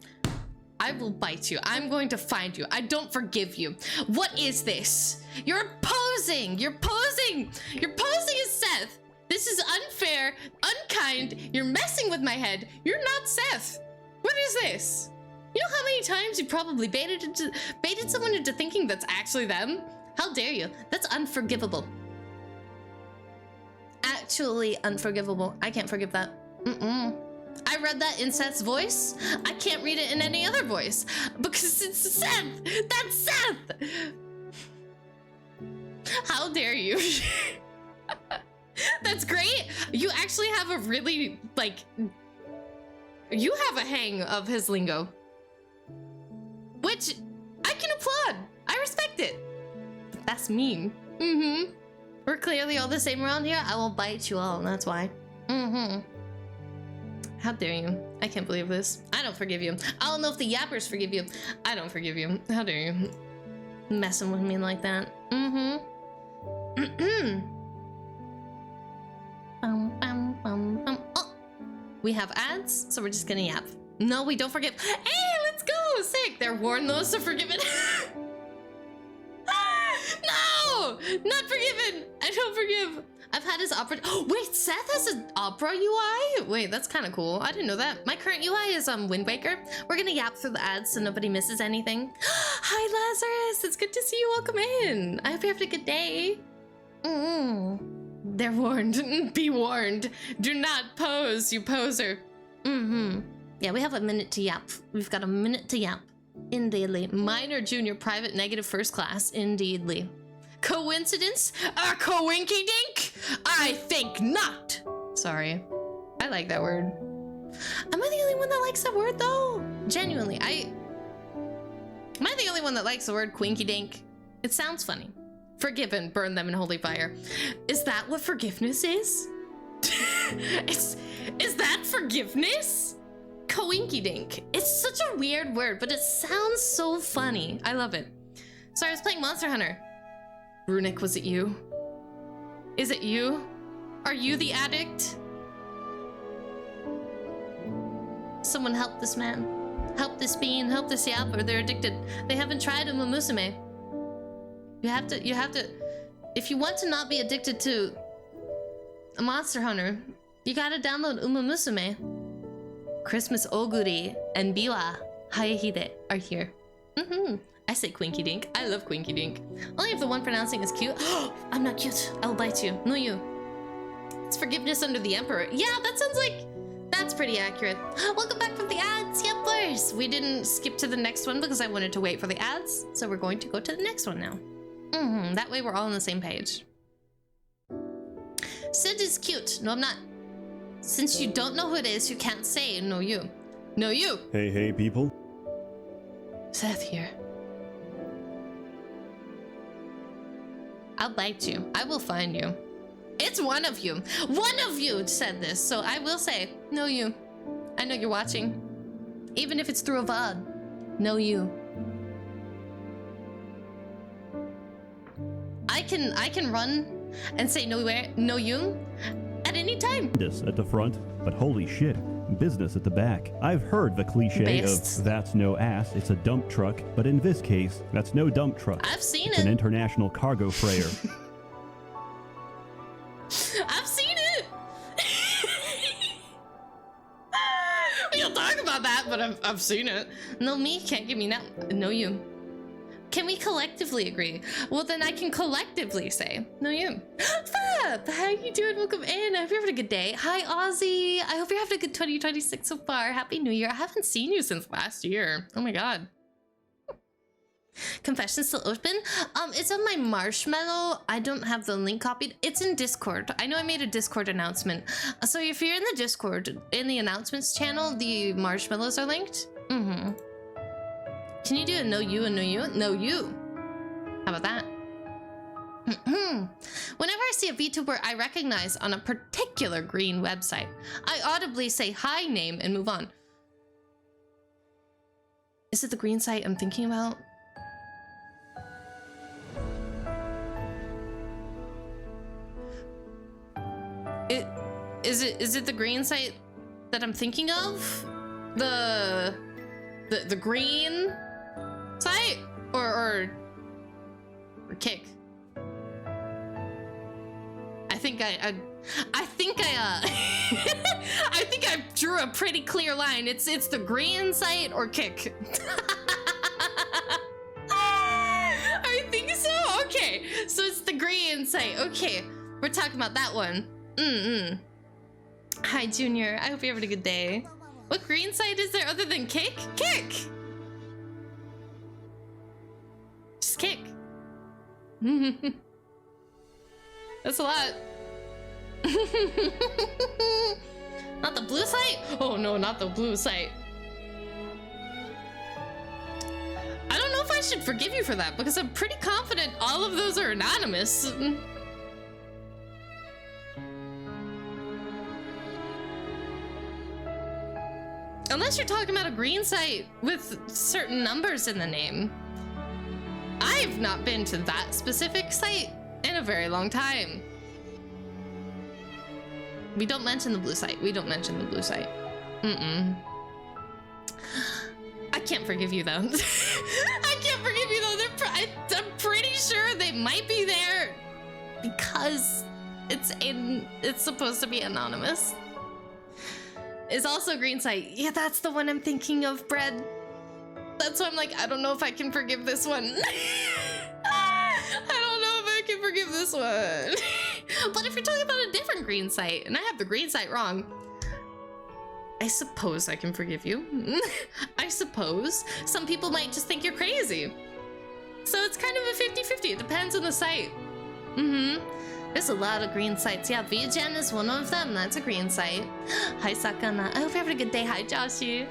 I will bite you. I'm going to find you. I don't forgive you. What is this? You're posing. You're posing. You're posing as Seth. This is unfair, unkind. You're messing with my head. You're not Seth. What is this? You know how many times you probably baited someone into thinking that's actually them? How dare you? That's unforgivable. Actually unforgivable. I can't forgive that. I read that in Seth's voice. I can't read it in any other voice because it's Seth. That's Seth. How dare you? That's great. You actually have a really, like, you have a hang of his lingo, which I can applaud. I respect it. But that's mean. We're clearly all the same around here. I will bite you all, and that's why. How dare you? I can't believe this. I don't forgive you. I don't know if the yappers forgive you. I don't forgive you. How dare you? Messing with me like that. Oh, we have ads, so we're just gonna yap. No, we don't forgive. Hey, let's go! Sick! They're warned those are forgiven. No! Not forgiven! I don't forgive. I've had his opera. Oh, wait, Seth has an opera UI? Wait, that's kind of cool. I didn't know that. My current UI is Wind Waker. We're gonna yap through the ads so nobody misses anything. Hi, Lazarus. It's good to see you. Welcome in. I hope you're having a good day. They're warned. Be warned. Do not pose, you poser. Yeah, we have a minute to yap. We've got a minute to yap. Indeedly. Minor, junior, private, negative, first class. Indeedly. Coincidence? A coinky dink? I think not. Sorry. I like that word. Am I the only one that likes that word though? Genuinely, am I the only one that likes the word quinky dink? It sounds funny. Forgive and burn them in holy fire. Is that what forgiveness is? Is that forgiveness? Coinky dink. It's such a weird word, but it sounds so funny. I love it. So I was playing Monster Hunter. Runic, was it you? Is it you? Are you the addict? Someone help this man. Help this bean, help this yap, or they're addicted. They haven't tried Musume. You have to, if you want to not be addicted to a Monster Hunter, you gotta download Musume. Christmas Oguri and Biwa Hayahide are here. I say Quinky Dink. I love Quinky Dink. Only if the one pronouncing is cute. I'm not cute. I'll bite you. No, you. It's forgiveness under the Emperor. Yeah, that sounds like... That's pretty accurate. Welcome back from the ads, yappers. We didn't skip to the next one because I wanted to wait for the ads. So we're going to go to the next one now. That way we're all on the same page. Sid is cute. No, I'm not. Since you don't know who it is, you can't say no you. No you. Hey people. Seth here. I'll bite you. I will find you. It's one of you. One of you said this, so I will say, no you. I know you're watching. Even if it's through a VOD. No you. I can run and say no you at any time. This at the front, but holy shit, business at the back. I've heard the cliche of that's no ass, it's a dump truck, but in this case, that's no dump truck. I've seen it's an international cargo freighter. I've seen it. We don't talk about that, but I've seen it. No me can't give me now. No you. Can we collectively agree? Well, then I can collectively say, no you. Fab, how you doing? Welcome in. I hope you're having a good day. Hi, Ozzy. I hope you're having a good 2026 so far. Happy New Year. I haven't seen you since last year. Oh my God. Confession still open? It's on my Marshmallow. I don't have the link copied. It's in Discord. I know I made a Discord announcement. So if you're in the Discord, in the announcements channel, the marshmallows are linked. Can you do a no you and no you? No you. How about that? Whenever I see a VTuber I recognize on a particular green website, I audibly say hi name and move on. Is it the green site I'm thinking about? Is it the green site that I'm thinking of? The green site or kick? I think I drew a pretty clear line. It's the green site or kick. I think so. Okay, so it's the green site. Okay, we're talking about that one. Hi, Junior. I hope you're having a good day. What green site is there other than kick? Kick! Just kick. That's a lot. Not the blue site? Oh no, not the blue site. I don't know if I should forgive you for that because I'm pretty confident all of those are anonymous. Unless you're talking about a green site with certain numbers in the name. I've not been to that specific site in a very long time. We don't mention the blue site. We don't mention the blue site. I can't forgive you though. I can't forgive you though. I'm pretty sure they might be there because It's supposed to be anonymous. It's also a green site. Yeah, that's the one I'm thinking of, Bread. That's why I'm like, I don't know if I can forgive this one. I don't know if I can forgive this one. But if you're talking about a different green site, and I have the green site wrong, I suppose I can forgive you. I suppose. Some people might just think you're crazy. So it's kind of a 50-50. It depends on the site. There's a lot of green sites. Yeah, VGen is one of them. That's a green site. Hi, Sakana. I hope you're having a good day. Hi, Joshy.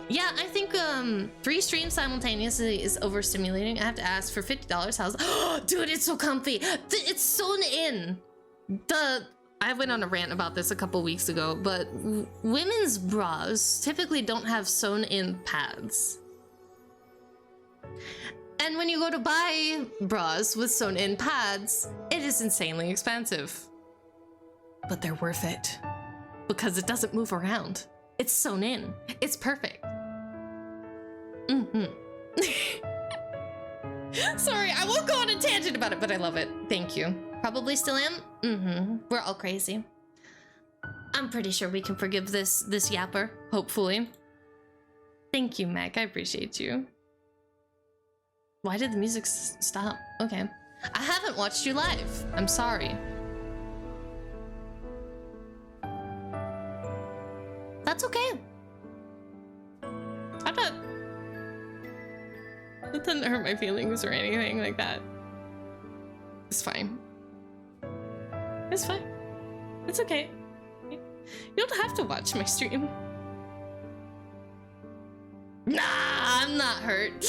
Yeah, I think 3 streams simultaneously is overstimulating. I have to ask for $50. How's... Dude, it's so comfy. It's sewn in. I went on a rant about this a couple weeks ago, but women's bras typically don't have sewn in pads. And when you go to buy bras with sewn in pads, it is insanely expensive. But they're worth it because it doesn't move around. It's sewn in. It's perfect. Sorry, I won't go on a tangent about it, but I love it. Thank you. Probably still am. We're all crazy. I'm pretty sure we can forgive this yapper, hopefully. Thank you, Mac. I appreciate you. Why did the music stop? Okay. I haven't watched you live. I'm sorry. That's okay. I'm not... That doesn't hurt my feelings or anything like that. It's fine. It's fine. It's okay. You don't have to watch my stream. Nah, I'm not hurt.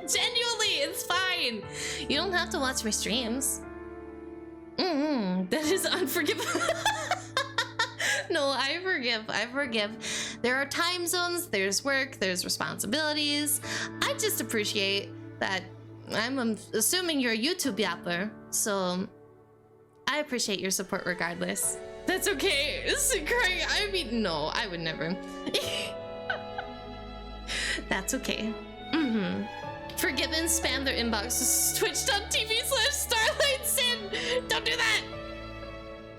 Genuinely, it's fine. You don't have to watch my streams. That is unforgivable. No, I forgive. There are time zones, there's work, there's responsibilities. I just appreciate that I'm assuming you're a YouTube yapper, so I appreciate your support regardless. That's okay. I mean, no, I would never. That's okay. Forgiven spam their inbox. Twitch.tv/StarlightSin. Don't do that.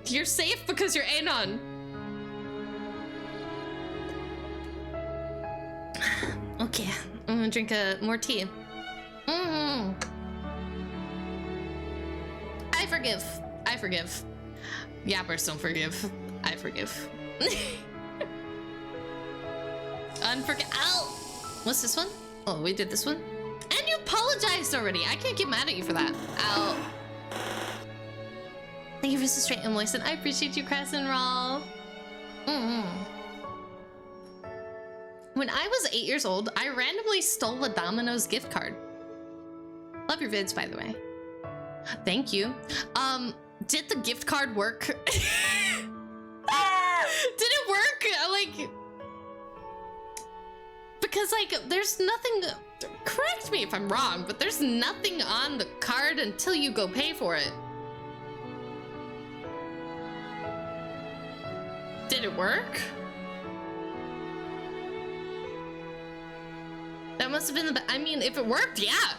You're safe because you're Anon. Okay, I'm gonna drink more tea. I forgive. Yappers don't forgive. I forgive. Ow! What's this one? Oh, we did this one? And you apologized already. I can't get mad at you for that. Ow. Thank you for the straight and moisten. I appreciate you, Crescent Raw. When I was 8 years old, I randomly stole a Domino's gift card. Love your vids, by the way. Thank you. Did the gift card work? Did it work? Like... Because, like, there's nothing... Correct me if I'm wrong, but there's nothing on the card until you go pay for it. Did it work? That must have been the... I mean, if it worked, yeah.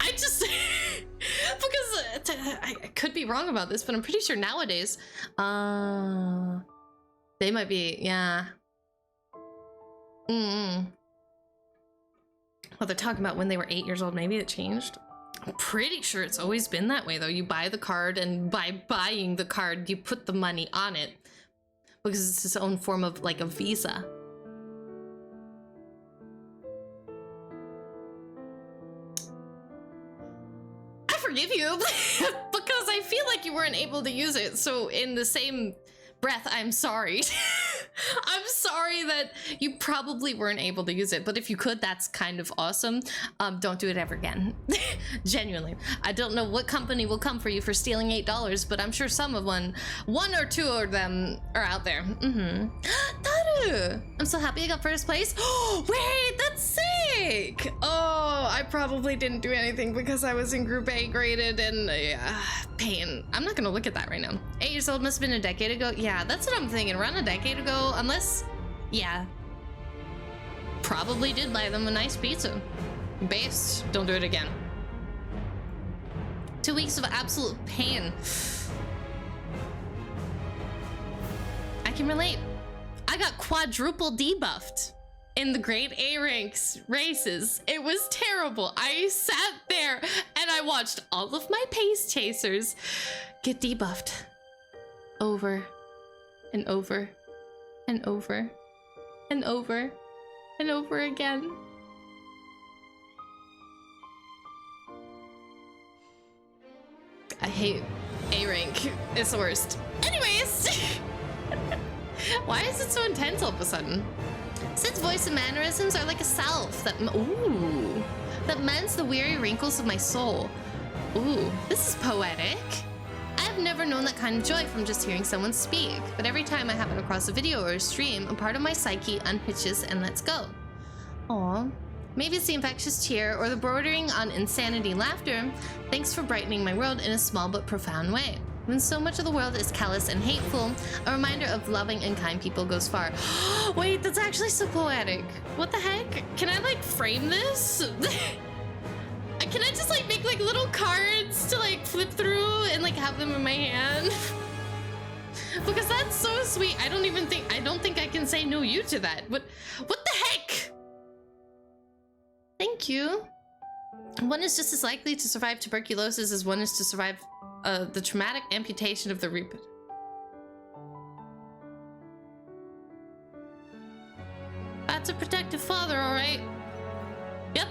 I just... because I could be wrong about this, but I'm pretty sure nowadays... they might be... Yeah. Well, they're talking about when they were 8 years old. Maybe it changed. I'm pretty sure it's always been that way, though. You buy the card, and by buying the card, you put the money on it. Because it's its own form of, like, a visa. I forgive you, because I feel like you weren't able to use it, so in the same breath, I'm sorry. I'm sorry that you probably weren't able to use it, but if you could, that's kind of awesome. Don't do it ever again. Genuinely. I don't know what company will come for you for stealing $8, but I'm sure some of one or two of them are out there. Taru! I'm so happy I got first place. Wait, that's sick! Oh, I probably didn't do anything because I was in group A graded and pain. I'm not gonna look at that right now. 8 years old must have been a decade ago. Yeah, that's what I'm thinking. Around a decade ago, unless, yeah. Probably did buy them a nice pizza. Based, don't do it again. 2 weeks of absolute pain. I can relate. I got quadruple debuffed in the grade A ranks races. It was terrible. I sat there and I watched all of my pace chasers get debuffed over and over and over and over and over again. I hate A rank. It's the worst. Anyways, why is it so intense all of a sudden? Sid's voice and mannerisms are like a salve that that mends the weary wrinkles of my soul. Ooh, this is poetic. I have never known that kind of joy from just hearing someone speak, but every time I happen across a video or a stream, a part of my psyche unhitches and lets go. Aw. Maybe it's the infectious cheer or the bordering on insanity laughter. Thanks for brightening my world in a small but profound way. When so much of the world is callous and hateful, a reminder of loving and kind people goes far. Wait, that's actually so poetic. What the heck? Can I like frame this? Can I just like make like little cards to like flip through and like have them in my hand? Because that's so sweet. I don't think I can say no you to that. What the heck? Thank you. One is just as likely to survive tuberculosis as one is to survive the traumatic amputation of the reproductive. That's a protective father, all right. Yep.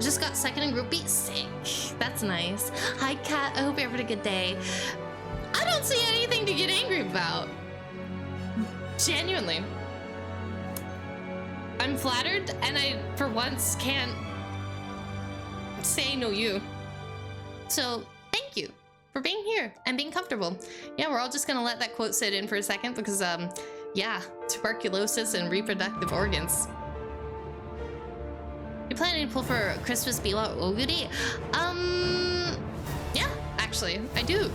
Just got second in Group B. Sick. That's nice. Hi, Kat. I hope you're having a good day. I don't see anything to get angry about. Genuinely. I'm flattered, and I, for once, can't say no you. So, thank you for being here and being comfortable. Yeah, we're all just gonna let that quote sit in for a second because, yeah, tuberculosis and reproductive organs. You planning to pull for Christmas Bila Oguri? Yeah, actually, I do.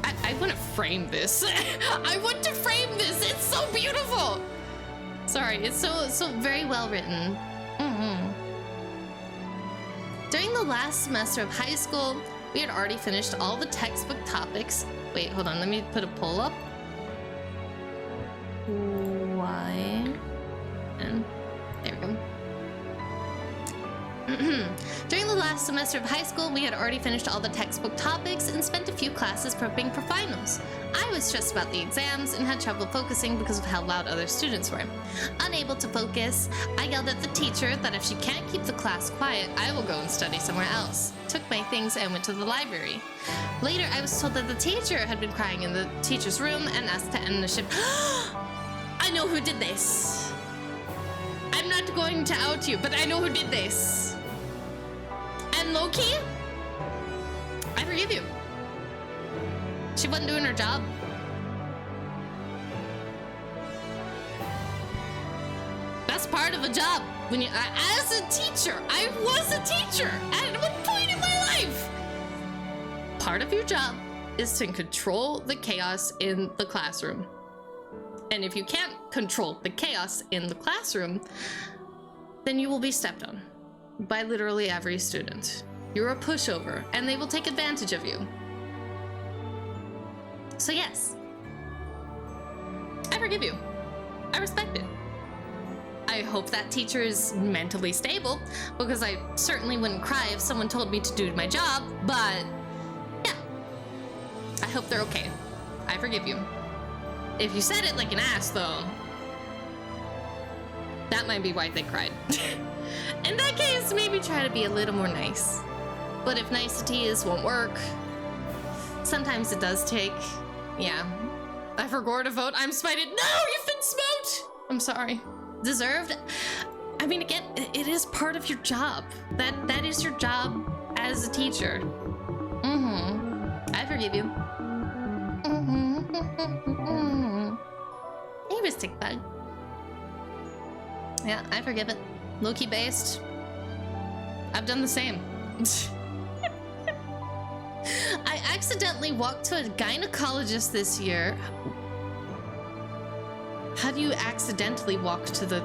I want to frame this. I want to frame this. It's so beautiful. Sorry, it's so very well written. During the last semester of high school, we had already finished all the textbook topics. Wait, hold on, let me put a poll up. Why? And there we go. During the last semester of high school, we had already finished all the textbook topics and spent a few classes prepping for finals. I was stressed about the exams and had trouble focusing because of how loud other students were. Unable to focus, I yelled at the teacher that if she can't keep the class quiet, I will go and study somewhere else. Took my things and went to the library. Later, I was told that the teacher had been crying in the teacher's room and asked to end the shift. I know who did this. I'm not going to out you, but I know who did this. And Loki, I forgive you. She wasn't doing her job. That's part of a job. When you, as a teacher, I was a teacher at one point in my life. Part of your job is to control the chaos in the classroom. And if you can't control the chaos in the classroom, then you will be stepped on by literally every student. You're a pushover, and they will take advantage of you. So yes, I forgive you. I respect it. I hope that teacher is mentally stable, because I certainly wouldn't cry if someone told me to do my job, but yeah, I hope they're okay. I forgive you. If you said it like an ass, though, that might be why they cried. In that case, maybe try to be a little more nice. But if niceties won't work, sometimes it does take, yeah. I forgot to vote. I'm spited. No, you've been smoked. I'm sorry. Deserved. I mean, again, it is part of your job. That is your job as a teacher. I forgive you. Hey, Mystic Bug. Yeah, I forgive it. Low-key based. I've done the same. I accidentally walked to a gynecologist this year. How do you accidentally walk to the...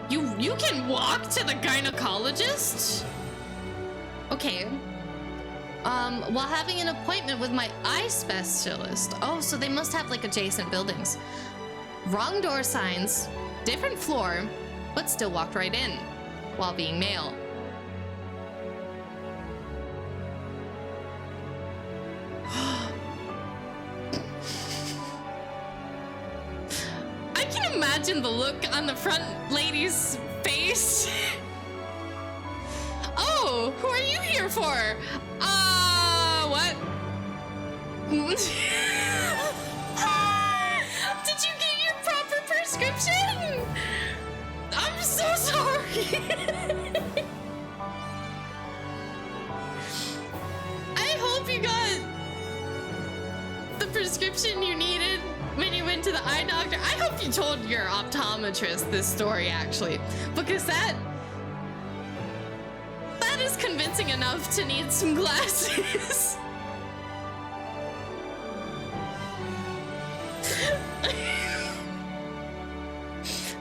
You can walk to the gynecologist? Okay. While having an appointment with my eye specialist. Oh, so they must have like adjacent buildings. Wrong door signs, different floor, but still walked right in while being male. I can imagine the look on the front lady's face. Oh, who are you here for? What? Did you get your proper prescription? I'm so sorry. I hope you got the prescription you needed when you went to the eye doctor. I hope you told your optometrist this story, actually, because that is convincing enough to need some glasses.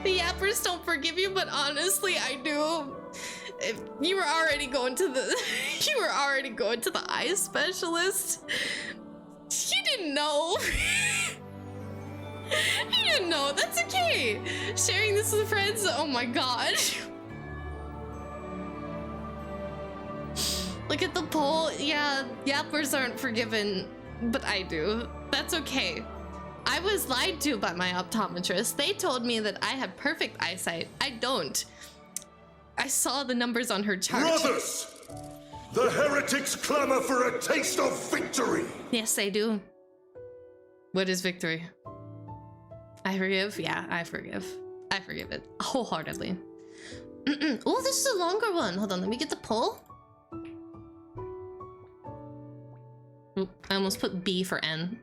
The yappers don't forgive you, but honestly, I do. If you were already going to the eye specialist. You didn't know. You didn't know. That's okay. Sharing this with friends. Oh my god. Look at the poll. Yeah, yappers aren't forgiven, but I do. That's okay. I was lied to by my optometrist. They told me that I had perfect eyesight. I don't. I saw the numbers on her chart. Brothers! The heretics clamor for a taste of victory! Yes, they do. What is victory? I forgive? Yeah, I forgive. I forgive it wholeheartedly. Oh, this is a longer one. Hold on, let me get the poll. Oop, I almost put B for N.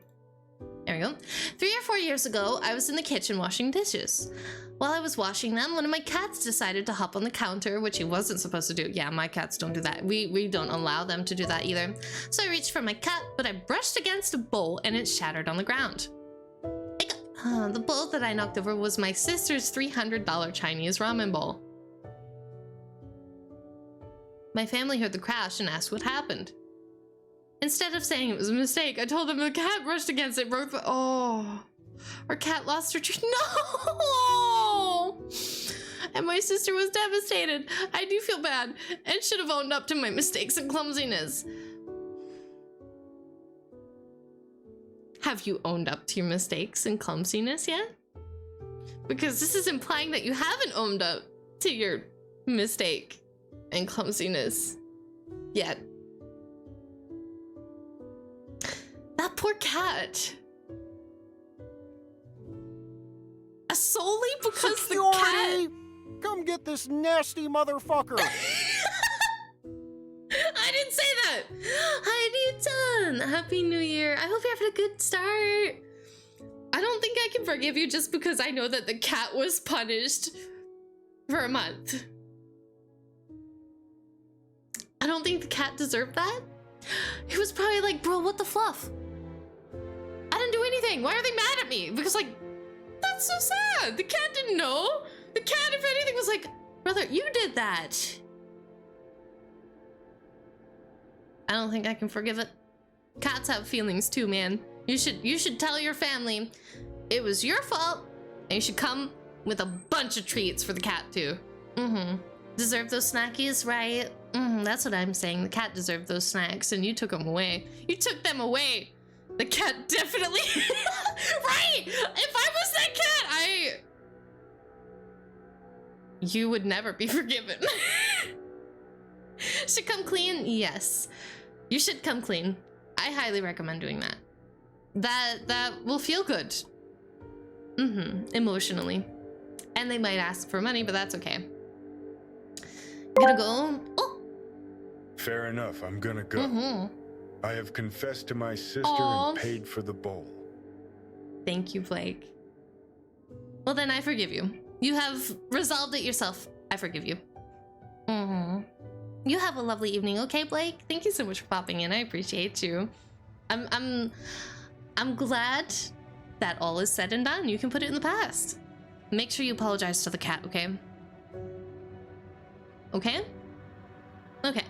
There we go. 3 or 4 years ago, I was in the kitchen washing dishes. While I was washing them, one of my cats decided to hop on the counter, which he wasn't supposed to do. Yeah, my cats don't do that. We don't allow them to do that either. So I reached for my cat, but I brushed against a bowl and it shattered on the ground. The bowl that I knocked over was my sister's $300 Chinese ramen bowl. My family heard the crash and asked what happened. Instead of saying it was a mistake, I told them the cat brushed against it, broke the— oh, our cat lost her treat. No! And my sister was devastated. I do feel bad and should have owned up to my mistakes and clumsiness. Have you owned up to your mistakes and clumsiness yet? Because this is implying that you haven't owned up to your mistake and clumsiness yet. That poor cat. Solely because the cat— come get this nasty motherfucker. I didn't say that. Hi, Newton. Happy New Year. I hope you're having a good start. I don't think I can forgive you just because I know that the cat was punished for a month. I don't think the cat deserved that. He was probably like, bro, what the fluff? I didn't do anything. Why are they mad at me? Because, like, that's so sad. The cat didn't know. The cat, if anything, was like, brother, you did that. I don't think I can forgive it. Cats have feelings too, man. You should tell your family it was your fault, and you should come with a bunch of treats for the cat too. Deserve those snackies, right? That's what I'm saying. The cat deserved those snacks, and you took them away. You took them away. The cat definitely— right! If I was that cat, you would never be forgiven. Should come clean? Yes. You should come clean. I highly recommend doing that. That will feel good. Emotionally. And they might ask for money, but that's okay. Gonna go. Oh! Fair enough, I'm gonna go. I have confessed to my sister and paid for the bowl. Thank you, Blake. Well, then I forgive you. You have resolved it yourself. I forgive you. You have a lovely evening, okay, Blake? Thank you so much for popping in. I appreciate you. I'm glad that all is said and done. You can put it in the past. Make sure you apologize to the cat, okay? Okay? Okay.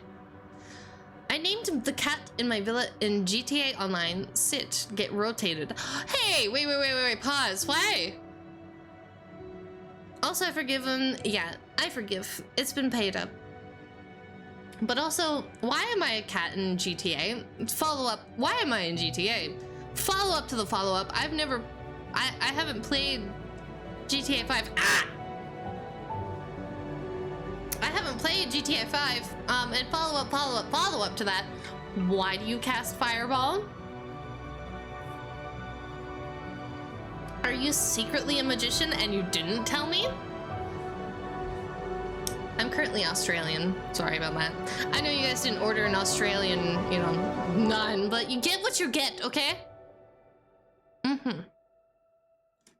named the cat in my villa in GTA Online. Sit, get rotated. Hey, wait, pause. Why? Also, I forgive him. Yeah, I forgive. It's been paid up. But also, why am I a cat in GTA? Follow up, why am I in GTA? Follow up to the follow up. I haven't played GTA 5. Ah! I haven't played GTA 5. And follow up to that. Why do you cast Fireball? Are you secretly a magician and you didn't tell me? I'm currently Australian. Sorry about that. I know you guys didn't order an Australian, you know, none, but you get what you get, okay? Mm-hmm.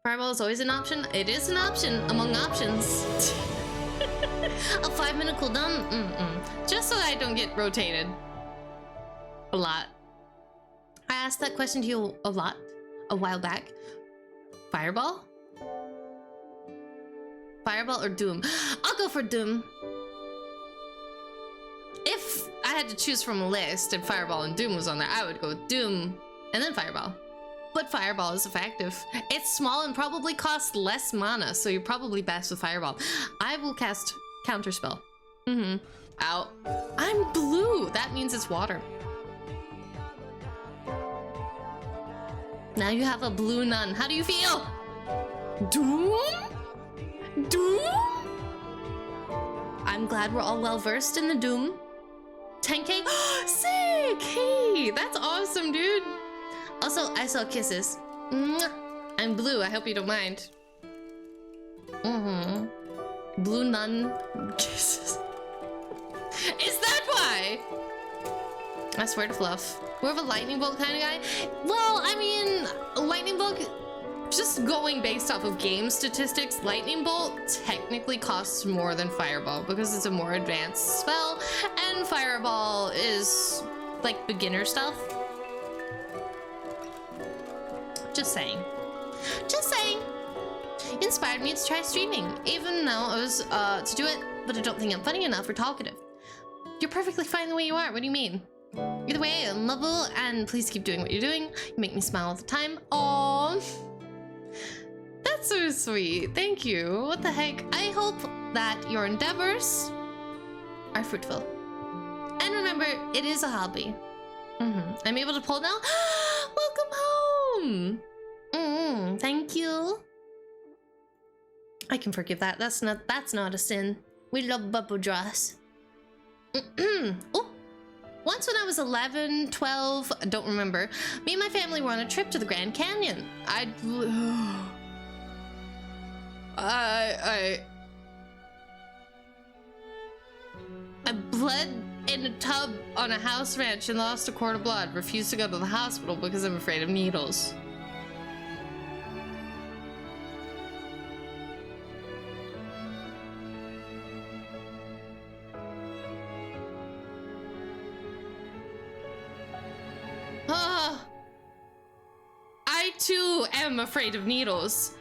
Fireball is always an option. It is an option among options. A 5-minute cooldown? Just so I don't get rotated. A lot. I asked that question to you a while back. Fireball? Fireball or Doom? I'll go for Doom. If I had to choose from a list and Fireball and Doom was on there, I would go with Doom and then Fireball. But Fireball is effective. It's small and probably costs less mana, so you're probably best with Fireball. I will cast Counterspell. Out. I'm blue. That means it's water. Now you have a blue nun. How do you feel? Doom? Doom? I'm glad we're all well versed in the Doom. 10k? Sick! Hey, that's awesome, dude. Also, I saw kisses. I'm blue. I hope you don't mind. Blue nun kisses. Is that why? I swear to fluff. More of a lightning bolt kind of guy? Well, I mean, lightning bolt, just going based off of game statistics, lightning bolt technically costs more than fireball because it's a more advanced spell, and fireball is like beginner stuff. Just saying. Just saying. Inspired me to try streaming, even though I was to do it, but I don't think I'm funny enough or talkative. You're perfectly fine the way you are. What do you mean? Either way, I'm lovable, and please keep doing what you're doing. You make me smile all the time. Aww. That's so sweet. Thank you. What the heck? I hope that your endeavors are fruitful. And remember, it is a hobby. I'm able to pull now. Welcome home. Thank you. I can forgive that. That's not a sin. We love bubble draws. Oh. Once when I was 11, 12, I don't remember, me and my family were on a trip to the Grand Canyon. I bled in a tub on a house ranch and lost a quart of blood. Refused to go to the hospital because I'm afraid of needles. I too am afraid of needles,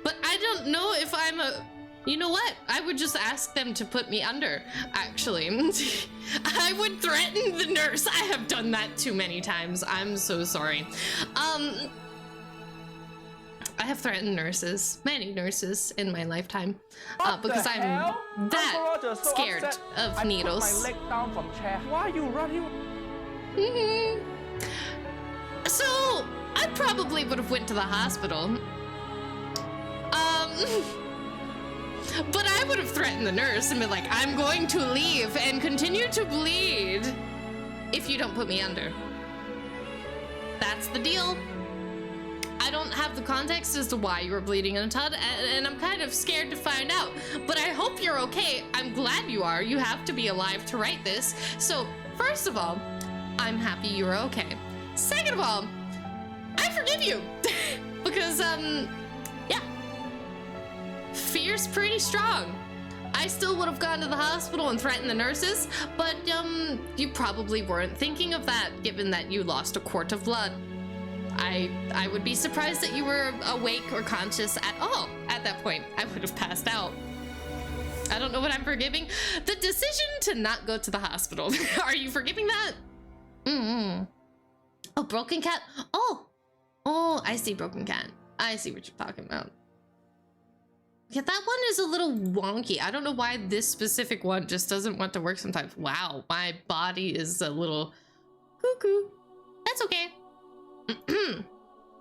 but I don't know if I'm a... You know what? I would just ask them to put me under, actually. I would threaten the nurse. I have done that too many times. I'm so sorry. I have threatened nurses, many nurses in my lifetime, because I'm that scared of needles. My leg down from chair. Why are you running? So, I probably would have went to the hospital. But I would have threatened the nurse and been like, I'm going to leave and continue to bleed if you don't put me under. That's the deal. I don't have the context as to why you were bleeding in a tub, and I'm kind of scared to find out. But I hope you're okay. I'm glad you are. You have to be alive to write this. So, first of all, I'm happy you're okay. Second of all, I forgive you. Because, yeah. Fear's pretty strong. I still would have gone to the hospital and threatened the nurses, but, you probably weren't thinking of that, given that you lost a quart of blood. I would be surprised that you were awake or conscious at all at that point. I would have passed out. I don't know what I'm forgiving. The decision to not go to the hospital. Are you forgiving that? Oh, Broken Cat. Oh, I see Broken Cat. I see what you're talking about. Yeah, that one is a little wonky. I don't know why this specific one just doesn't want to work sometimes. Wow, my body is a little cuckoo. That's okay.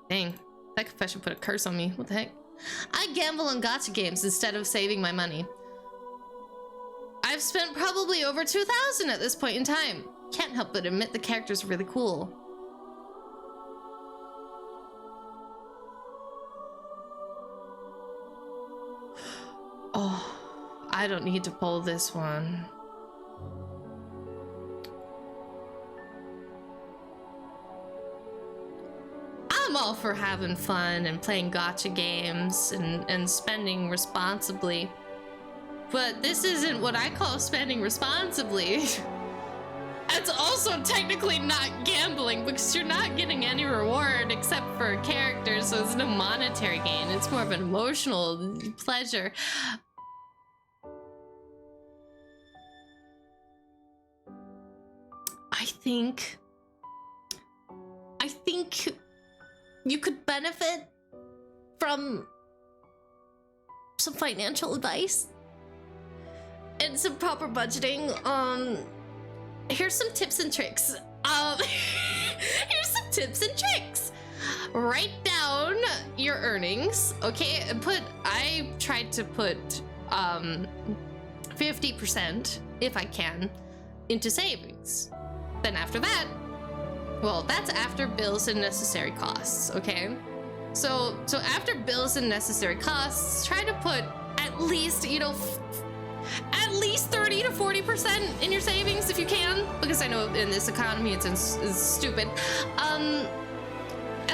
Dang, that confession put a curse on me. What the heck? I gamble on gacha games instead of saving my money. I've spent probably over 2,000 at this point in time. Can't help but admit the characters are really cool. Oh, I don't need to pull this one. I'm all for having fun and playing gacha games and spending responsibly. But this isn't what I call spending responsibly. It's also technically not gambling because you're not getting any reward except for characters, so it's no monetary gain. It's more of an emotional pleasure. I think you could benefit from some financial advice and some proper budgeting. Here's some tips and tricks. Here's some tips and tricks. Write down your earnings, okay? I tried to put 50%, if I can, into savings. Then after that, well, that's after bills and necessary costs, okay? So after bills and necessary costs, try to put at least, you know, at least 30 to 40% in your savings if you can, because I know in this economy it's stupid. And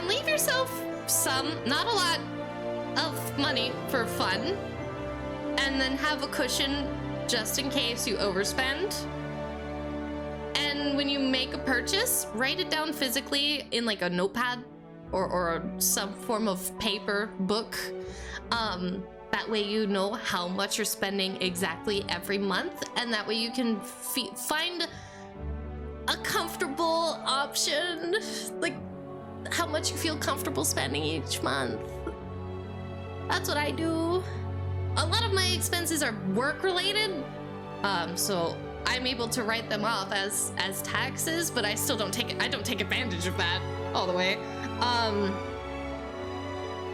leave yourself some, not a lot, of money for fun, and then have a cushion just in case you overspend. And when you make a purchase, write it down physically in like a notepad or some form of paper book. That way you know how much you're spending exactly every month, and that way you can find a comfortable option, like how much you feel comfortable spending each month. That's what I do. A lot of my expenses are work related, so I'm able to write them off as taxes, but I still don't take advantage of that all the way.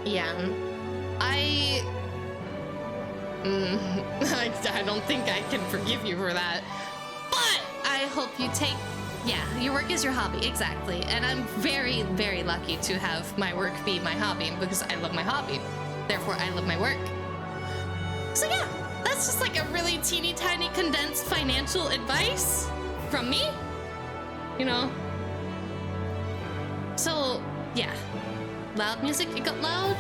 Yeah, I don't think I can forgive you for that, but I hope you take, yeah, your work is your hobby, exactly. And I'm very, very lucky to have my work be my hobby because I love my hobby. Therefore, I love my work. So yeah, that's just like a really teeny tiny condensed financial advice from me, you know? So yeah, loud music, it got loud.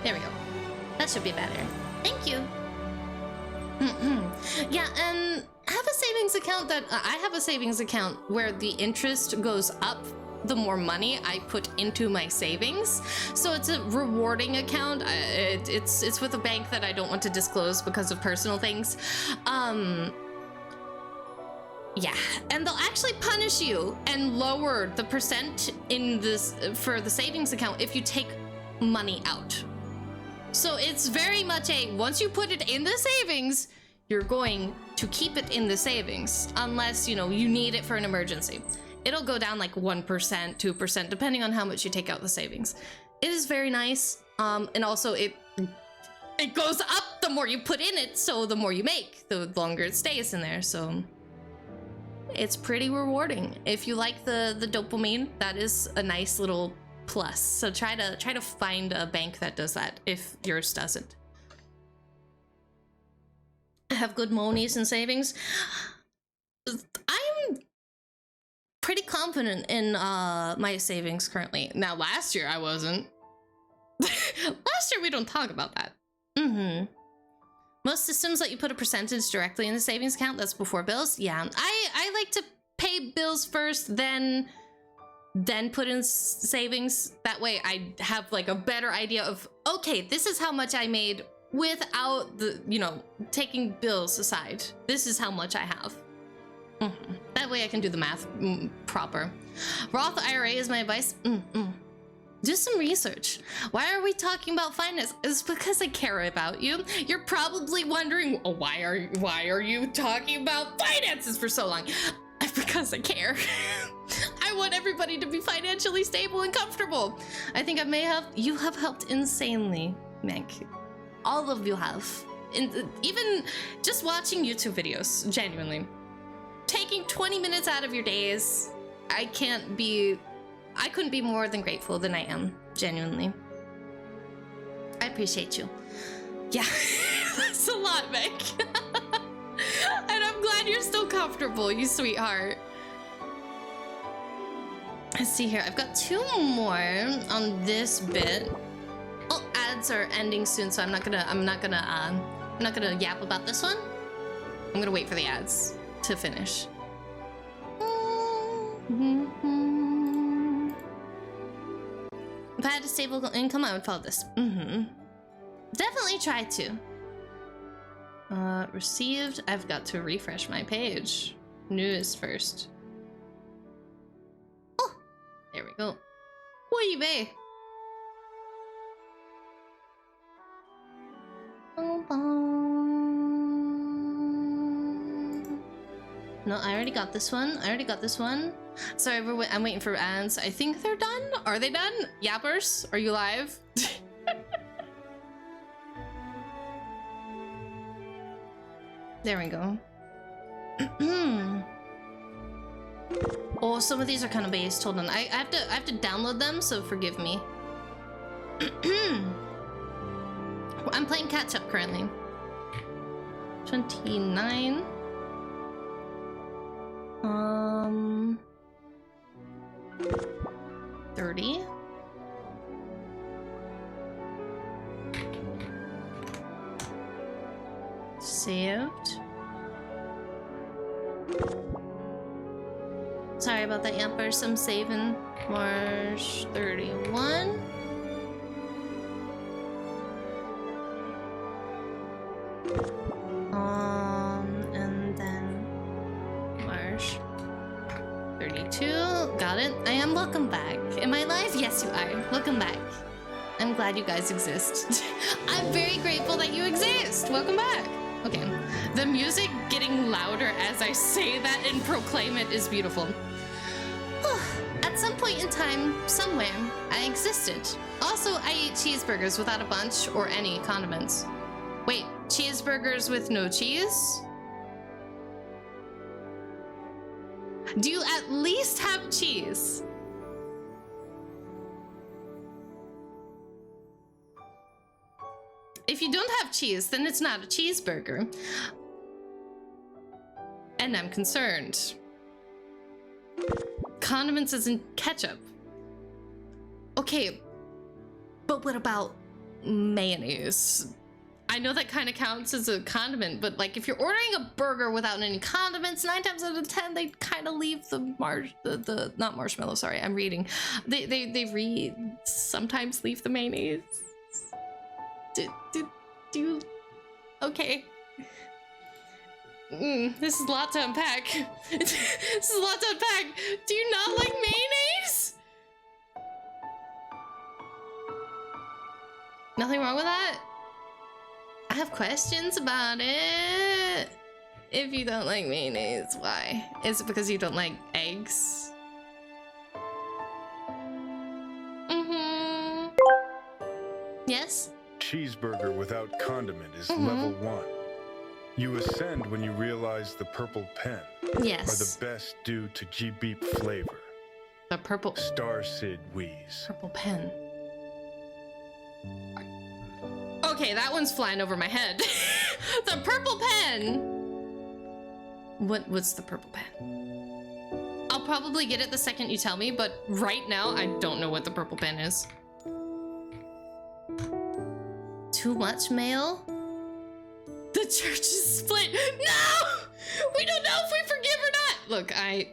There we go. That should be better. Thank you. Yeah, and have a savings account that I have a savings account where the interest goes up the more money I put into my savings. So it's a rewarding account. It's with a bank that I don't want to disclose because of personal things. Yeah, and they'll actually punish you and lower the percent in this for the savings account if you take money out. So it's very much once you put it in the savings, you're going to keep it in the savings unless, you know, you need it for an emergency. It'll go down like 1%, 2%, depending on how much you take out the savings. It is very nice. And also it goes up the more you put in it, so the more you make, the longer it stays in there. So it's pretty rewarding. If you like the dopamine, that is a nice little plus. So try to find a bank that does that if yours doesn't. I have good monies and savings. I'm pretty confident in my savings currently. Now last year I wasn't. Last year we don't talk about that. Most systems let you put a percentage directly in the savings account. That's before bills. Yeah, I like to pay bills first, then put in savings. That way I have like a better idea of, okay, this is how much I made without the, you know, taking bills aside. This is how much I have. That way I can do the math proper. Roth IRA is my advice. Do some research. Why are we talking about finance? It's because I care about you. You're probably wondering, oh, why are you talking about finances for so long? Because I care. I want everybody to be financially stable and comfortable. I think you have helped insanely, Meg. All of you have. Even just watching YouTube videos, genuinely. Taking 20 minutes out of your days, I couldn't be more than grateful than I am, genuinely. I appreciate you. Yeah, that's a lot, Meg. And I'm glad you're still comfortable, you sweetheart. Let's see here, I've got 2 more on this bit. Oh, ads are ending soon, so I'm not gonna yap about this one. I'm gonna wait for the ads to finish. If I had a stable income, I would follow this. Definitely try to. Received. I've got to refresh my page. News first. Oh, there we go. Oy vey. No, I already got this one. Sorry, I'm waiting for ads. I think they're done. Are they done? Yappers, are you live? There we go. Oh, some of these are kind of based. Hold on. I have to download them, so forgive me. I'm playing catch up currently. 29. 30. Saved. Sorry about that, Yampers. I'm saving March 31. And then March 32. Got it. I am welcome back. Am I live? Yes, you are. Welcome back. I'm glad you guys exist. I'm very grateful that you exist. Welcome back. Okay. The music getting louder as I say that and proclaim it is beautiful. At some point in time, somewhere, I existed. Also, I ate cheeseburgers without a bunch or any condiments. Wait, cheeseburgers with no cheese? Do you at least have cheese? If you don't have cheese, then it's not a cheeseburger. And I'm concerned. Condiments isn't ketchup. Okay, but what about mayonnaise? I know that kind of counts as a condiment, but like if you're ordering a burger without any condiments, 9 times out of 10 they kind of leave the not marshmallow. Sorry, I'm reading. They sometimes leave the mayonnaise. Do you? Okay. This is a lot to unpack. This is a lot to unpack. Do you not like mayonnaise? Nothing wrong with that? I have questions about it. If you don't like mayonnaise, why? Is it because you don't like eggs? Yes? Cheeseburger without condiment is level 1. You ascend when you realize the purple pen are the best due to G-Beep flavor. The purple... Star Sid Wheeze. Purple pen. Okay, that one's flying over my head. The purple pen! What's the purple pen? I'll probably get it the second you tell me, but right now, I don't know what the purple pen is. Too much mail? The church is split. No! We don't know if we forgive or not. Look, I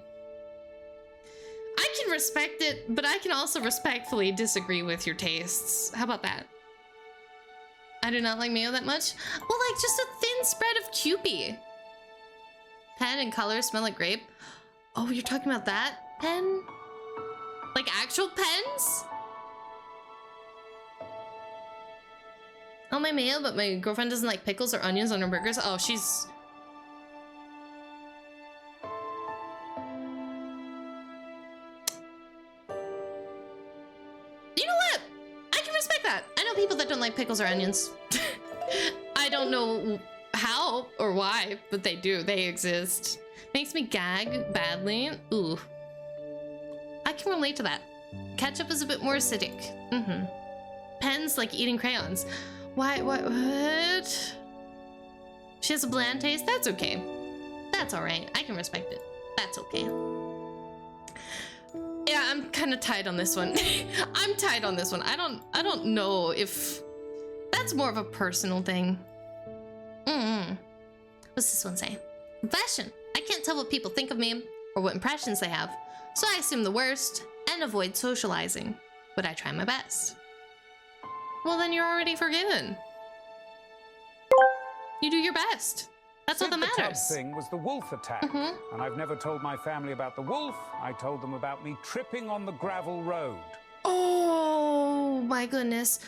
can respect it, but I can also respectfully disagree with your tastes. How about that? I do not like mayo that much. Well, like just a thin spread of Kewpie. Pen and color smell like grape. Oh, you're talking about that pen? Like actual pens? Oh, my mayo, but my girlfriend doesn't like pickles or onions on her burgers. Oh, she's... You know what? I can respect that. I know people that don't like pickles or onions. I don't know how or why, but they do. They exist. Makes me gag badly. Ooh. I can relate to that. Ketchup is a bit more acidic. Mm-hmm. Pens like eating crayons. Why, what? She has a bland taste? That's okay. That's alright. I can respect it. That's okay. Yeah, I'm kind of tied on this one. I'm tied on this one. I don't know if... That's more of a personal thing. What's this one say? Fashion. I can't tell what people think of me or what impressions they have, so I assume the worst and avoid socializing, but I try my best. Well, then you're already forgiven. You do your best. That's all that matters. The thing was the wolf attack, and I've never told my family about the wolf. I told them about me tripping on the gravel road. Oh my goodness.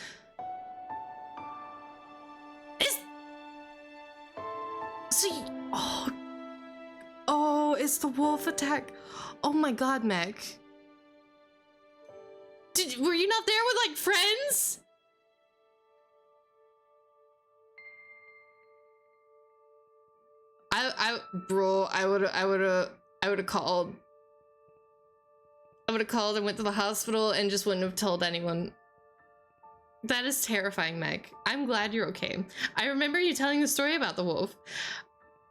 Oh, it's the wolf attack. Oh my god, Meg. Were you not there with like friends? I would have called. I would have called and went to the hospital and just wouldn't have told anyone. That is terrifying, Meg. I'm glad you're okay. I remember you telling the story about the wolf.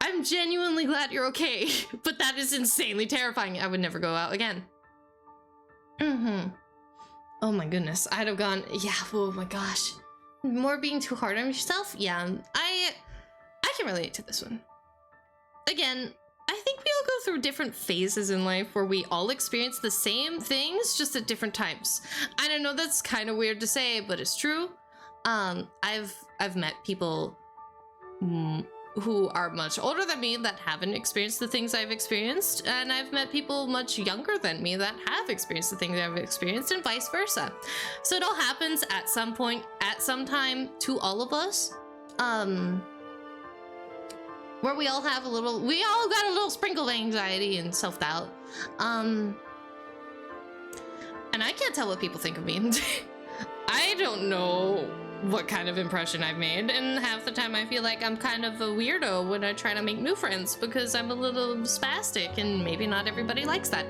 I'm genuinely glad you're okay, but that is insanely terrifying. I would never go out again. Oh my goodness, I'd have gone, yeah, oh my gosh. More being too hard on yourself? Yeah, I can relate to this one. Again, I think we all go through different phases in life where we all experience the same things, just at different times. I don't know, that's kind of weird to say, but it's true. I've met people who are much older than me that haven't experienced the things I've experienced, and I've met people much younger than me that have experienced the things I've experienced, and vice versa. So it all happens at some point, at some time, to all of us. Where we all have we all got a little sprinkle of anxiety and self-doubt. And I can't tell what people think of me. I don't know what kind of impression I've made, and half the time I feel like I'm kind of a weirdo when I try to make new friends because I'm a little spastic, and maybe not everybody likes that.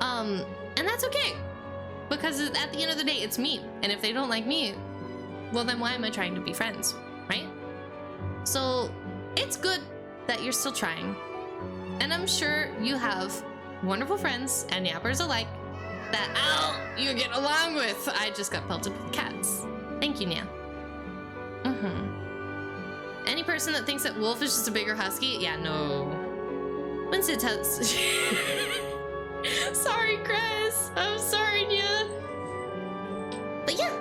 And that's okay, because at the end of the day, it's me, and if they don't like me, well then why am I trying to be friends, right? So it's good that you're still trying, and I'm sure you have wonderful friends and yappers alike that you get along with. I just got pelted with cats. Thank you, Nia. Any person that thinks that wolf is just a bigger husky, yeah, no. Once it has... Sorry, Chris. I'm sorry, Nia. But yeah,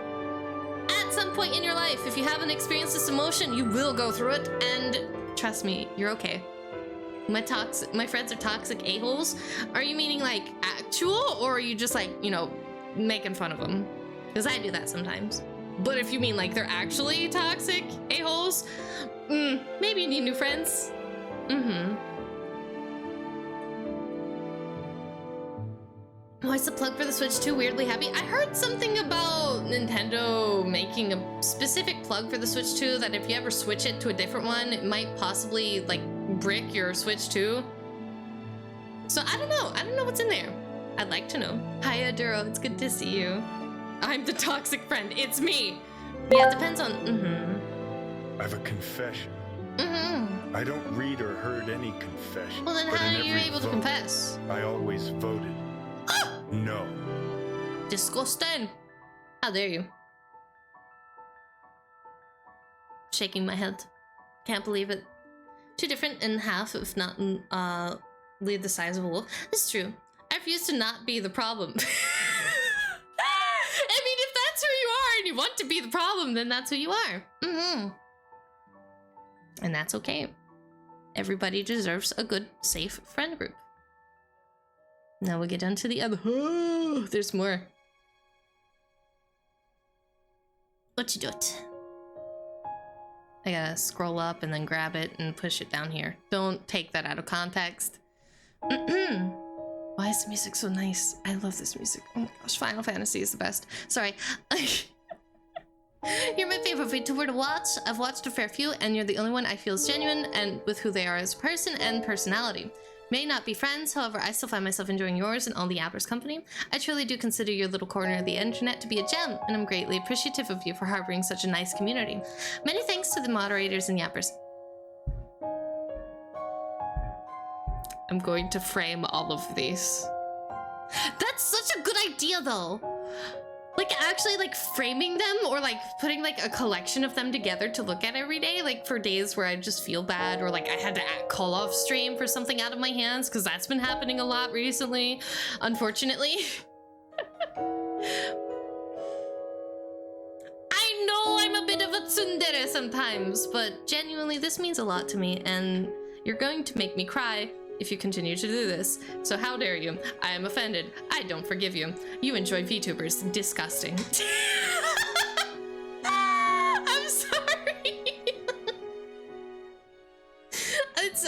at some point in your life, if you haven't experienced this emotion, you will go through it, and trust me, you're okay. My friends are toxic a-holes. Are you meaning like actual, or are you just like, you know, making fun of them? Because I do that sometimes. But if you mean like they're actually toxic a-holes, maybe you need new friends. Why is the plug for the Switch 2 weirdly heavy? I heard something about Nintendo making a specific plug for the Switch 2 that if you ever switch it to a different one, it might possibly like brick your Switch 2. So I don't know. I don't know what's in there. I'd like to know. Hi, Aduro. It's good to see you. I'm the toxic friend. It's me. Yeah, it depends on... I have a confession. I don't read or heard any confession. Well, then how are you able to confess? I always voted no. Disgusting. How dare you? Shaking my head. Can't believe it. Too different in half, if not lead the size of a wolf. This is true. I refuse to not be the problem. I mean, if that's who you are and you want to be the problem, then that's who you are. And that's okay. Everybody deserves a good, safe friend group. Now we'll get down to the other. Oh, there's more. What you do it? I gotta scroll up and then grab it and push it down here. Don't take that out of context. Why is the music so nice? I love this music. Oh my gosh, Final Fantasy is the best. Sorry. You're my favorite VTuber to watch. I've watched a fair few, and you're the only one I feel is genuine and with who they are as a person and personality. May not be friends, however, I still find myself enjoying yours and all the Yappers' company. I truly do consider your little corner of the internet to be a gem, and I'm greatly appreciative of you for harboring such a nice community. Many thanks to the moderators and Yappers. I'm going to frame all of these. That's such a good idea, though. Like, actually, like, framing them or, like, putting, like, a collection of them together to look at every day, like, for days where I just feel bad or, like, I had to call off stream for something out of my hands, because that's been happening a lot recently, unfortunately. I know I'm a bit of a tsundere sometimes, but genuinely, this means a lot to me, and you're going to make me cry if you continue to do this. So how dare you? I am offended. I don't forgive you. You enjoy VTubers. Disgusting. I'm sorry. It's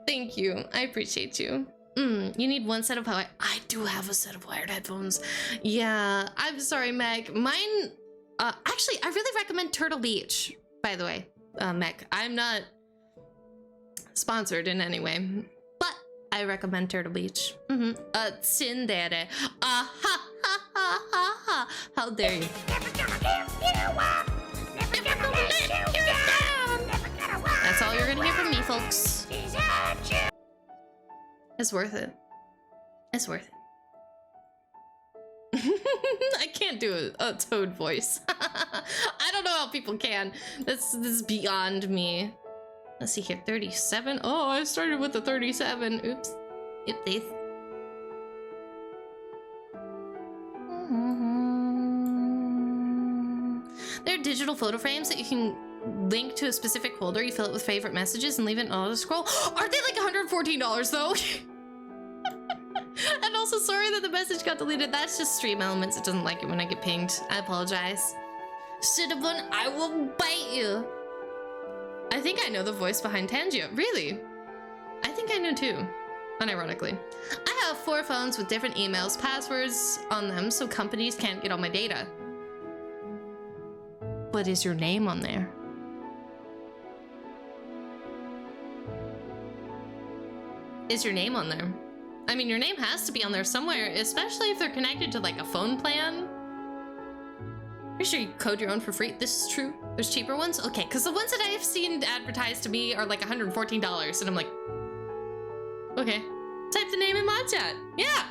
thank you. I appreciate you. You need one set of I do have a set of wired headphones. Yeah, I'm sorry, Meg. Mine actually I really recommend Turtle Beach, by the way. Meg, I'm not sponsored in any way, but I recommend Turtle Beach. Tsundere. Ha ha ha ha ha. How dare you? That's all you're gonna hear from me, folks. It's worth it. It's worth it. I can't do a Toad voice. I don't know how people can. This is beyond me. Let's see here, 37. Oh, I started with the 37. Oops. Oopsies. There are digital photo frames that you can link to a specific folder. You fill it with favorite messages and leave it in auto scroll. Aren't they like $114 though? And also, sorry that the message got deleted. That's just Stream Elements. It doesn't like it when I get pinged. I apologize. Cinnabon, I will bite you. I think I know the voice behind Tangia. Really? I think I know too. Unironically. I have 4 phones with different emails, passwords on them, so companies can't get all my data. But is your name on there? Is your name on there? I mean, your name has to be on there somewhere, especially if they're connected to like a phone plan. Pretty sure you code your own for free. This is true. There's cheaper ones? Okay, because the ones that I have seen advertised to me are like $114, and I'm like, okay. Type the name in mod chat. Yeah.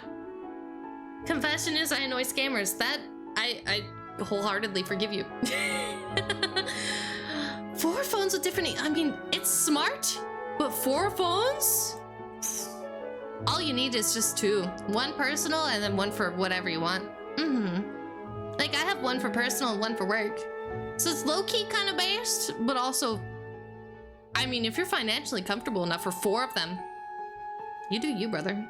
Confession is I annoy scammers. That, I wholeheartly forgive you. 4 phones with different, I mean, it's smart, but 4 phones? All you need is just 2. 1 personal and then 1 for whatever you want. Like, I have 1 for personal and 1 for work. So it's low-key kind of based, but also, I mean, if you're financially comfortable enough for 4 of them, you do you, brother.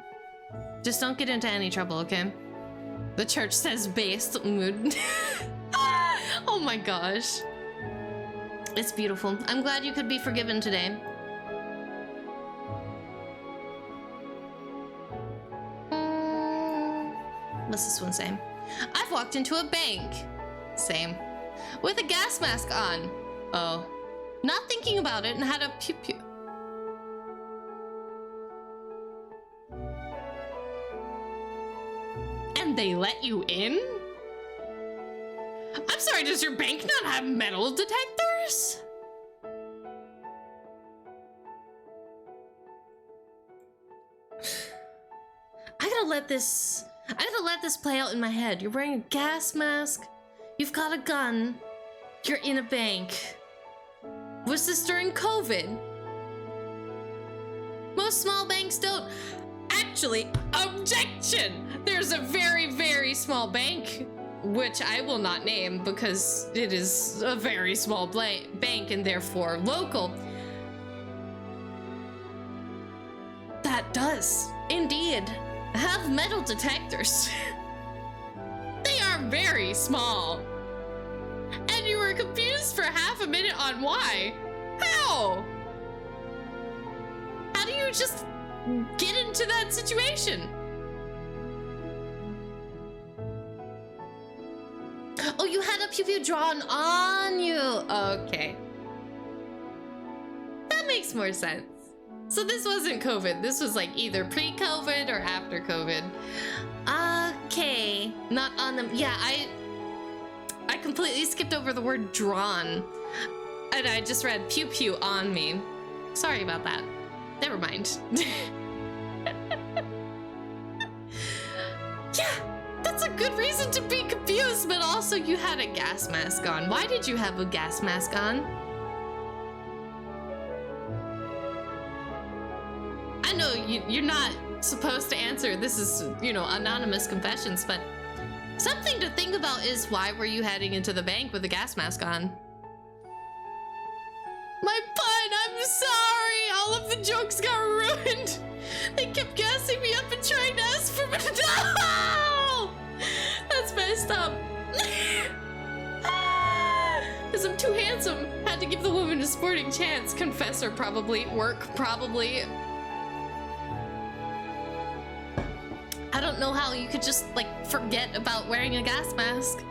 Just don't get into any trouble, okay? The church says based mood. Oh my gosh. It's beautiful. I'm glad you could be forgiven today. What's this one say? I've walked into a bank. Same. With a gas mask on. Oh. Not thinking about it and had a pew pew. And they let you in? I'm sorry, does your bank not have metal detectors? I gotta let this play out in my head. You're wearing a gas mask, you've got a gun, you're in a bank. Was this during COVID? Most small banks don't. Actually, objection! There's a very, very small bank which I will not name because it is a very small bank and therefore local, that does indeed have metal detectors. They are very small. And you were confused for half a minute on why? How? How do you just get into that situation? Oh, you had a pew pew drawn on you. Okay. That makes more sense. So this wasn't COVID. This was like either pre-COVID or after COVID. Okay. Not on them. Yeah, I completely skipped over the word drawn. And I just read pew pew on me. Sorry about that. Never mind. Yeah, that's a good reason to be confused, but also you had a gas mask on. Why did you have a gas mask on? I know you're not supposed to answer. This is, you know, anonymous confessions, but something to think about is why were you heading into the bank with a gas mask on? My pun, I'm sorry. All of the jokes got ruined. They kept gassing me up and trying to ask for me. No! That's messed up. Because I'm too handsome. Had to give the woman a sporting chance. Confessor, probably. Work, probably. I don't know how you could just, like, forget about wearing a gas mask.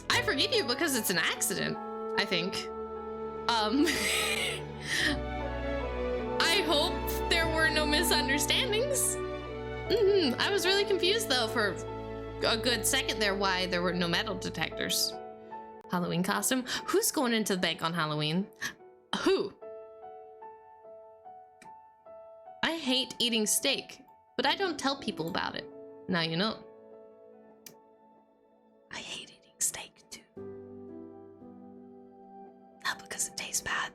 I forgive you because it's an accident, I think. I hope there were no misunderstandings. I was really confused, though, for a good second there why there were no metal detectors. Halloween costume? Who's going into the bank on Halloween? Who? I hate eating steak, but I don't tell people about it. Now you know. I hate eating steak, too. Not because it tastes bad,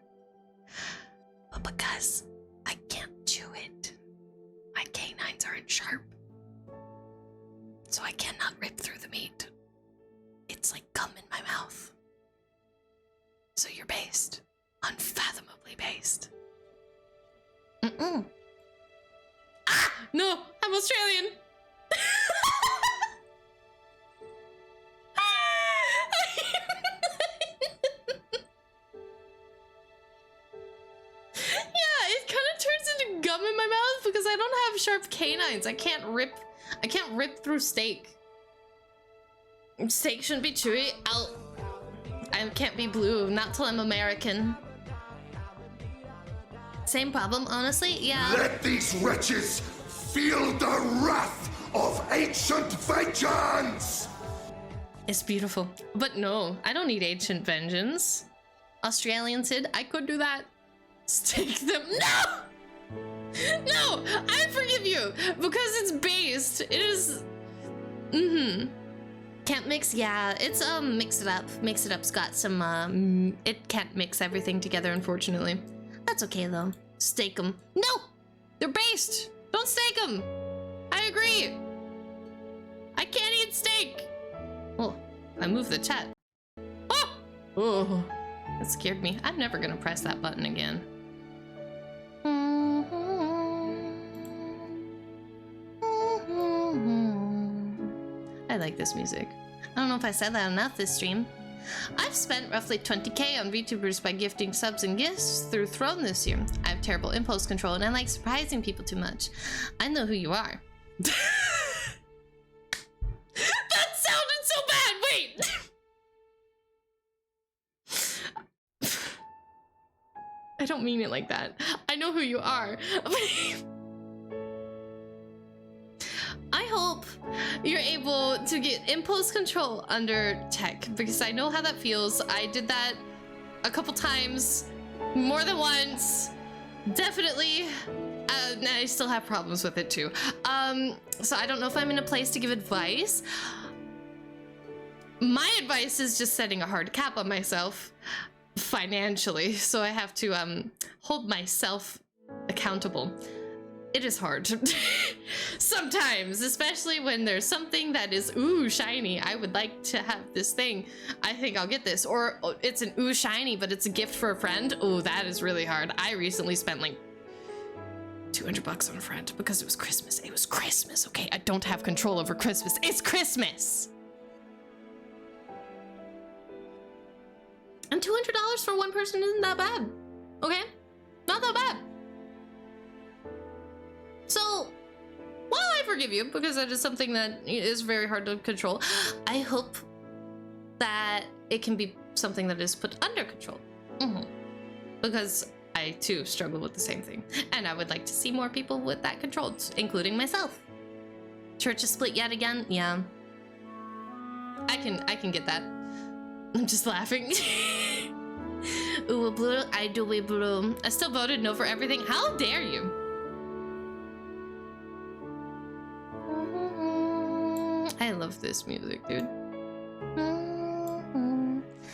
but because I can't chew it. My canines aren't sharp, so I cannot rip through the meat. It's like gum in my mouth. So you're based. Unfathomably based. Ah! No! I'm Australian! Yeah, it kind of turns into gum in my mouth because I don't have sharp canines. I can't rip through steak. Steak shouldn't be chewy. I can't be blue, not till I'm American. Same problem, honestly, yeah. Let these wretches feel the wrath of ancient vengeance! It's beautiful. But no, I don't need ancient vengeance. Australian Sid, I could do that. Stake them. No! No! I forgive you! Because it's based. It is... Can't mix, yeah. It's, mix it up. Mix it up's got some, it can't mix everything together, unfortunately. That's okay, though. Stake them. No! They're based! Don't stake them! I agree! I can't eat steak! Oh, I moved the chat. Oh! Oh, that scared me. I'm never gonna press that button again. I like this music. I don't know if I said that enough this stream. I've spent roughly 20k on VTubers by gifting subs and gifts through Throne this year. I have terrible impulse control and I like surprising people too much. I know who you are. That sounded so bad! Wait! I don't mean it like that. I know who you are. I hope you're able to get impulse control under tech because I know how that feels. I did that a couple times, more than once, definitely. And I still have problems with it too. So I don't know if I'm in a place to give advice. My advice is just setting a hard cap on myself financially. So I have to hold myself accountable. it is hard. Sometimes, especially when there's something that is ooh shiny. I would like to have this thing. I think I'll get this. Or it's an ooh shiny, but it's a gift for a friend. Oh, that is really hard. I recently spent like $200 on a friend because it was Christmas. It was Christmas, okay? I don't have control over Christmas. It's Christmas! And $200 for one person isn't that bad, okay? Not that bad. So, while I forgive you, because that is something that is very hard to control, I hope that it can be something that is put under control. Because I, too, struggle with the same thing. And I would like to see more people with that controlled, including myself. Church is split yet again? Yeah. I can get that. I'm just laughing. Ooh, blue, I do we blue. I still voted no for everything. How dare you? I love this music, dude.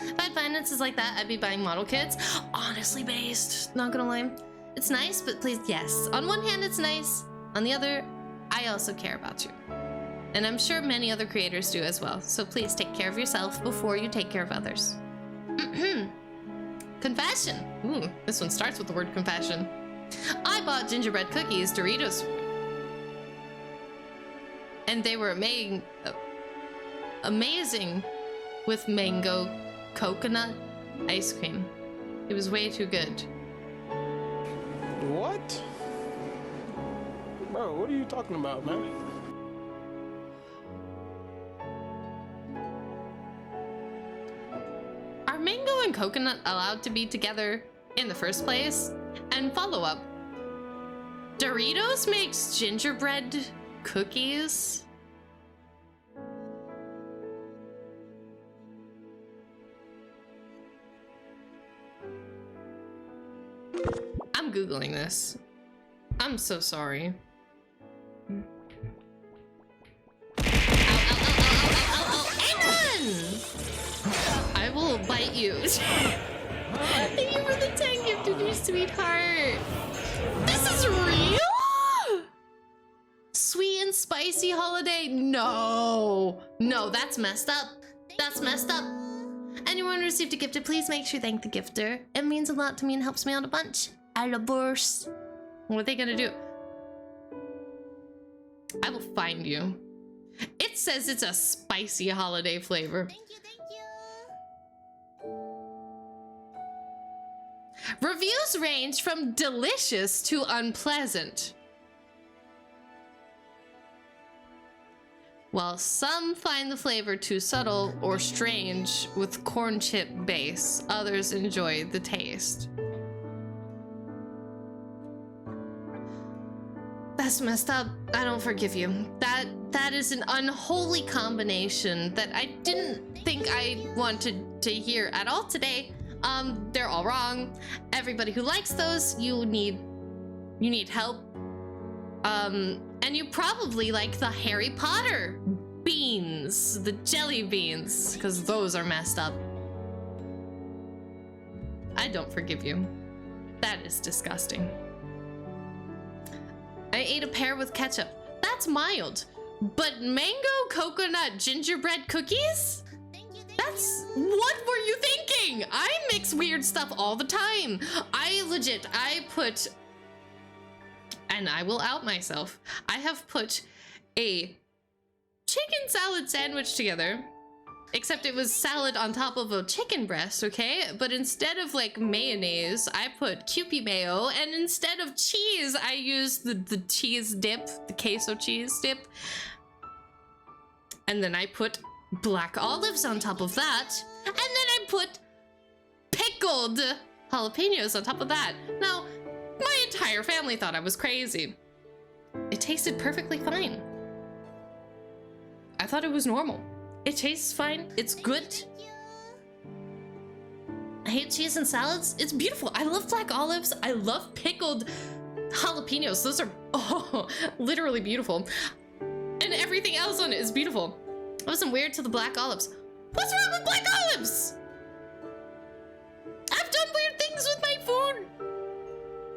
If I had finances like that, I'd be buying model kits. Honestly based, not gonna lie. It's nice, but please, yes. On one hand, it's nice. On the other, I also care about you. And I'm sure many other creators do as well. So please take care of yourself before you take care of others. Confession. Ooh, this one starts with the word confession. I bought gingerbread cookies, Doritos. And they were amazing with mango coconut ice cream. It was way too good. What? Bro, what are you talking about, man? Are mango and coconut allowed to be together in the first place? And follow up. Doritos makes gingerbread cookies? I'm Googling this. I'm so sorry. I will bite you. Thank you for the 10 gifted, you sweetheart. This is real? Sweet and spicy holiday? No. No, that's messed up. That's messed up. Anyone who received a gifted, please make sure you thank the gifter. It means a lot to me and helps me out a bunch. A la bourse. What are they gonna do? I will find you. It says it's a spicy holiday flavor. Thank you, thank you. Reviews range from delicious to unpleasant. While some find the flavor too subtle or strange with corn chip base, others enjoy the taste. That's messed up. I don't forgive you. That is an unholy combination that I didn't think I wanted to hear at all today. They're all wrong. Everybody who likes those, you need help. And you probably like the Harry Potter beans, the jelly beans, because those are messed up. I don't forgive you. That is disgusting. I ate a pear with ketchup. That's mild. But mango coconut gingerbread cookies? That's, what were you thinking? I mix weird stuff all the time. I put, and I will out myself, I have put a chicken salad sandwich together, except it was salad on top of a chicken breast, okay? But instead of like mayonnaise, I put Kewpie mayo, and instead of cheese, I used the cheese dip, the queso cheese dip. And then I put black olives on top of that, and then I put pickled jalapenos on top of that. Now, my entire family thought I was crazy. It tasted perfectly fine. I thought it was normal. It tastes fine. It's good. I hate cheese and salads. It's beautiful. I love black olives. I love pickled jalapenos. Those are literally beautiful. And everything else on it is beautiful. I wasn't weird to the black olives. What's wrong with black olives? I've done weird things with my food,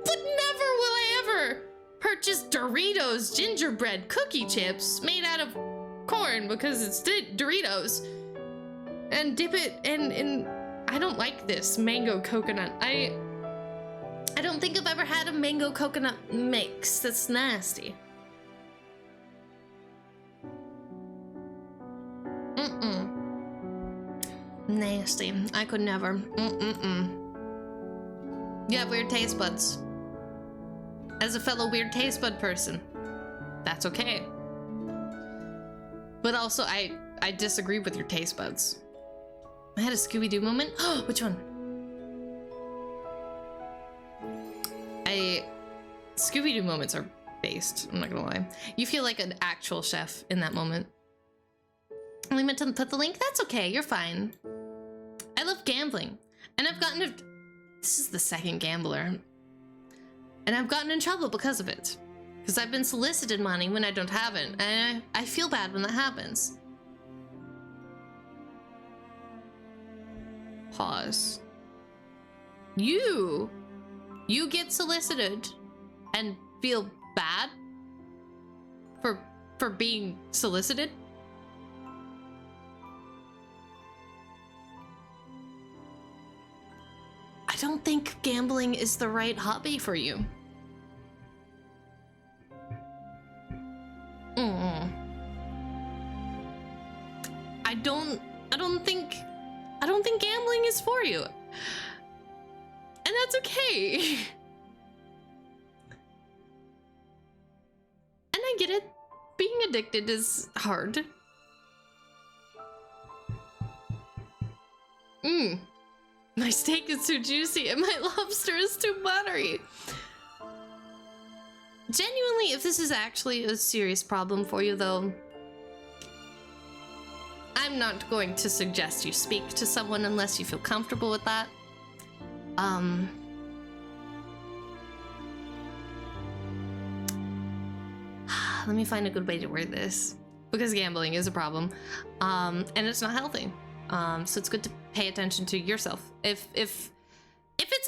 but never will I ever purchase Doritos gingerbread cookie chips made out of corn because it's Doritos and dip it in I don't like this mango coconut. I don't think I've ever had a mango coconut mix. That's nasty. Nasty. I could never. You have weird taste buds. As a fellow weird taste bud person, that's okay. But also, I disagree with your taste buds. I had a Scooby-Doo moment. Which one? Scooby-Doo moments are based, I'm not gonna lie. You feel like an actual chef in that moment. Only meant to put the link? That's okay, you're fine. I love gambling, and I've gotten to... This is the second gambler. And I've gotten in trouble because of it. Because I've been solicited money when I don't have it, and I feel bad when that happens. Pause. You get solicited and feel bad for being solicited? I don't think gambling is the right hobby for you. I don't think gambling is for you. And that's okay. And I get it. Being addicted is hard. My steak is too juicy and my lobster is too buttery. Genuinely, if this is actually a serious problem for you, though, I'm not going to suggest you speak to someone unless you feel comfortable with that. Let me find a good way to word this, because gambling is a problem, and it's not healthy. So it's good to pay attention to yourself. If it's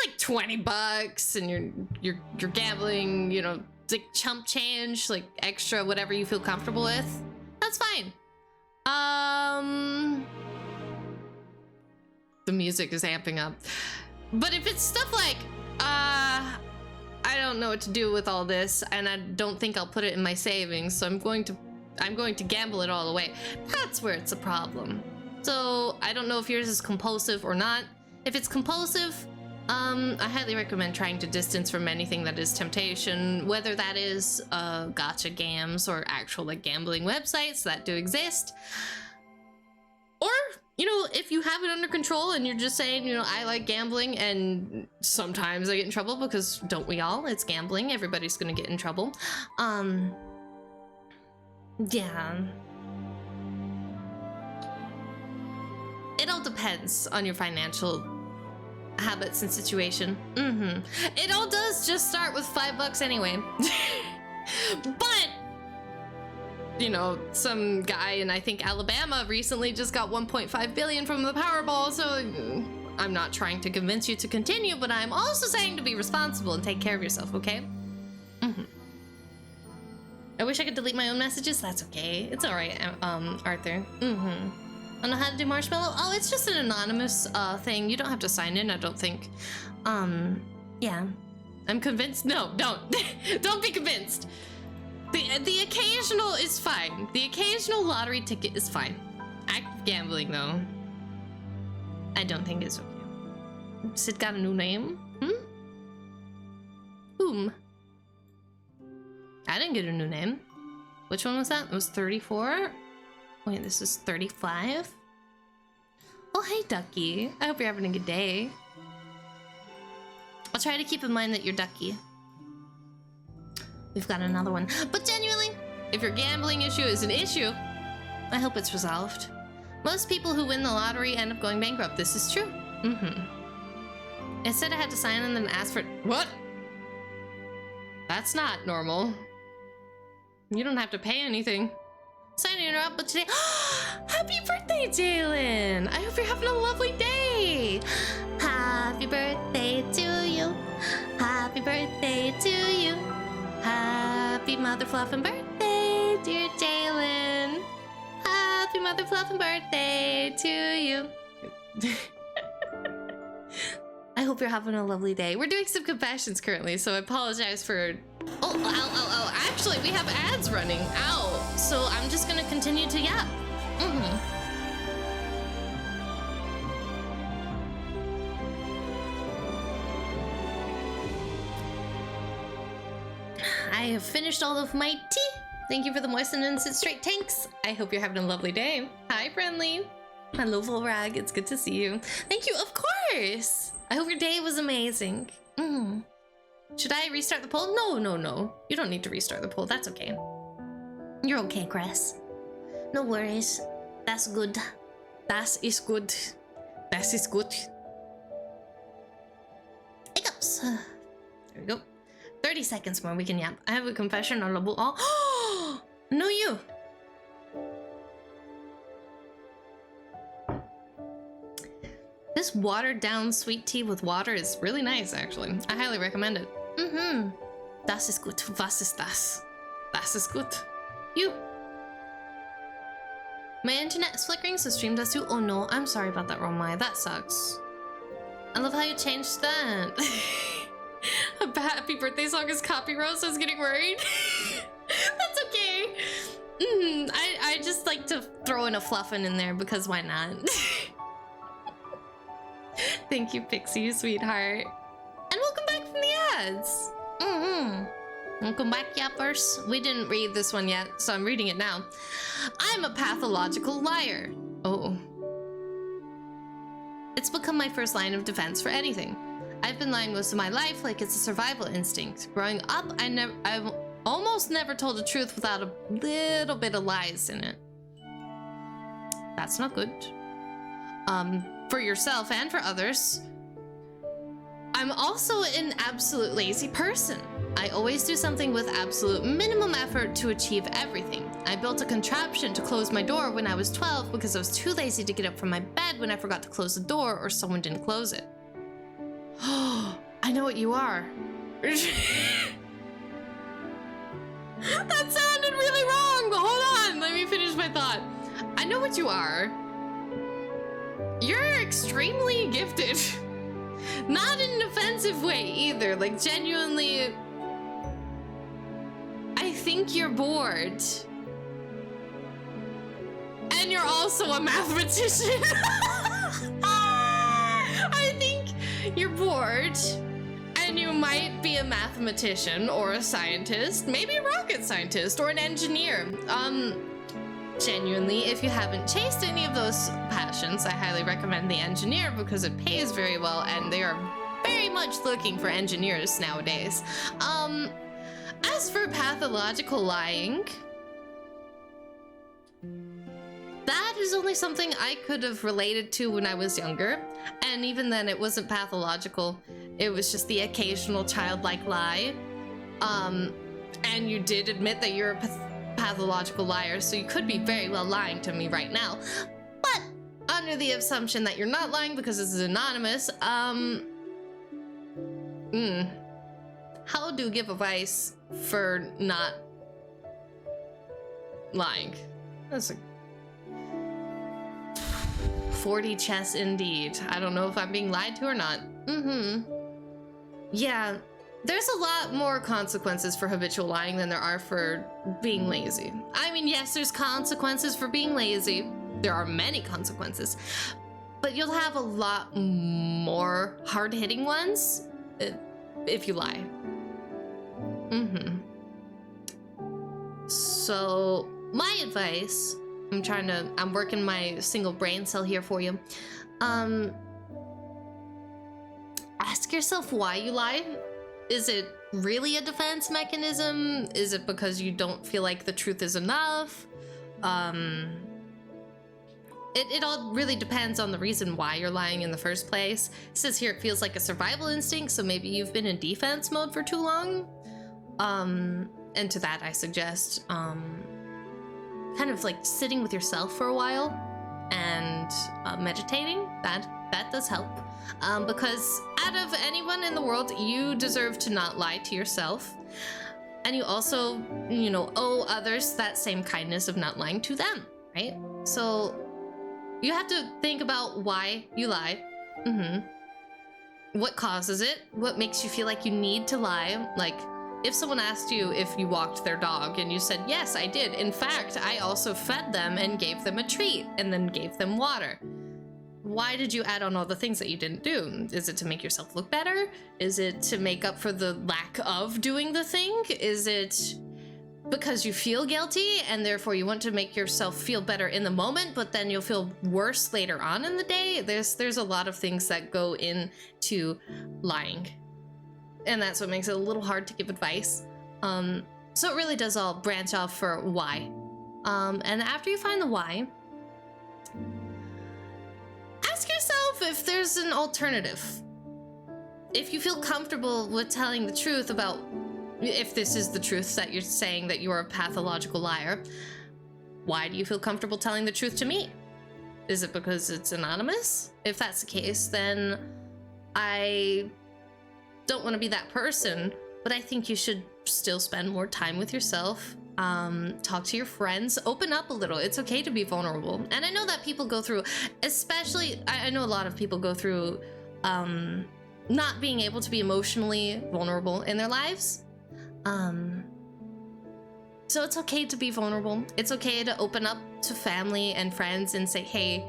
like $20 and you're gambling, you know, it's like chump change, like extra whatever you feel comfortable with, that's fine. The music is amping up. But if it's stuff like, I don't know what to do with all this, and I don't think I'll put it in my savings, so I'm going to gamble it all away. That's where it's a problem. So I don't know if yours is compulsive or not. If it's compulsive, I highly recommend trying to distance from anything that is temptation, whether that is gotcha games or actual like gambling websites that do exist. Or, you know, if you have it under control and you're just saying, you know, I like gambling and sometimes I get in trouble because don't we all? It's gambling. Everybody's gonna get in trouble. Yeah. It all depends on your financial habits and situation. It all does just start with $5 anyway. But, you know, some guy in, I think, Alabama recently just got 1.5 billion from the Powerball, so I'm not trying to convince you to continue, but I'm also saying to be responsible and take care of yourself, okay? I wish I could delete my own messages. That's okay. It's all right, Arthur. I don't know how to do marshmallow. Oh, it's just an anonymous thing. You don't have to sign in, I don't think. Yeah. I'm convinced. No, don't. Don't be convinced. The occasional is fine. The occasional lottery ticket is fine. Active gambling, though, I don't think is okay. Sid got a new name? Whom? I didn't get a new name. Which one was that? It was 34? Wait, this is 35? Oh, hey, Ducky. I hope you're having a good day. I'll try to keep in mind that you're Ducky. We've got another one. But genuinely, if your gambling issue is an issue, I hope it's resolved. Most people who win the lottery end up going bankrupt. This is true. It said I had to sign in and ask for... What? That's not normal. You don't have to pay anything. Sorry to interrupt, but today... Happy birthday, Jalen! I hope you're having a lovely day! Happy birthday to you. Happy birthday to you. Happy mother fluffin' birthday, dear Jalen. Happy mother fluffin' birthday to you. I hope you're having a lovely day. We're doing some confessions currently, so I apologize for... Oh, ow, ow, ow. Actually, we have ads running. Ow. So I'm just gonna continue to yap. I have finished all of my tea. Thank you for the moistened and sit straight tanks. I hope you're having a lovely day. Hi, friendly. Hello, Volrag. It's good to see you. Thank you, of course. I hope your day was amazing. Should I restart the poll? No, no, no. You don't need to restart the poll. That's okay. You're okay, Cress. No worries. That's good. That is good. That is good. Hiccups. There we go. 30 seconds more, we can yap. I have a confession on Labu. Oh, no, you. This watered down sweet tea with water is really nice, actually. I highly recommend it. Das ist gut. Was ist das? Das ist gut. You. My internet is flickering, so stream does too. Oh no, I'm sorry about that, Romai. That sucks. I love how you changed that. A happy birthday song is copyright, so I was getting worried. That's okay. I just like to throw in a fluffin' in there because why not? Thank you, Pixie, sweetheart. And welcome back from the ads. Welcome back, yappers. We didn't read this one yet, so I'm reading it now. I'm a pathological liar. Oh. It's become my first line of defense for anything. I've been lying most of my life like it's a survival instinct. Growing up, I've almost never told the truth without a little bit of lies in it. That's not good. For yourself and for others. I'm also an absolute lazy person. I always do something with absolute minimum effort to achieve everything. I built a contraption to close my door when I was 12 because I was too lazy to get up from my bed when I forgot to close the door or someone didn't close it. Oh, I know what you are. That sounded really wrong. Hold on, let me finish my thought. I know what you are. You're extremely gifted. Not in an offensive way either. Like, genuinely, I think you're bored. And you're also a mathematician. I think you're bored. And you might be a mathematician or a scientist. Maybe a rocket scientist or an engineer. Genuinely, if you haven't chased any of those passions, I highly recommend the engineer because it pays very well and they are very much looking for engineers nowadays. As for pathological lying, that is only something I could have related to when I was younger. And even then it wasn't pathological. It was just the occasional childlike lie. And you did admit that you're a pathological liar, so you could be very well lying to me right now. But under the assumption that you're not lying because this is anonymous, how do you give advice for not lying? That's a 40 chess indeed. I don't know if I'm being lied to or not. Yeah. There's a lot more consequences for habitual lying than there are for being lazy. I mean, yes, there's consequences for being lazy. There are many consequences. But you'll have a lot more hard-hitting ones if you lie. So, my advice, I'm working my single brain cell here for you. Ask yourself why you lie. Is it really a defense mechanism? Is it because you don't feel like the truth is enough? It all really depends on the reason why you're lying in the first place. It says here it feels like a survival instinct, so maybe you've been in defense mode for too long. And to that I suggest kind of like sitting with yourself for a while and meditating. That does help. Because out of anyone in the world, you deserve to not lie to yourself. And you also, you know, owe others that same kindness of not lying to them, right? So you have to think about why you lie. What causes it? What makes you feel like you need to lie? Like, if someone asked you if you walked their dog and you said, yes, I did. In fact, I also fed them and gave them a treat and then gave them water. Why did you add on all the things that you didn't do? Is it to make yourself look better? Is it to make up for the lack of doing the thing? Is it because you feel guilty and therefore you want to make yourself feel better in the moment, but then you'll feel worse later on in the day? There's a lot of things that go into lying. And that's what makes it a little hard to give advice. So it really does all branch off for why. And after you find the why, ask yourself if there's an alternative. If you feel comfortable with telling the truth about, if this is the truth that you're saying that you're a pathological liar, why do you feel comfortable telling the truth to me? Is it because it's anonymous? If that's the case, then I don't want to be that person, but I think you should still spend more time with yourself. Talk to your friends, open up a little. It's okay to be vulnerable. And I know that people go through, especially, I know a lot of people go through not being able to be emotionally vulnerable in their lives. So it's okay to be vulnerable. It's okay to open up to family and friends and say, hey,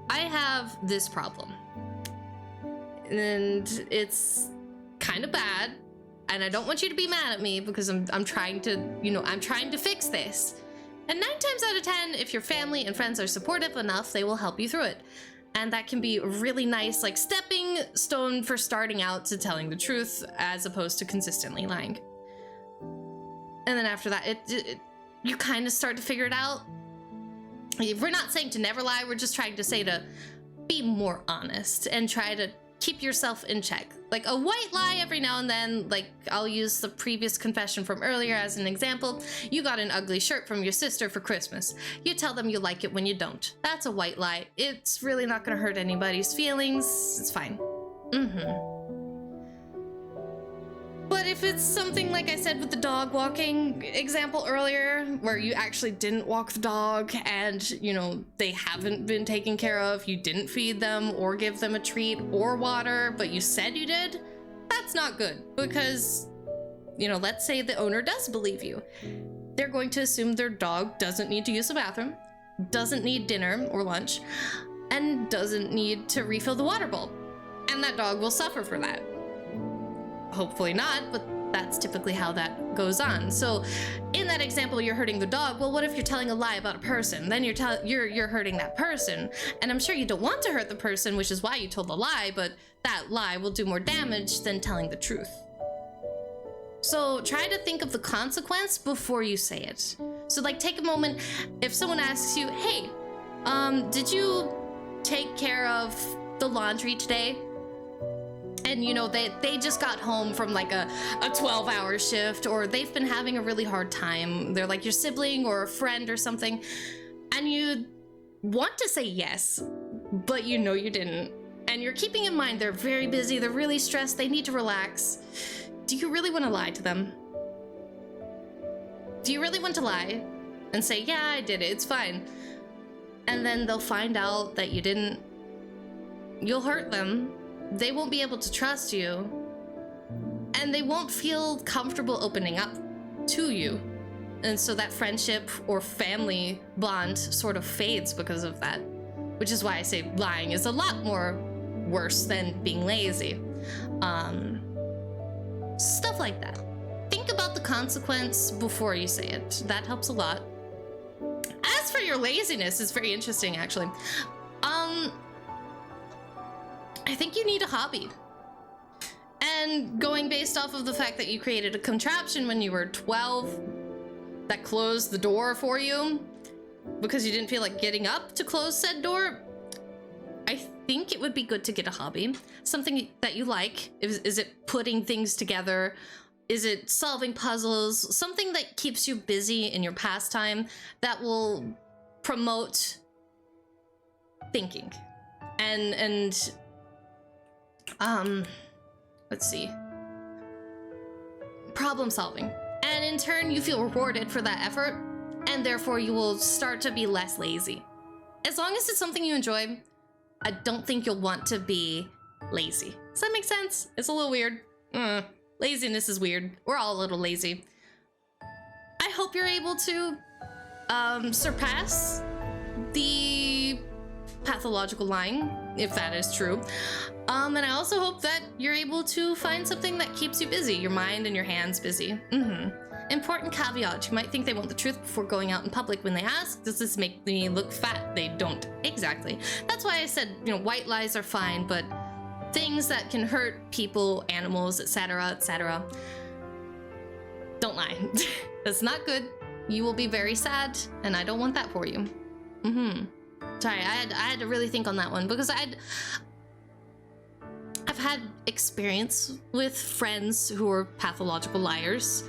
I have this problem. And it's kind of bad, and I don't want you to be mad at me because I'm trying to, you know, I'm trying to fix this. And 9 times out of 10, if your family and friends are supportive enough, they will help you through it. And that can be a really nice, like, stepping stone for starting out to telling the truth as opposed to consistently lying. And then after that, you kind of start to figure it out. We're not saying to never lie, we're just trying to say to be more honest and try to keep yourself in check. Like a white lie every now and then, like I'll use the previous confession from earlier as an example. You got an ugly shirt from your sister for Christmas. You tell them you like it when you don't. That's a white lie. It's really not gonna hurt anybody's feelings. It's fine. But if it's something like I said with the dog walking example earlier, where you actually didn't walk the dog and, you know, they haven't been taken care of, you didn't feed them or give them a treat or water, but you said you did, that's not good. Because, you know, let's say the owner does believe you. They're going to assume their dog doesn't need to use the bathroom, doesn't need dinner or lunch, and doesn't need to refill the water bowl. And that dog will suffer for that. Hopefully not, but that's typically how that goes on. So in that example, you're hurting the dog. Well, what if you're telling a lie about a person? Then you're hurting that person. And I'm sure you don't want to hurt the person, which is why you told the lie, but that lie will do more damage than telling the truth. So try to think of the consequence before you say it. So like take a moment, if someone asks you, hey, did you take care of the laundry today? And you know, they just got home from like a 12-hour shift, or they've been having a really hard time. They're like your sibling or a friend or something. And you want to say yes, but you know you didn't. And you're keeping in mind they're very busy, they're really stressed, they need to relax. Do you really want to lie to them? Do you really want to lie and say, yeah, I did it, it's fine? And then they'll find out that you didn't. You'll hurt them. They won't be able to trust you, and they won't feel comfortable opening up to you. And so that friendship or family bond sort of fades because of that, which is why I say lying is a lot more worse than being lazy. Stuff like that. Think about the consequence before you say it. That helps a lot. As for your laziness, it's very interesting, actually. I think you need a hobby. And going based off of the fact that you created a contraption when you were 12 that closed the door for you because you didn't feel like getting up to close said door, I think it would be good to get a hobby. Something that you like. Is it putting things together? Is it solving puzzles? Something that keeps you busy in your pastime that will promote thinking. And let's see. problem solving. And in turn, you feel rewarded for that effort, and therefore you will start to be less lazy. As long as it's something you enjoy, I don't think you'll want to be lazy. Does that make sense? It's a little weird. Laziness is weird. We're all a little lazy. I hope you're able to surpass the pathological lying, if that is true. And I also hope that you're able to find something that keeps you busy, your mind and your hands busy. Important caveat, you might think they want the truth before going out in public when they ask, does this make me look fat? They don't. Exactly. That's why I said, you know, white lies are fine, but things that can hurt people, animals, etc., don't lie. That's not good. You will be very sad, and I don't want that for you. Sorry, I had to really think on that one, because I've had experience with friends who were pathological liars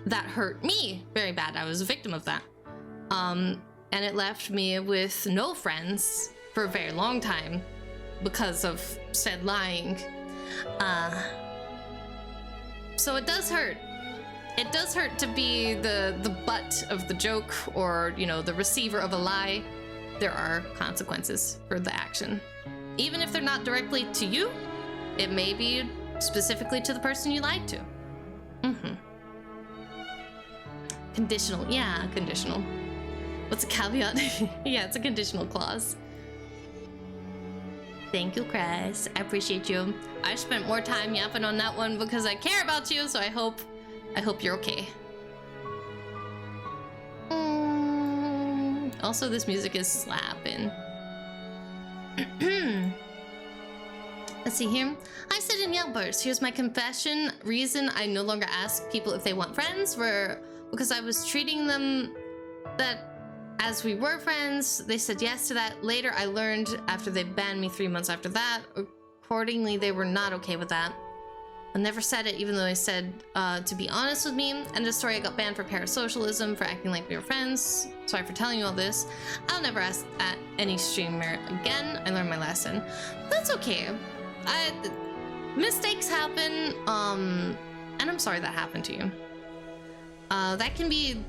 that hurt me very bad. I was a victim of that. And it left me with no friends for a very long time because of said lying. So it does hurt. It does hurt to be the butt of the joke, or, you know, the receiver of a lie. There are consequences for the action. Even if they're not directly to you, it may be specifically to the person you lied to. Conditional, yeah, conditional. What's a caveat? Yeah, it's a conditional clause. Thank you, Chris. I appreciate you. I spent more time yapping on that one because I care about you, so I hope you're okay. Also, this music is slapping. Let's see here. I said in Yappers, here's my confession. Reason I no longer ask people if they want friends were because I was treating them that as we were friends. They said yes to that. Later, I learned after they banned me 3 months after that. Accordingly, they were not okay with that. I never said it, even though I said to be honest with me. End of story, I got banned for parasocialism, for acting like we were friends. Sorry for telling you all this. I'll never ask at any streamer again. I learned my lesson. That's okay. Mistakes happen, and I'm sorry that happened to you. That can be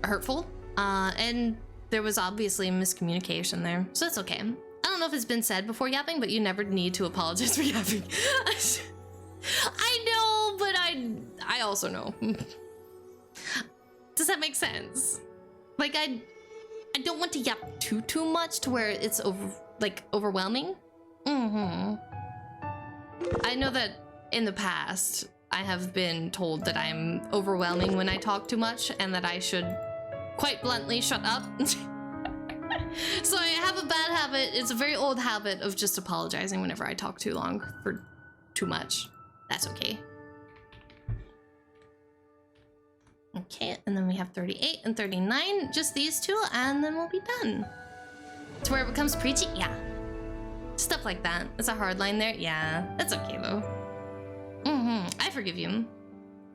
hurtful, and there was obviously miscommunication there, so that's okay. I don't know if it's been said before yapping, but you never need to apologize for yapping. I know, but I also know. Does that make sense? Like, I don't want to yap too much to where it's overwhelming. I know that in the past, I have been told that I'm overwhelming when I talk too much and that I should, quite bluntly, shut up. So I have a bad habit. It's a very old habit of just apologizing whenever I talk too long for too much. That's okay. Okay, and then we have 38 and 39, just these two, and then we'll be done. To where it becomes preachy? Yeah. Stuff like that. It's a hard line there? Yeah, that's okay though. I forgive you.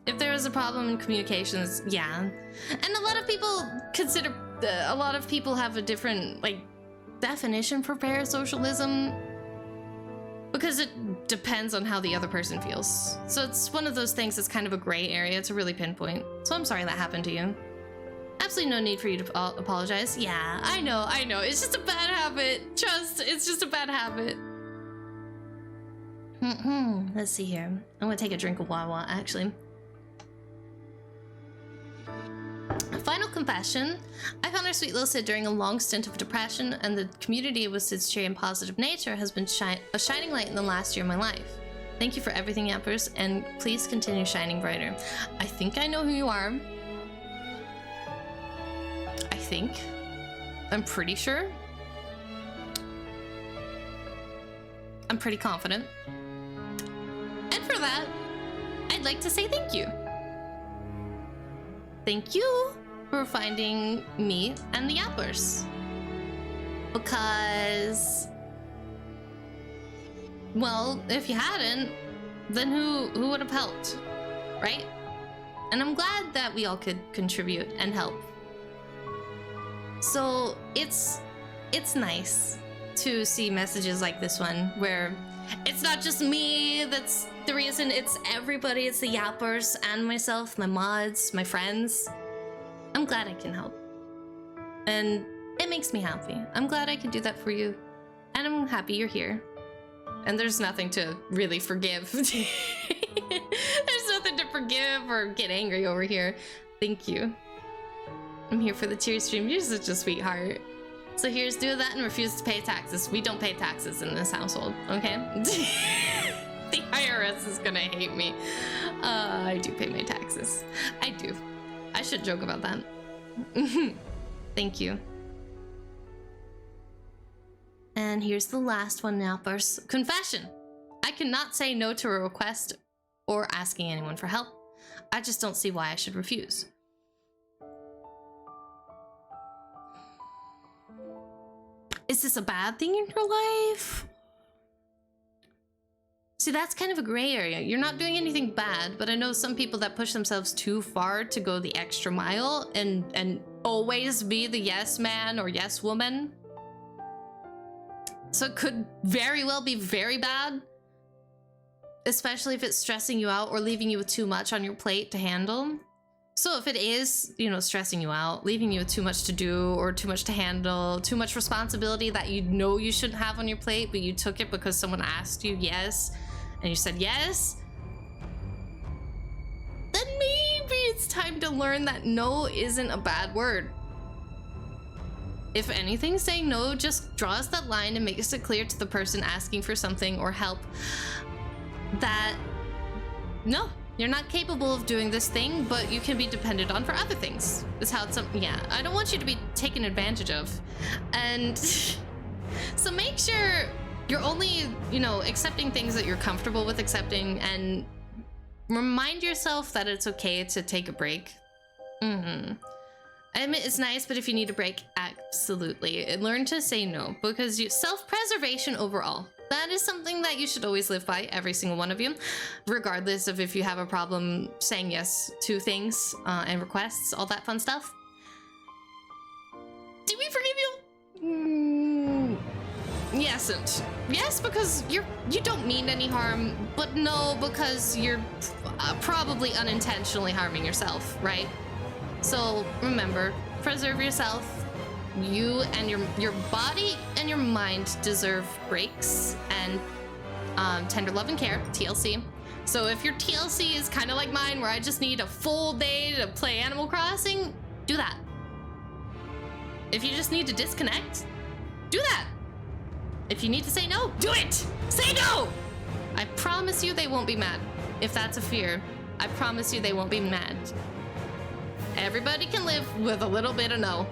If there is a problem in communications, yeah. And a lot of people consider, a lot of people have a different, like, definition for parasocialism, because it depends on how the other person feels. So it's one of those things that's kind of a gray area to really pinpoint. So I'm sorry that happened to you. Absolutely no need for you to apologize. Yeah, I know. It's just a bad habit. Trust, it's just a bad habit. Let's see here. I'm gonna take a drink of Wawa, actually. Final confession. I found our sweet little Sid during a long stint of depression, and the community with Sid's cheery and positive nature has been a shining light in the last year of my life. Thank you for everything, Yappers, and please continue shining brighter. I think I know who you are. I think. I'm pretty sure. I'm pretty confident. And for that, I'd like to say thank you. Thank you for finding me and the Yappers. Because, well, if you hadn't, then who would have helped, right? And I'm glad that we all could contribute and help. So it's nice to see messages like this one where it's not just me that's the reason, it's everybody. It's the yappers and myself, my mods, my friends. I'm glad I can help. And it makes me happy. I'm glad I can do that for you. And I'm happy you're here. And there's nothing to really forgive. There's nothing to forgive or get angry over here. Thank you. I'm here for the tier stream. You're such a sweetheart. So here's do that and refuse to pay taxes. We don't pay taxes in this household, okay? The IRS is gonna hate me. I do pay my taxes. I do. I should joke about that. Thank you. And here's the last one now. First, confession. I cannot say no to a request or asking anyone for help. I just don't see why I should refuse. Is this a bad thing in your life? See, that's kind of a gray area. You're not doing anything bad, but I know some people that push themselves too far to go the extra mile and always be the yes man or yes woman. So it could very well be very bad, especially if it's stressing you out or leaving you with too much on your plate to handle. So if it is, you know, stressing you out, leaving you with too much to do or too much to handle, too much responsibility that you know you shouldn't have on your plate, but you took it because someone asked you yes, and you said yes, then maybe it's time to learn that no isn't a bad word. If anything, saying no just draws that line and makes it clear to the person asking for something or help that no, you're not capable of doing this thing, but you can be depended on for other things. Is how it's, yeah, I don't want you to be taken advantage of. And so make sure you're only, you know, accepting things that you're comfortable with accepting, and remind yourself that it's okay to take a break. I admit it's nice, but if you need a break, absolutely. And learn to say no, because self-preservation overall. That is something that you should always live by, every single one of you, regardless of if you have a problem saying yes to things and requests, all that fun stuff. Do we forgive you? Yes, and yes, because you don't mean any harm, but no, because you're probably unintentionally harming yourself, right? So remember, preserve yourself. You and your body and your mind deserve breaks and tender love and care, TLC. So if your TLC is kind of like mine, where I just need a full day to play Animal Crossing, do that. If you just need to disconnect, do that. If you need to say no, do it. Say no. I promise you they won't be mad. If that's a fear, I promise you they won't be mad. Everybody can live with a little bit of no.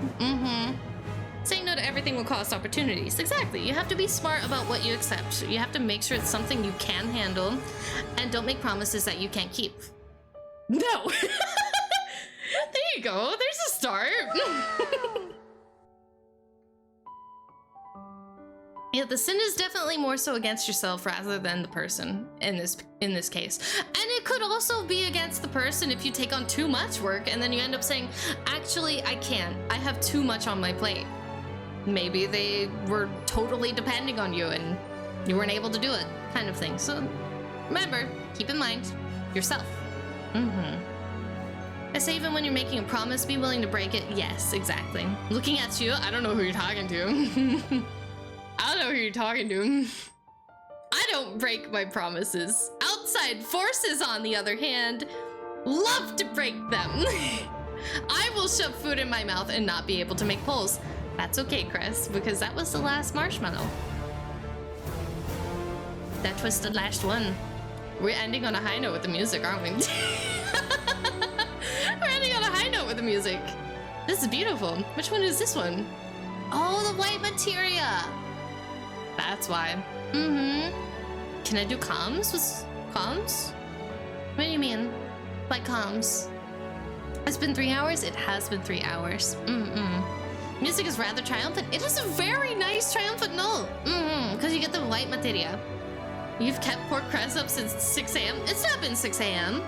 Saying no to everything will cost opportunities. Exactly. You have to be smart about what you accept. You have to make sure it's something you can handle, and don't make promises that you can't keep. No. There you go. There's a start. Yeah, the sin is definitely more so against yourself rather than the person in this case. And it could also be against the person if you take on too much work and then you end up saying, actually, I can't. I have too much on my plate. Maybe they were totally depending on you and you weren't able to do it, kind of thing. So remember, keep in mind yourself. I say even when you're making a promise, be willing to break it. Yes, exactly. Looking at you, I don't know who you're talking to. I don't know who you're talking to. I don't break my promises. Outside forces, on the other hand, love to break them. I will shove food in my mouth and not be able to make polls. That's okay, Chris, because that was the last marshmallow. That was the last one. We're ending on a high note with the music, aren't we? We're ending on a high note with the music. This is beautiful. Which one is this one? Oh, the white materia. That's why. Can I do comms with comms? What do you mean by comms? It's been 3 hours? It has been 3 hours. Music is rather triumphant. It is a very nice triumphant note. Because you get the white materia. You've kept pork cress up since 6 a.m. It's not been 6 a.m.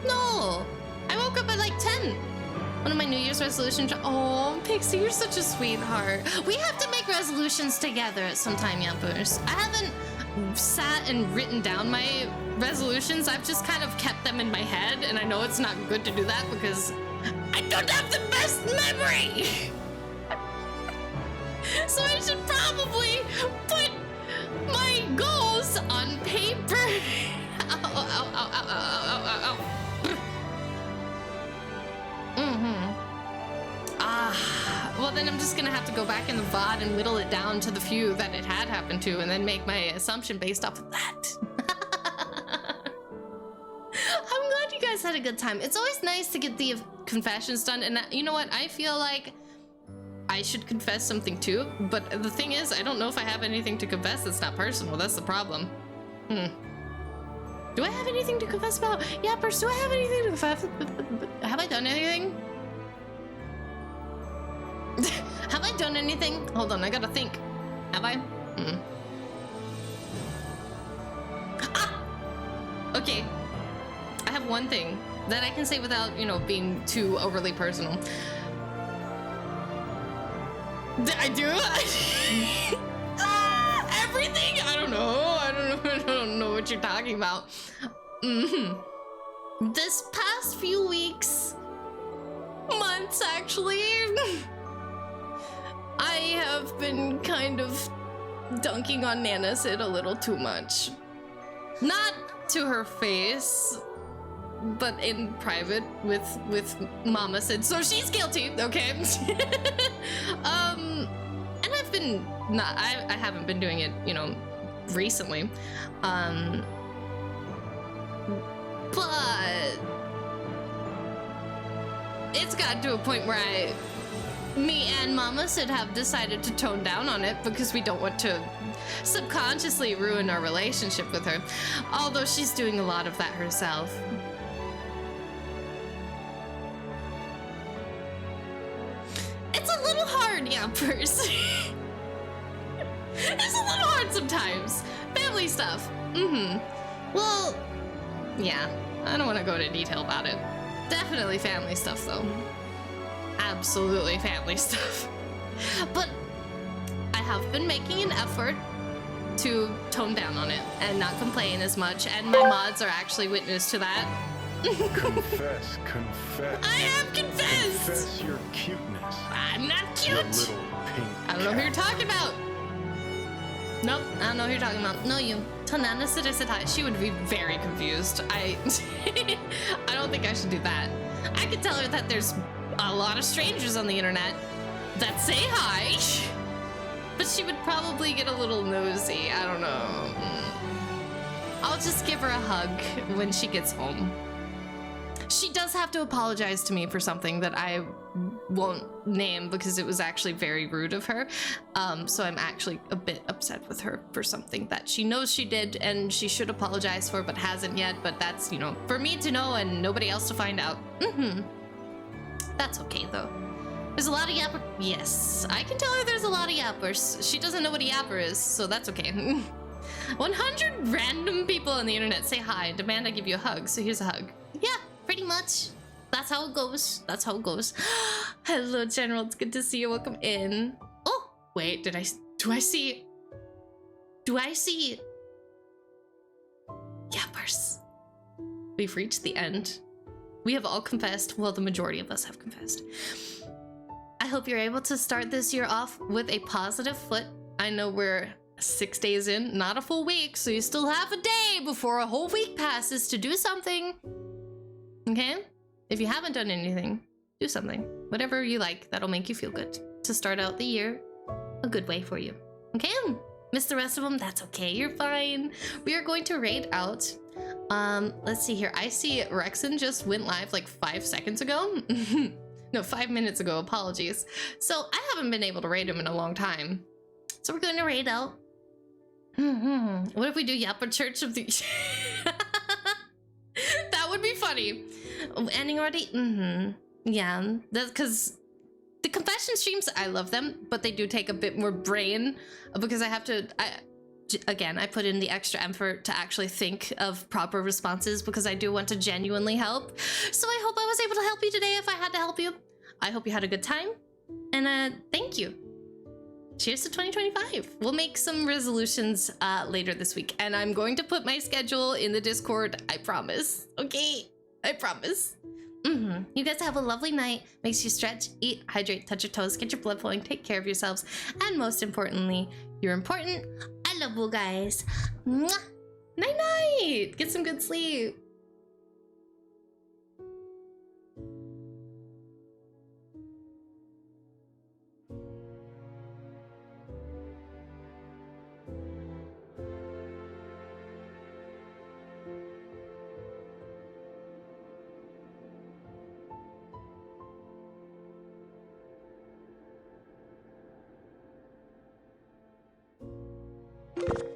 No. I woke up at like 10. One of my New Year's resolutions. Oh, Pixie, you're such a sweetheart. We have to make make resolutions together at some time, Yappers. I haven't sat and written down my resolutions. I've just kind of kept them in my head, and I know it's not good to do that because I don't have the best memory. So I should probably put my goals on paper. Ow, ow, ow, ow, ow, ow, ow, ow. Well, then I'm just gonna have to go back in the VOD and whittle it down to the few that it had happened to, and then make my assumption based off of that. I'm glad you guys had a good time. It's always nice to get the confessions done, and you know what? I feel like I should confess something too, but the thing is, I don't know if I have anything to confess that's not personal. That's the problem. Do I have anything to confess about? Yappers, do I have anything to confess? Have I done anything? Have I done anything? Hold on, I gotta think. Have I? Ah! Okay. I have one thing that I can say without, you know, being too overly personal. I do? Everything? I don't know. I don't know what you're talking about. This past few weeks, months actually, I have been kind of dunking on Nana Sid a little too much. Not to her face, but in private with Mama Sid, so she's guilty, okay? And I've been I haven't been doing it, you know, recently. But it's got to a point where me and Mama Sid have decided to tone down on it because we don't want to subconsciously ruin our relationship with her, although she's doing a lot of that herself. It's a little hard, Yappers. It's a little hard sometimes. Family stuff. Well, yeah, I don't want to go into detail about it. Definitely family stuff, though. Absolutely family stuff. But I have been making an effort to tone down on it and not complain as much, and my mods are actually witness to that. Confess. I have confessed! Confess your cuteness. I'm not cute! Your little pink I don't know who you're talking about. Nope, I don't know who you're talking about. No, you. Tell Nana Sid I said hi. She would be very confused. I don't think I should do that. I could tell her that there's a lot of strangers on the internet that say hi, but she would probably get a little nosy. I don't know. I'll just give her a hug when she gets home. She does have to apologize to me for something that I won't name because it was actually very rude of her. So I'm actually a bit upset with her for something that she knows she did and she should apologize for but hasn't yet. But that's, you know, for me to know and nobody else to find out. That's okay though. There's a lot of yapper. Yes, I can tell her there's a lot of yappers. She doesn't know what a yapper is, so that's okay. 100 random people on the internet say hi and demand I give you a hug, so here's a hug. Yeah, pretty much. That's how it goes. That's how it goes. Hello, General. It's good to see you. Welcome in. Oh, wait. Do I see yappers? We've reached the end. We have all confessed. Well, the majority of us have confessed. I hope you're able to start this year off with a positive foot. I know we're 6 days in, not a full week, so you still have a day before a whole week passes to do something. Okay? If you haven't done anything, do something. Whatever you like, that'll make you feel good. To start out the year a good way for you. Okay? Missed the rest of them? That's okay, you're fine. We are going to raid out. Let's see here. I see Rexon just went live like 5 seconds ago. No, 5 minutes ago, apologies. So I haven't been able to raid him in a long time. So we're going to raid out. What if we do Yappa Church of the... That would be funny. Ending already? Yeah, that's because the confession streams, I love them, but they do take a bit more brain because I have to... Again, I put in the extra effort to actually think of proper responses because I do want to genuinely help. So I hope I was able to help you today if I had to help you. I hope you had a good time. And thank you. cheers to 2025. We'll make some resolutions later this week, and I'm going to put my schedule in the Discord. I promise. Okay, I promise. You guys have a lovely night. Makes you stretch, eat, hydrate, touch your toes, get your blood flowing, take care of yourselves, and most importantly, you're important. I love you guys. Mwah. Night night. Get some good sleep. You